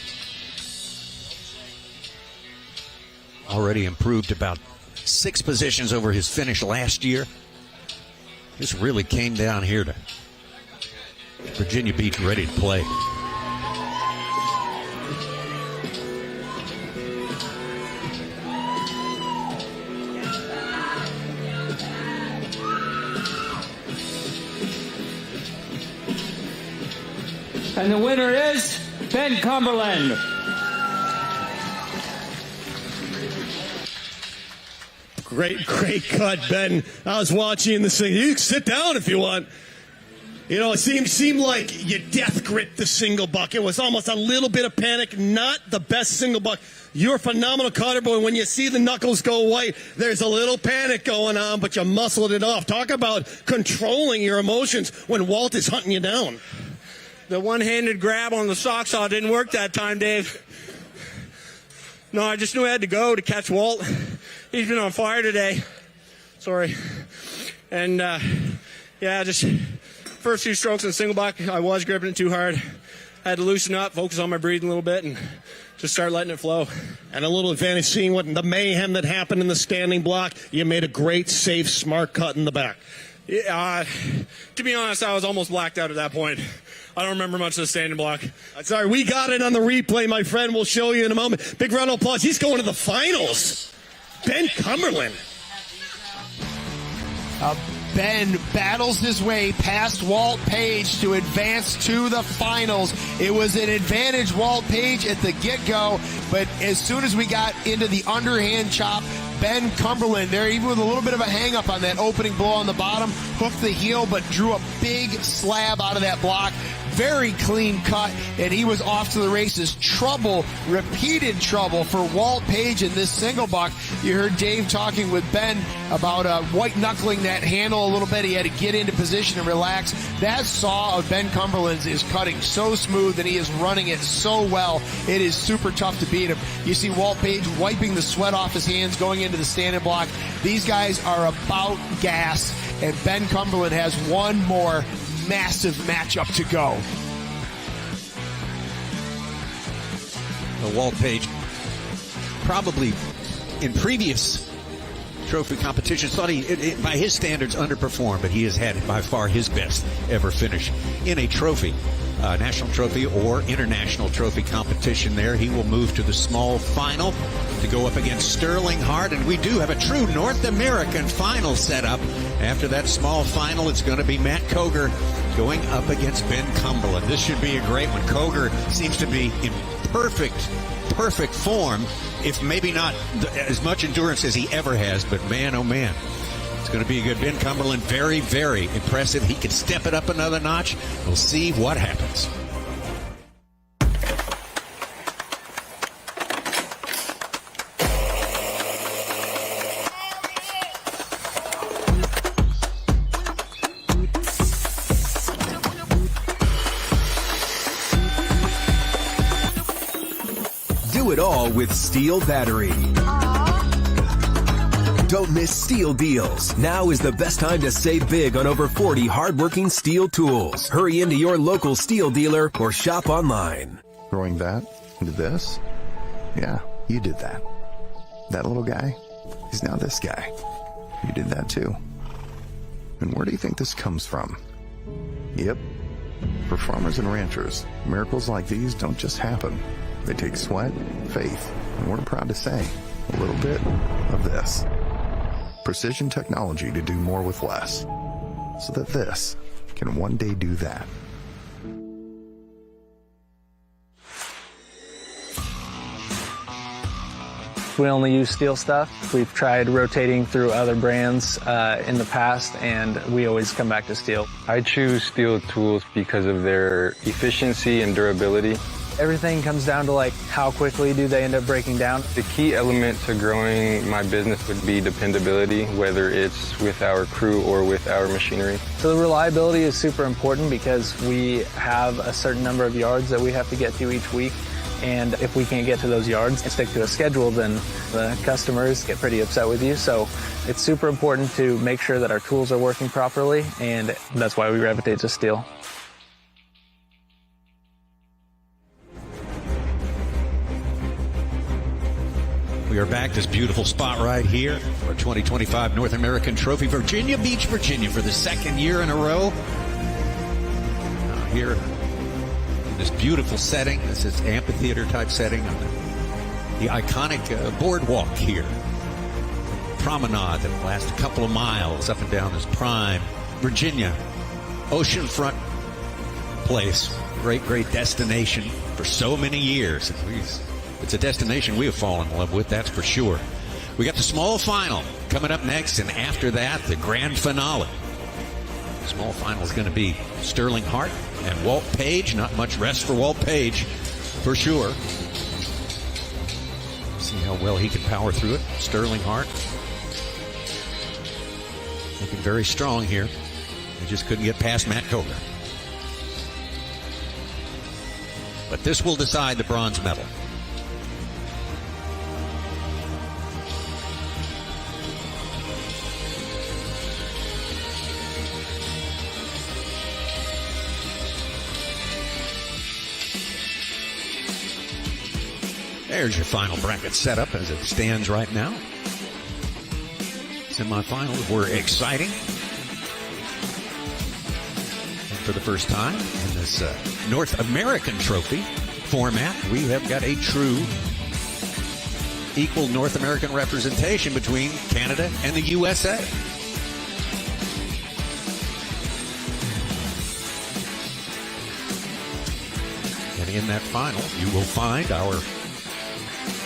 Already improved about 6 positions over his finish last year. This really came down here to Virginia Beach, ready to play. And the winner is Ben Cumberland. Great cut, Ben. I was watching this thing. You can sit down if you want. You know, it seemed like you death grit the single buck. It was almost a little bit of panic, not the best single buck. You're a phenomenal cutter, but when you see the knuckles go white, there's a little panic going on, but you muscled it off. Talk about controlling your emotions when Walt is hunting you down. The one-handed grab on the sock saw didn't work that time, Dave. No, I just knew I had to go to catch Walt. He's been on fire today. Sorry. And, just first few strokes in the single buck, I was gripping it too hard. I had to loosen up, focus on my breathing a little bit, and just start letting it flow. And a little advantage seeing what the mayhem that happened in the standing block. You made a great, safe, smart cut in the back. Yeah, to be honest, I was almost blacked out at that point. I don't remember much of the standing block. Sorry, we got it on the replay, my friend. We'll show you in a moment. Big round of applause. He's going to the finals. Ben Cumberland. Ben battles his way past Walt Page to advance to the finals. It was an advantage Walt Page at the get-go, but as soon as we got into the underhand chop, Ben Cumberland there, even with a little bit of a hang-up on that opening blow on the bottom, hooked the heel, but drew a big slab out of that block. Very clean cut, and he was off to the races. Trouble, repeated trouble for Walt Page in this single buck. You heard Dave talking with Ben about white-knuckling that handle a little bit. He had to get into position and relax. That saw of Ben Cumberland's is cutting so smooth, and he is running it so well. It is super tough to beat him. You see Walt Page wiping the sweat off his hands, going into the standing block. These guys are about gas, and Ben Cumberland has one more massive matchup to go. Walt Page probably in previous trophy competitions thought he, by his standards, underperformed, but he has had by far his best ever finish in a trophy, national trophy or international trophy competition there. He will move to the small final to go up against Sterling Hart, and we do have a true North American final set up. After that small final, it's going to be Matt Koger going up against Ben Cumberland. This should be a great one. Koger seems to be in perfect form, if maybe not as much endurance as he ever has, but man, oh man, it's going to be a good Ben Cumberland. Very, very impressive. He can step it up another notch. We'll see what happens. Do it all with Stihl Battery. Don't miss Stihl deals. Now is the best time to save big on over 40 hardworking Stihl tools. Hurry into your local Stihl dealer or shop online. Growing that into this? Yeah, you did that. That little guy is now this guy. You did that too. And where do you think this comes from? Yep. For farmers and ranchers, miracles like these don't just happen. They take sweat, faith, and we're proud to say, a little bit of this. Precision technology to do more with less, so that this can one day do that. we only use Stihl stuff. We've tried rotating through other brands in the past, and we always come back to Stihl. I choose Stihl tools because of their efficiency and durability. Everything comes down to like how quickly do they end up breaking down. The key element to growing my business would be dependability, whether it's with our crew or with our machinery. So the reliability is super important because we have a certain number of yards that we have to get to each week. And if we can't get to those yards and stick to a schedule, then the customers get pretty upset with you. So it's super important to make sure that our tools are working properly, and that's why we gravitate to Stihl. We are back this beautiful spot right here for 2025 North American Trophy, Virginia Beach, Virginia, for the second year in a row. Here in this beautiful setting, this is amphitheater type setting on the iconic boardwalk here. Promenade that lasts a couple of miles up and down this prime Virginia oceanfront place. Great destination for so many years. It's a destination we have fallen in love with, that's for sure. We got the small final coming up next, and after that, the grand finale. The small final is going to be Sterling Hart and Walt Page. Not much rest for Walt Page, for sure. See how well he can power through it. Sterling Hart looking very strong here. He just couldn't get past Matt Cogar. But this will decide the bronze medal. There's your final bracket setup as it stands right now. Semifinals were exciting. And for the first time in this North American Trophy format, we have got a true equal North American representation between Canada and the USA. And in that final, you will find our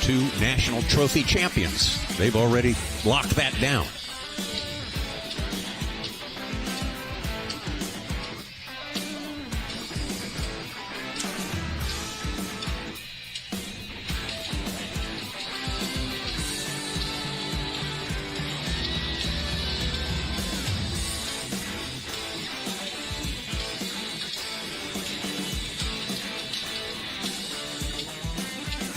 two national trophy champions. They've already locked that down.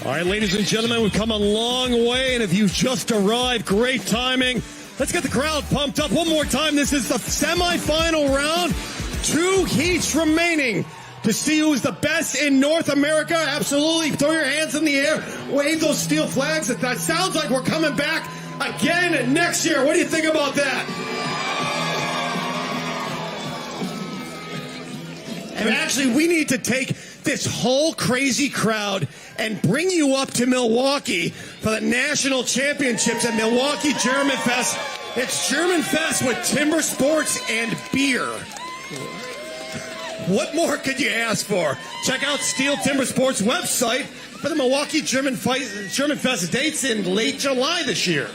All right, ladies and gentlemen, we've come a long way, and if you've just arrived, great timing. Let's get the crowd pumped up one more time. This is the semifinal round. 2 heats remaining to see who's the best in North America. Absolutely. Throw your hands in the air. Wave those Stihl flags. That sounds like we're coming back again next year. What do you think about that? And actually, we need to take this whole crazy crowd and bring you up to Milwaukee for the national championships at Milwaukee German Fest. It's German Fest with timber sports and beer. What more could you ask for? Check out Stihl Timbersports website for the Milwaukee German Fest dates in late July this year.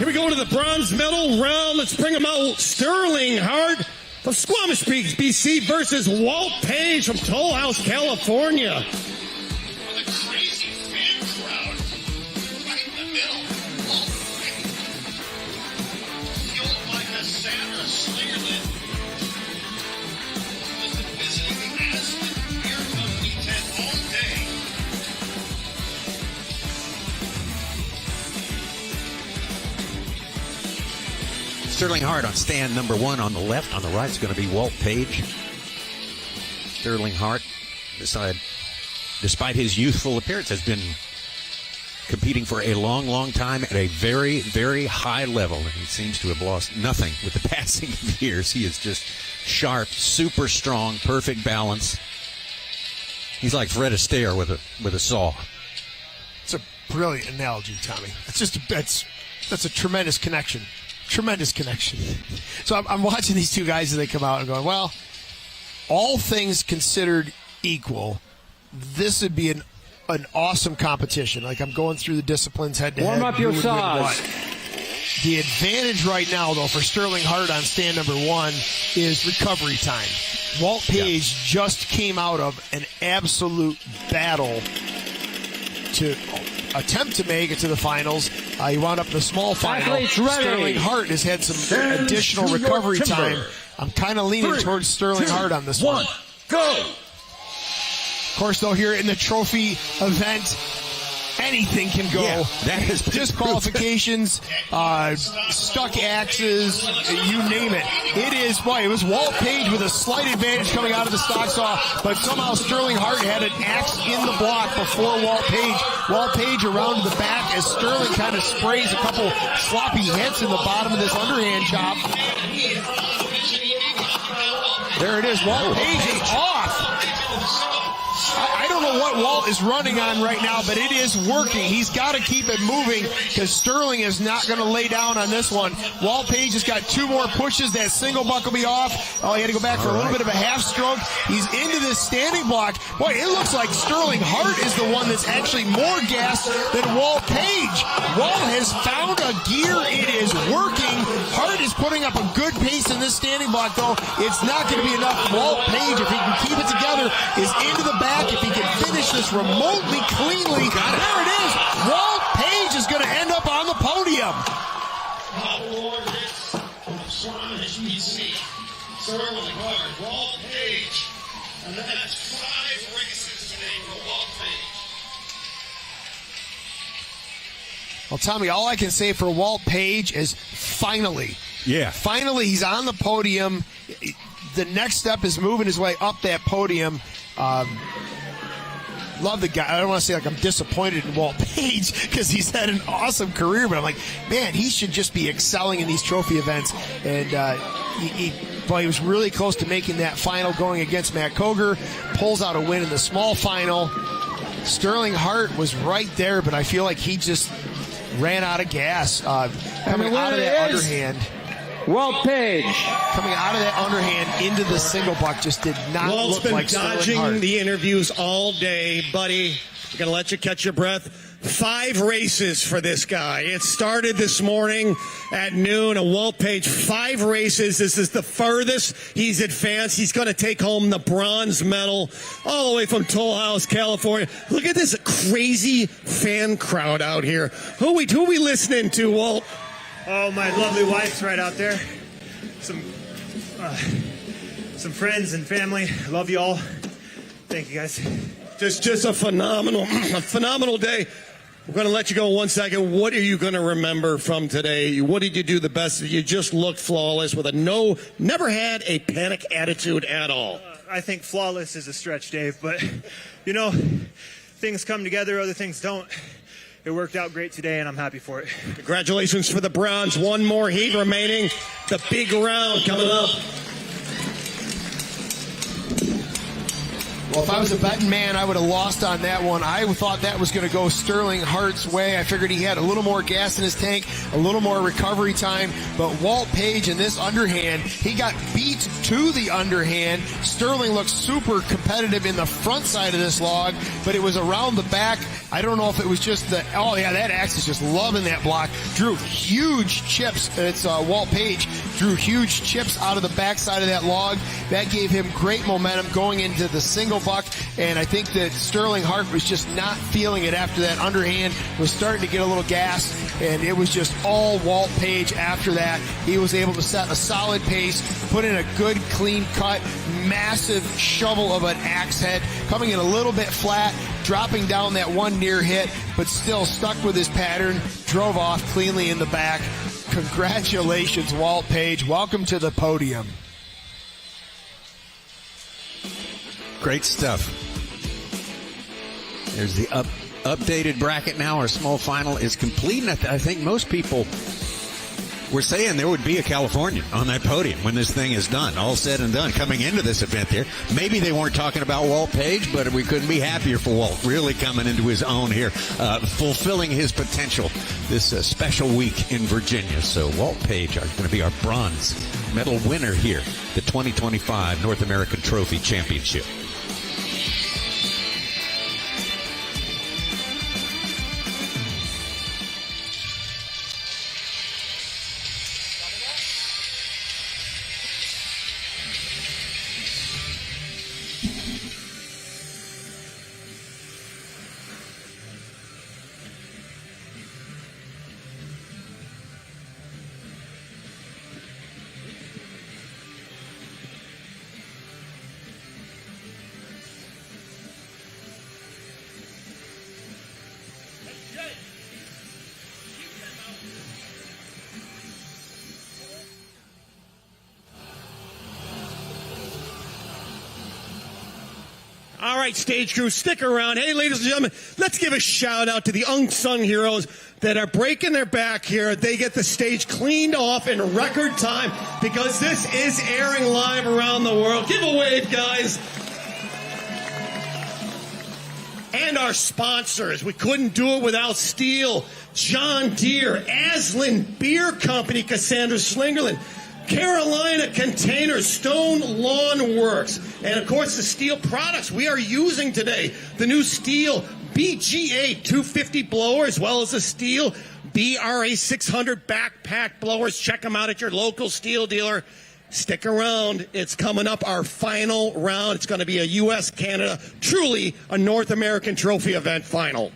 Here we go to the bronze medal round. Let's bring them out. Sterling Hart from Squamish Creek, BC versus Walt Page from Toll House, California. Sterling Hart on stand number 1 on the left. On the right is going to be Walt Page. Sterling Hart, despite his youthful appearance, has been competing for a long, long time at a very, very high level. And he seems to have lost nothing with the passing of years. He is just sharp, super strong, perfect balance. He's like Fred Astaire with a saw. It's a brilliant analogy, Tommy. That's a tremendous connection. Tremendous connection. So I'm watching these two guys as they come out and going, well, all things considered equal, this would be an awesome competition. Like, I'm going through the disciplines head to head. Warm up your saws. The advantage right now, though, for Sterling Hart on stand number 1 is recovery time. Walt Page just came out of an absolute battle to attempt to make it to the finals. He wound up in the small final. Sterling Hart has had some additional recovery time. I'm kind of leaning towards Sterling Hart on this one. Go! Of course, though, here in the trophy event, anything can go. Yeah, that is disqualifications, stuck axes, you name it. It was Walt Page with a slight advantage coming out of the stock saw, but somehow Sterling Hart had an axe in the block before Walt Page. Walt Page around to the back as Sterling kind of sprays a couple sloppy hits in the bottom of this underhand chop. There it is. Walt Page is off. I don't know what Walt is running on right now, but it is working. He's got to keep it moving because Sterling is not going to lay down on this one. Walt Page has got 2 more pushes. That single buck will be off. Oh, he had to go back for a little bit of a half stroke. He's into this standing block. Boy, it looks like Sterling Hart is the one that's actually more gassed than Walt Page. Walt has found a gear. It is working. Hart is putting up a good pace in this standing block, though. It's not going to be enough. Walt Page, if he can keep it together, is into the back. If he can finish this remotely cleanly, there it is. Walt Page is going to end up on the podium. Sterling Hart, Walt Page, and that's 5 races today for Walt Page. Well, Tommy, all I can say for Walt Page is finally. Yeah. Finally, he's on the podium. The next step is moving his way up that podium. Love the guy. I don't want to say like I'm disappointed in Walt Page because he's had an awesome career, but I'm like, man, he should just be excelling in these trophy events. And he was really close to making that final going against Matt Koger. Pulls out a win in the small final. Sterling Hart was right there, but I feel like he just ran out of gas. Coming out of that underhand. Walt Page. Coming out of that underhand into the single buck just did not Walt's look like been Sterling dodging Hart. the interviews all day, buddy. We're going to let you catch your breath. 5 races for this guy. It started this morning at noon. And Walt Page, 5 races. This is the furthest he's advanced. He's going to take home the bronze medal all the way from Toll House, California. Look at this crazy fan crowd out here. Who we listening to, Walt? Oh, my lovely wife's right out there. Some friends and family. Love you all. Thank you, guys. Just a phenomenal day. We're going to let you go 1 second. What are you going to remember from today? What did you do the best? You just looked flawless with never had a panic attitude at all. I think flawless is a stretch, Dave, but, things come together, other things don't. It worked out great today, and I'm happy for it. Congratulations for the Browns. 1 more heat remaining. The big round coming up. Well, if I was a betting man, I would have lost on that one. I thought that was going to go Sterling Hart's way. I figured he had a little more gas in his tank, a little more recovery time. But Walt Page in this underhand, he got beat to the underhand. Sterling looked super competitive in the front side of this log, but it was around the back. I don't know if it was just that axe is just loving that block. Drew huge chips. It's Walt Page drew huge chips out of the backside of that log. That gave him great momentum going into the single buck, and I think that Sterling Hart was just not feeling it after that underhand, was starting to get a little gas, and it was just all Walt Page after that. He was able to set a solid pace, put in a good clean cut, massive shovel of an axe head, coming in a little bit flat, dropping down that one near hit, but still stuck with his pattern, drove off cleanly in the back. Congratulations, Walt Page. Welcome to the podium. Great stuff. There's the updated bracket now. Our small final is complete. And I think most people were saying there would be a Californian on that podium when this thing is done, all said and done, coming into this event here. Maybe they weren't talking about Walt Page, but we couldn't be happier for Walt really coming into his own here, fulfilling his potential this special week in Virginia. So Walt Page are going to be our bronze medal winner here, the 2025 North American Trophy Championship. All right, stage crew, stick around. Hey, ladies and gentlemen, let's give a shout out to the unsung heroes that are breaking their back here. They get the stage cleaned off in record time because this is airing live around the world. Give a wave, guys. And our sponsors. We couldn't do it without Stihl, John Deere, Aslan Beer Company, Cassandra Slingerland, Carolina Containers, Stone Lawn Works, and of course the Stihl products we are using today. The new Stihl BGA 250 blower, as well as the Stihl BRA 600 backpack blowers. Check them out at your local Stihl dealer. Stick around. It's coming up, our final round. It's going to be a U.S.-Canada, truly a North American Trophy event final.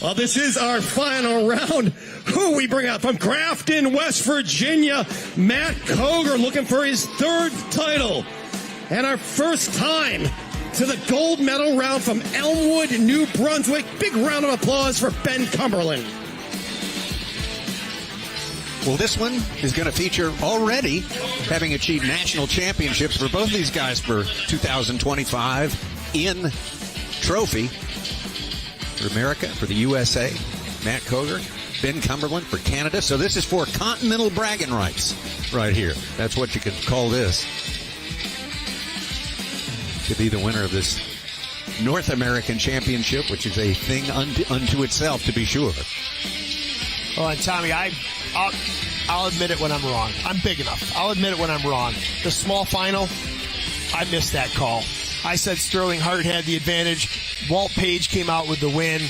Well, this is our final round. Who we bring out from Grafton, West Virginia, Matt Koger, looking for his third title. And our first time to the gold medal round from Elmwood, New Brunswick. Big round of applause for Ben Cumberland. Well, this one is going to feature already having achieved national championships for both these guys for 2025 in trophy. For America, for the USA, Matt Koger, Ben Cumberland for Canada. So this is for continental bragging rights right here. That's what you could call this. To be the winner of this North American Championship, which is a thing unto itself, to be sure. Oh, and Tommy, I'll admit it when I'm wrong. I'm big enough. I'll admit it when I'm wrong. The small final, I missed that call. I said Sterling Hart had the advantage. Walt Page came out with the win.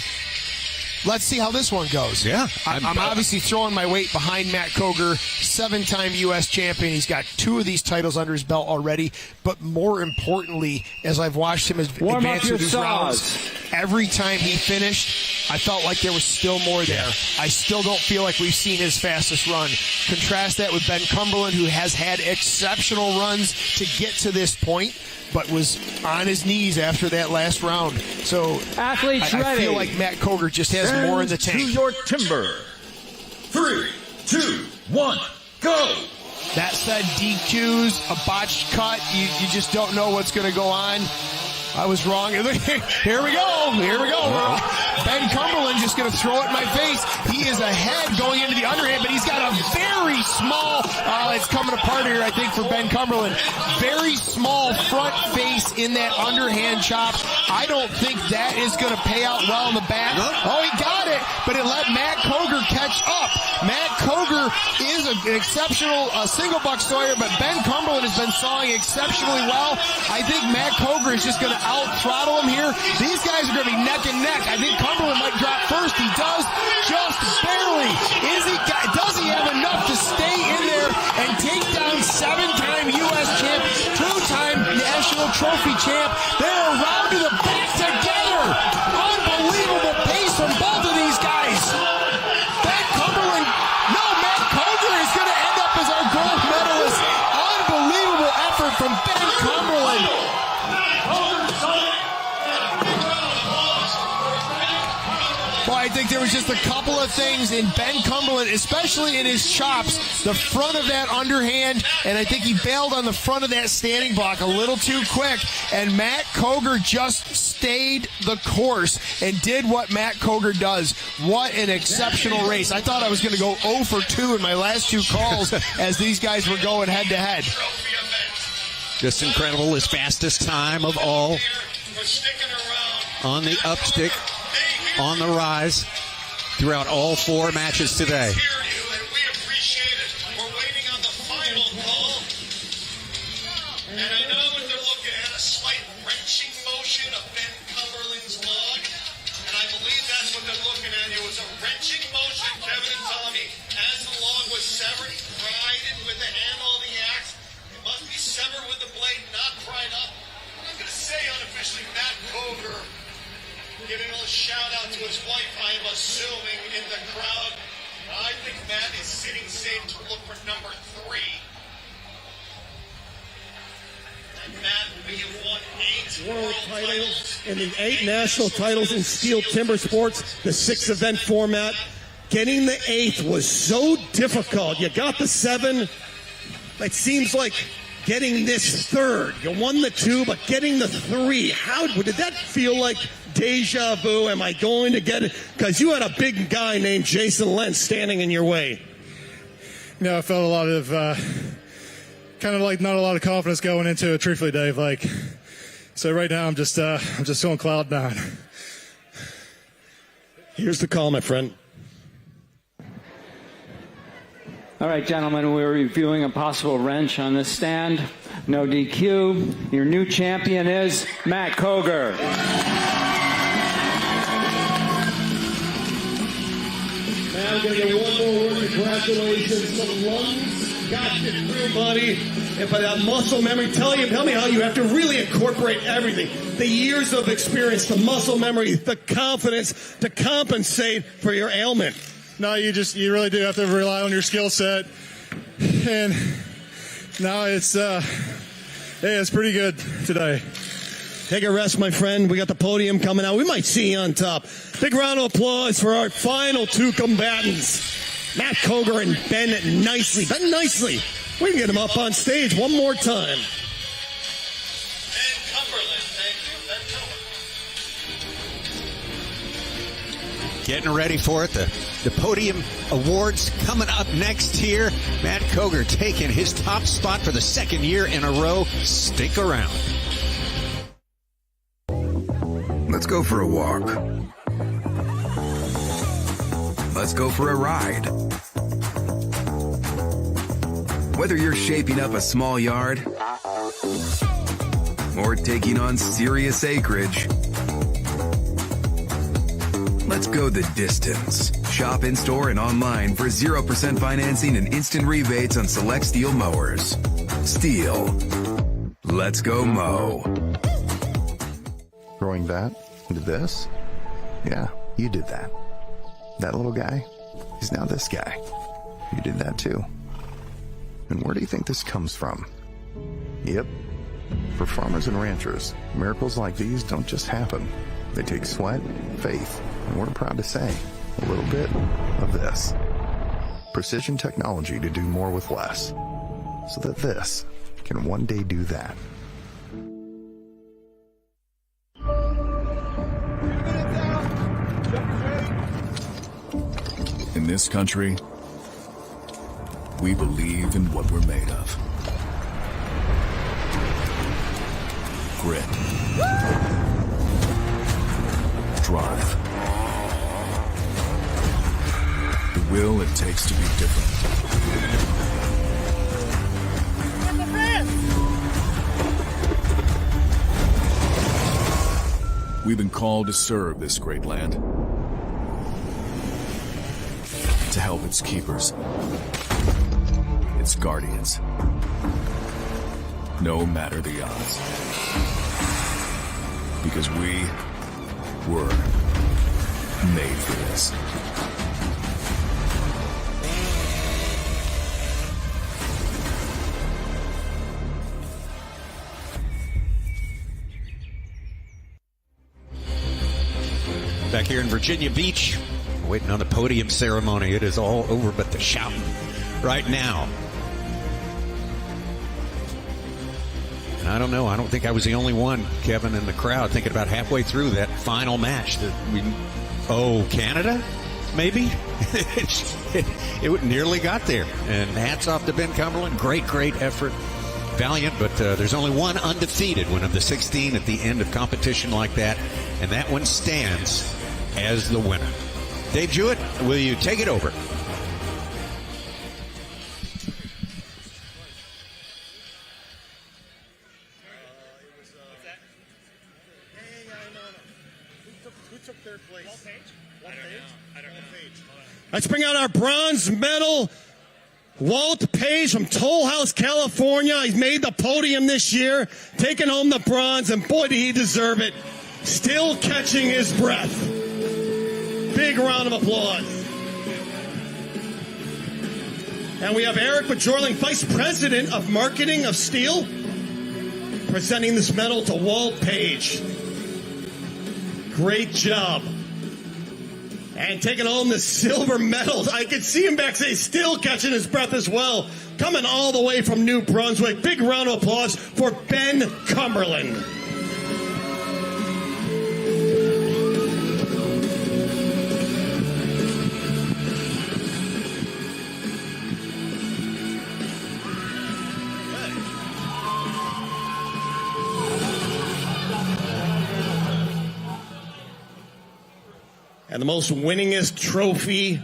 Let's see how this one goes. Yeah. I'm obviously throwing my weight behind Matt Koger, 7-time U.S. champion. He's got 2 of these titles under his belt already. But more importantly, as I've watched him advance through these rounds, every time he finished, I felt like there was still more there. I still don't feel like we've seen his fastest run. Contrast that with Ben Cumberland, who has had exceptional runs to get to this point, but was on his knees after that last round. So athletes I ready. feel like Matt Koger just has There's more in the tank. To your timber. 3, 2, 1, go. That said, DQs, a botched cut, you just don't know what's going to go on. I was wrong. Here we go. Ben Cumberland just going to throw it in my face. He is ahead going into the underhand, but he's got a very small, it's coming apart here, I think, for Ben Cumberland. Very small front face in that underhand chop. I don't think that is going to pay out well in the back. Oh, he got it, but it let Matt Coger catch up. Matt Coger is an exceptional single buck sawyer, but Ben Cumberland has been sawing exceptionally well. I think Matt Coger is just going to out-throttle him here. These guys are going to be neck and neck. I think Cumberland might drop first. He does, just barely. Does he have enough to stay in there and take down 7-time U.S. champ, 2-time national trophy champ? They're around to the back together. Unbelievable pace from both of these guys. Ben Cumberland, no, Matt Coger is going to end up as our gold medalist. Unbelievable effort from Ben Cumberland. Well, I think there was just a couple of things in Ben Cumberland, especially in his chops, the front of that underhand, and I think he bailed on the front of that standing block a little too quick, and Matt Coger just stayed the course and did what Matt Coger does. What an exceptional race. I thought I was going to go 0 for 2 in my last 2 calls as these guys were going head-to-head. Just incredible. His fastest time of all on the upstick, on the rise throughout all 4 matches today. And I know what they're looking at, a slight wrenching motion of Ben Cumberland's log. And I believe that's what they're looking at. It was a wrenching motion, Kevin and Tommy. As the log was severed, he pried it with the handle of the axe. It must be severed with the blade, not pried up. I'm going to say unofficially, Matt Coger giving a little shout out to his wife, I'm assuming, in the crowd. I think Matt is sitting safe to look for number 3. And Matt, we have won 8 World titles and the 8 national titles in Stihl Timbersports, the 6-event format. Getting the 8th was so difficult. You got the 7. It seems like getting this 3rd. You won the 2, but getting the 3. How did that feel like? Deja vu? Am I going to get it? Because you had a big guy named Jason Lentz standing in your way. I felt a lot of kind of like not a lot of confidence going into it, truthfully, Dave. So right now I'm just on cloud 9. Here's the call, my friend. All right, gentlemen, we're reviewing a possible wrench on this stand. No DQ. Your new champion is Matt Coger. Now we're going to get one more word. Congratulations. Some lungs got you through, buddy. And by that muscle memory, tell me how you have to really incorporate everything. The years of experience, the muscle memory, the confidence to compensate for your ailment. No, you really do have to rely on your skill set. And no, it's pretty good today. Take a rest, my friend. We got the podium coming out. We might see you on top. Big round of applause for our final 2 combatants, Matt Coger and Ben Nicely. Ben Nicely. We can get him up on stage one more time. Ben Cumberland, thank you. Ben Cumberland. Getting ready for it. The podium awards coming up next here. Matt Coger taking his top spot for the 2nd year in a row. Stick around. Let's go for a walk. Let's go for a ride. Whether you're shaping up a small yard or taking on serious acreage, let's go the distance. Shop in store and online for 0% financing and instant rebates on select Stihl mowers. Stihl. Let's go mow. Growing that into this? Yeah, you did that. That little guy is now this guy. You did that too. And where do you think this comes from? Yep. For farmers and ranchers, miracles like these don't just happen. They take sweat, faith, And we're proud to say a little bit of this. Precision technology to do more with less, so that this can one day do that. In this country, we believe in what we're made of. Grit. Drive. The will it takes to be different. We've been called to serve this great land, to help its keepers, its guardians, no matter the odds. Because we were made for this. Back here in Virginia Beach, waiting on the podium ceremony. It is all over but the shouting right now. And I don't know. I don't think I was the only one, Kevin, in the crowd thinking about halfway through that final match that Canada? Maybe? It nearly got there. And hats off to Ben Cumberland. Great effort. Valiant, but there's only one undefeated one of the 16 at the end of competition like that. And that one stands as the winner. Dave Jewett, will you take it over? Let's bring out our bronze medal, Walt Page from Toll House, California. He's made the podium this year, taking home the bronze, and boy, did he deserve it. Still catching his breath. Big round of applause. And we have Eric Bajorling, Vice President of Marketing of Stihl, presenting this medal to Walt Page. Great job. And taking home the silver medal. I could see him backstage still catching his breath as well. Coming all the way from New Brunswick. Big round of applause for Ben Cumberland. And the most winningest trophy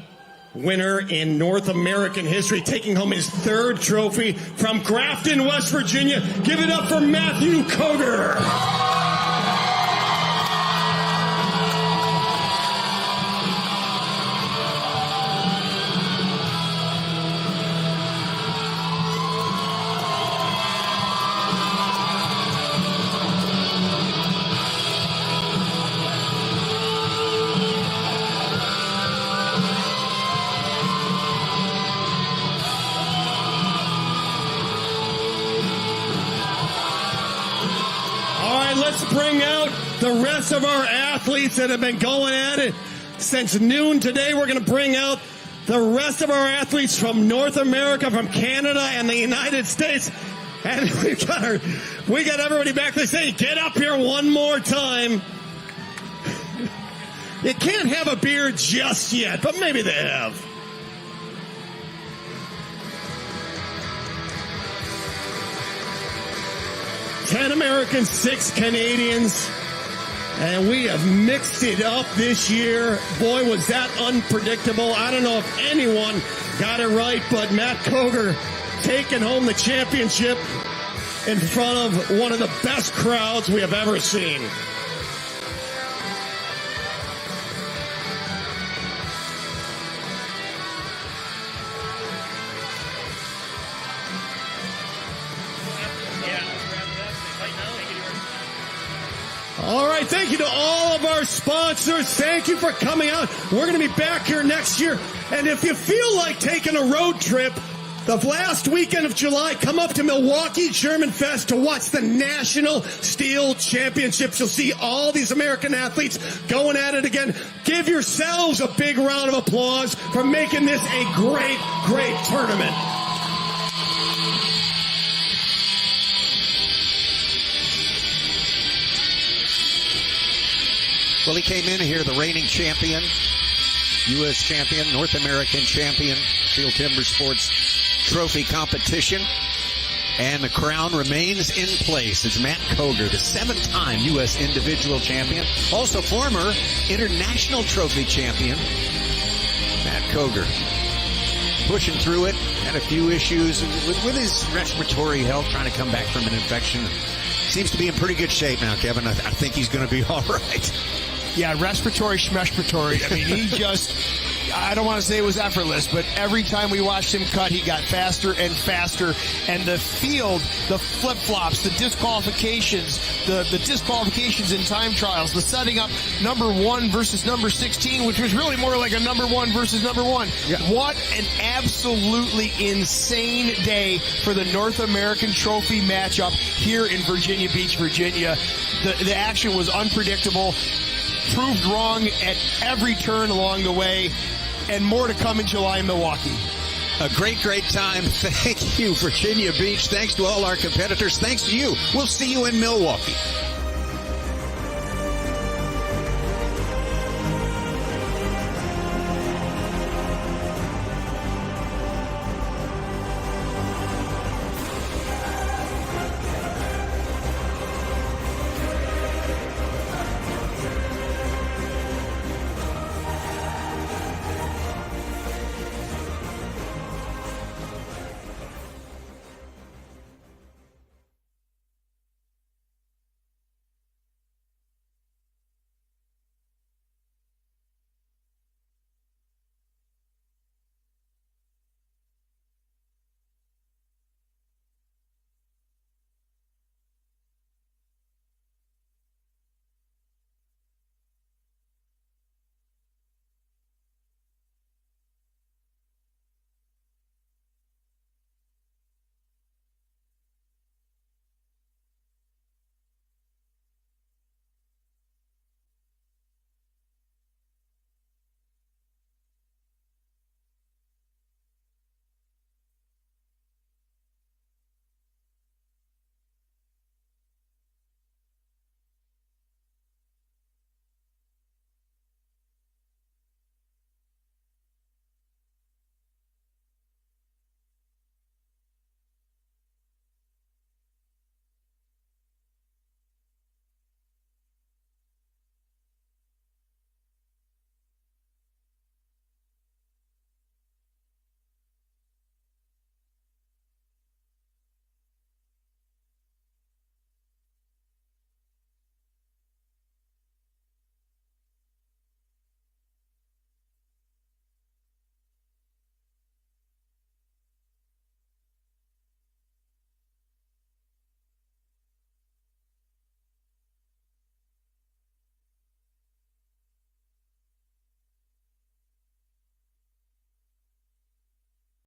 winner in North American history, taking home his third trophy from Grafton, West Virginia. Give it up for Matthew Koger. Let's bring out the rest of our athletes that have been going at it since noon today. We're going to bring out the rest of our athletes from North America, from Canada, and the United States. And we got everybody back there saying, get up here one more time. You can't have a beer just yet, but maybe they have. Ten Americans, 6 Canadians, and we have mixed it up this year. Boy, was that unpredictable. I don't know if anyone got it right, but Matt Koger taking home the championship in front of one of the best crowds we have ever seen. All right, thank you to all of our sponsors. Thank you for coming out. We're going to be back here next year. And if you feel like taking a road trip, The last weekend of July, come up to Milwaukee German Fest to watch the National Stihl Championships. You'll see all these American athletes going at it again. Give yourselves a big round of applause for making this a great, great tournament. Well, he came in here, the reigning champion, U.S. champion, North American champion, Stihl Timbersports trophy competition, and the crown remains in place. It's Matt Koger, the 7-time U.S. individual champion, also former international trophy champion. Matt Koger pushing through it, had a few issues with his respiratory health, trying to come back from an infection. Seems to be in pretty good shape now, Kevin. I think he's going to be all right. Yeah, respiratory, schmespiratory. I mean, he just, I don't want to say it was effortless, but every time we watched him cut, he got faster and faster. And the field, the flip-flops, the disqualifications, the disqualifications in time trials, the setting up number 1 versus number 16, which was really more like a number 1 versus number 1. Yeah. What an absolutely insane day for the North American Trophy matchup here in Virginia Beach, Virginia. The action was unpredictable. Proved wrong at every turn along the way, and more to come in July in Milwaukee. A great, great time. Thank you, Virginia Beach. Thanks to all our competitors. Thanks to you. We'll see you in Milwaukee.